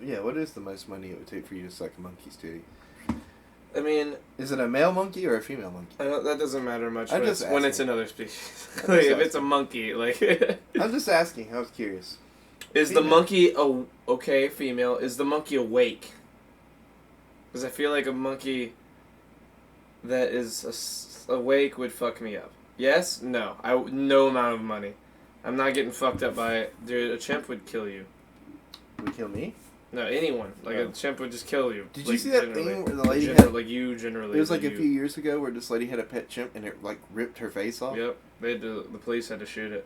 Yeah, what is the most money it would take for you to suck a monkey's titty? I mean, Is it a male monkey or a female monkey? that doesn't matter much I'm when just when it's asking. another species. I'm Like, just if it's a monkey, like. I'm just asking. I was curious. Is the Female. monkey okay? Female. Is the monkey awake? Because I feel like a monkey that is awake would fuck me up. Yes? No. No amount of money. I'm not getting fucked up by it. Dude, a chimp would kill you. Would kill me? No, anyone. Like a Oh. chimp would just kill you. Did like, you see that generally. thing where the lady General- had... like you generally. It was like like a few years ago where this lady had a pet chimp and it like ripped her face off. Yep. The police had to shoot it.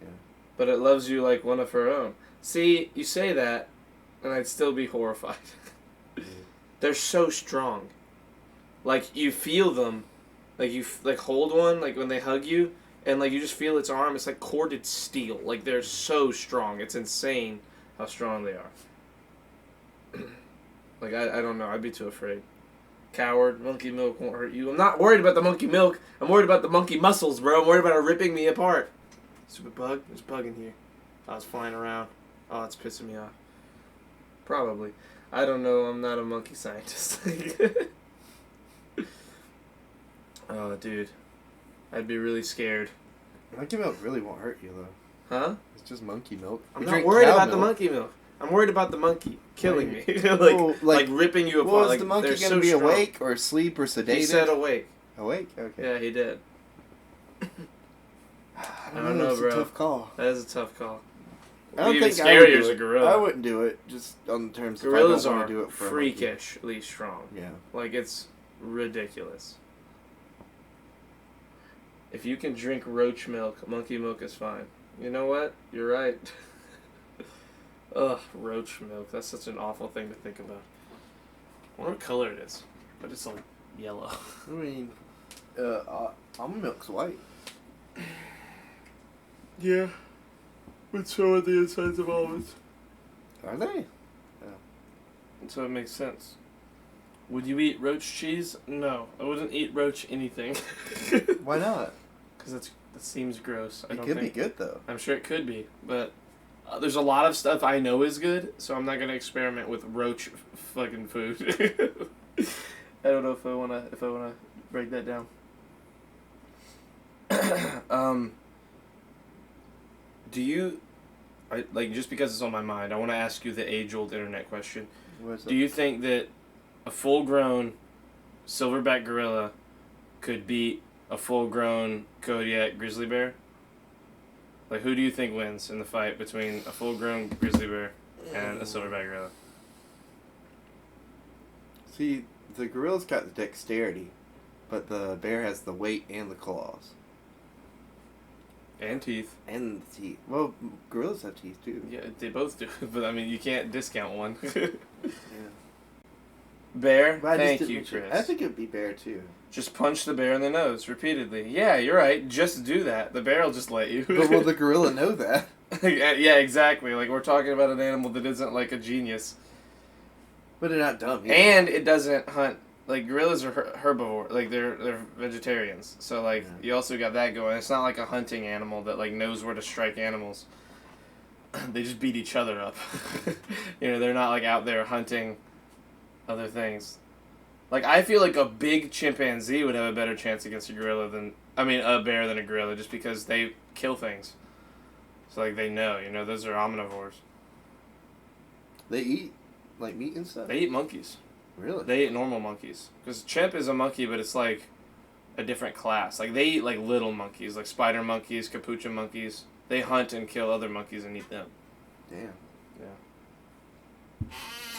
Yeah. But it loves you like one of her own. See, you say that, and I'd still be horrified. They're so strong. Like you feel them, like you like hold one, like when they hug you, and like you just feel its arm. It's like corded steel. Like they're so strong. It's insane how strong they are. Like I don't know. I'd be too afraid. Coward. Monkey milk won't hurt you. I'm not worried about the monkey milk. I'm worried about the monkey muscles, bro. I'm worried about it ripping me apart. Stupid bug. There's a bug in here. I was flying around. Oh, it's pissing me off. Probably. I don't know. I'm not a monkey scientist. Oh, dude. I'd be really scared. Monkey milk really won't hurt you though. Huh? It's just monkey milk. I'm We not drink worried cow about the milk. monkey milk. I'm worried about the monkey killing me. like, Well, like ripping you apart. Well, is like, the monkey they're gonna so be strong. awake or asleep or sedated? He said awake. Awake? Okay. Yeah, he did. I don't know, it's bro. a tough call. That is a tough call. I don't Even think I would scarier do is a it. gorilla. I wouldn't do it just on the terms Gorillas if I don't are want to do it for a monkey. freakishly strong. Yeah. Like, it's ridiculous. If you can drink roach milk, monkey milk is fine. You know what? You're right. Ugh, roach milk. That's such an awful thing to think about. I wonder what color it is. But it's like yellow. I mean, almond milk's white. Yeah. But so are the insides of almonds. Are they? So it makes sense. Would you eat roach cheese? No. I wouldn't eat roach anything. Why not? Because that seems gross. I It don't could think. be good though. I'm sure it could be, but there's a lot of stuff I know is good, so I'm not gonna experiment with roach fucking food. I don't know if I wanna break that down. Do you, just because it's on my mind, I want to ask you the age-old internet question. What's Do you think that a full-grown silverback gorilla could beat a full-grown Kodiak grizzly bear? Like, who do you think wins in the fight between a full-grown grizzly bear and a silverback gorilla? See, the gorilla's got the dexterity, but the bear has the weight and the claws. And teeth. And the teeth. Well, gorillas have teeth too. Yeah, they both do, but I mean, you can't discount one. Yeah. Bear, But I just thank didn't you, mention- Chris. I think it'd be bear too. Just punch the bear in the nose repeatedly. Yeah, you're right. Just do that. The bear will just let you. But will the gorilla know that? Yeah, exactly. Like, we're talking about an animal that isn't, like, a genius. But they're not dumb. Either. And it doesn't hunt. Like, gorillas are herbivore. Like, they're vegetarians. So, like, Yeah. you also got that going. It's not like a hunting animal that, like, knows where to strike animals. They just beat each other up. You know, they're not, like, out there hunting other things. Like, I feel like a big chimpanzee would have a better chance against a gorilla than... I mean, a bear than a gorilla, just because they kill things. So, like, they know, you know, those are omnivores. They eat like meat and stuff. They eat monkeys. Really? They eat normal monkeys. Because chimp is a monkey, but it's, like, a different class. Like, they eat, like, little monkeys, like spider monkeys, capuchin monkeys. They hunt and kill other monkeys and eat them. Damn. Yeah.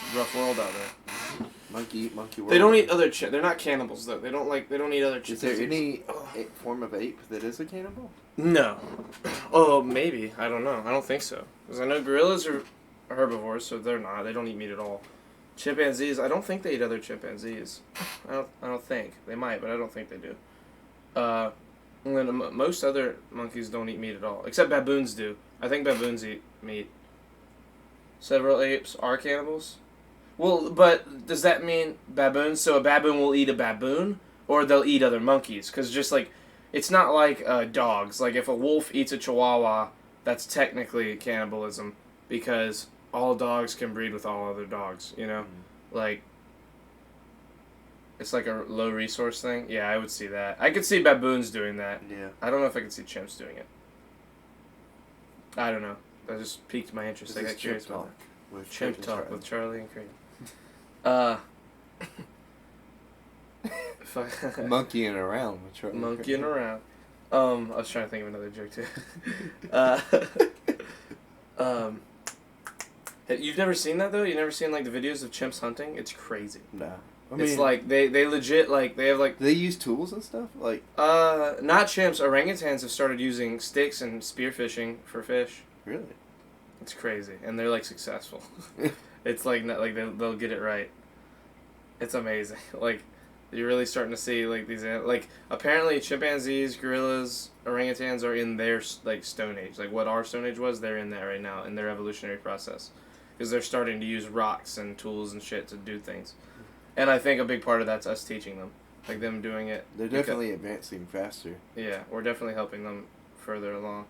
It's a rough world out there. Monkey world. They don't eat other they're not cannibals though. They don't eat other Is there chimpanzees. any form of ape that is a cannibal? No. Oh, maybe. I don't know. I don't think so. Because I know gorillas are herbivores, so they're not. They don't eat meat at all. Chimpanzees, I don't think they eat other chimpanzees. I don't think. They might, but I don't think they do. And then most other monkeys don't eat meat at all. Except baboons do. I think baboons eat meat. Several apes are cannibals. Well, but does that mean baboons? So a baboon will eat a baboon? Or they'll eat other monkeys? Because just like, it's not like dogs. Like if a wolf eats a chihuahua, that's technically cannibalism. Because all dogs can breed with all other dogs, you know? Like, it's like a low resource thing. Yeah, I would see that. I could see baboons doing that. Yeah. I don't know if I could see chimps doing it. I don't know. That just piqued my interest. I This got is curious Chimp about Talk that. with Chimp Chip and Talk Charlie. with Charlie and Creed. Monkeying around with Charlie. Monkeying around. I was trying to think of another joke too. You've never seen that though? You've never seen like the videos of chimps hunting? It's crazy. No. I It's like they legit like they have like do they use tools and stuff? Like not chimps, orangutans have started using sticks and spearfishing for fish. really? It's crazy, and they're like successful. It's like not like they'll get it right. It's amazing. Like you're really starting to see like these like apparently chimpanzees, gorillas, orangutans are in their like Stone Age. Like what our Stone Age was, they're in that right now in their evolutionary process, because they're starting to use rocks and tools and shit to do things. And I think a big part of that's us teaching them, like them doing it. They're definitely advancing faster. Yeah, we're definitely helping them further along.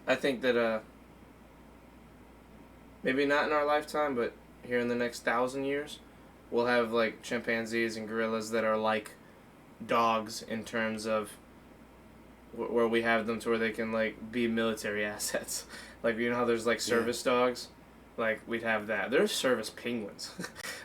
I think that maybe not in our lifetime, but here in the next 1,000 years, we'll have like chimpanzees and gorillas that are like dogs in terms of where we have them to where they can like be military assets. Like you know how there's like service dogs, like we'd have that. There's service penguins,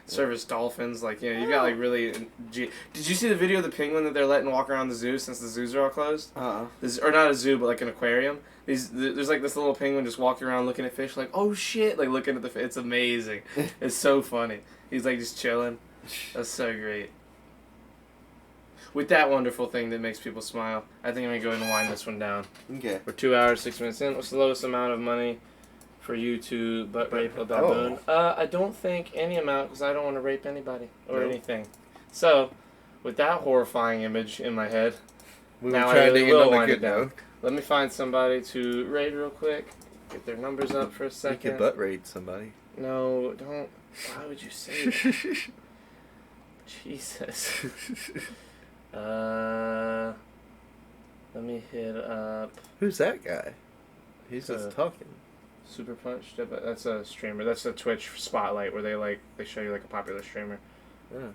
service dolphins. Like you know you got like really. Did you see the video of the penguin that they're letting walk around the zoo since the zoos are all closed? Or not a zoo, but like an aquarium. There's like this little penguin just walking around looking at fish, like oh shit, like looking at the fish. It's amazing. It's so funny. He's like just chilling. That's so great. With that wonderful thing that makes people smile, I think I'm gonna go ahead and wind this one down. Okay. We're 2 hours 6 minutes in. What's the lowest amount of money for you to butt rape a baboon? I don't think any amount because I don't want to rape anybody or anything. So, with that horrifying image in my head, now I really will wind it down. Let me find somebody to raid real quick. Get their numbers up for a You second. could butt raid somebody. No, don't. Why would you say that? Jesus. Let me hit up Who's that guy? He's just talking. Super Punch. That's a streamer. That's a Twitch spotlight where they show you like a popular streamer. Yeah.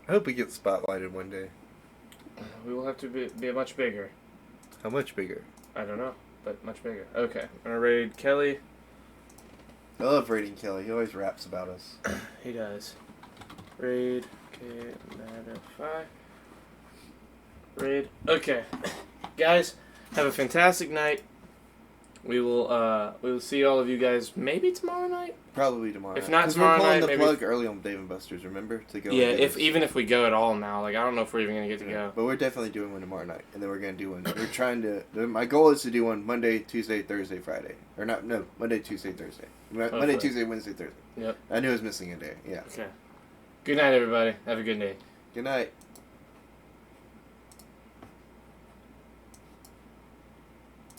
I hope we get spotlighted one day. We will have to be much bigger. How much bigger? I don't know, but much bigger. Okay, I'm gonna raid Kelly. I love raiding Kelly. He always raps about us. He does. Raid. Okay, Madify. Raid. Okay, guys, have a fantastic night. We will see all of you guys maybe tomorrow night. Probably tomorrow. If not 'Cause tomorrow we're pulling night, the maybe- plug early on Dave and Buster's. Remember to go. Yeah, and get us. even if we go at all now, like I don't know if we're even gonna get to go. But we're definitely doing one tomorrow night, and then we're gonna do one. We're trying to. My goal is to do one Monday, Tuesday, Thursday, Friday, or not? No, Monday, Tuesday, Thursday. Monday, Friday. Tuesday, Wednesday, Thursday. Yep. I knew I was missing a day. Yeah. Okay. Good night, everybody. Have a good day. Good night.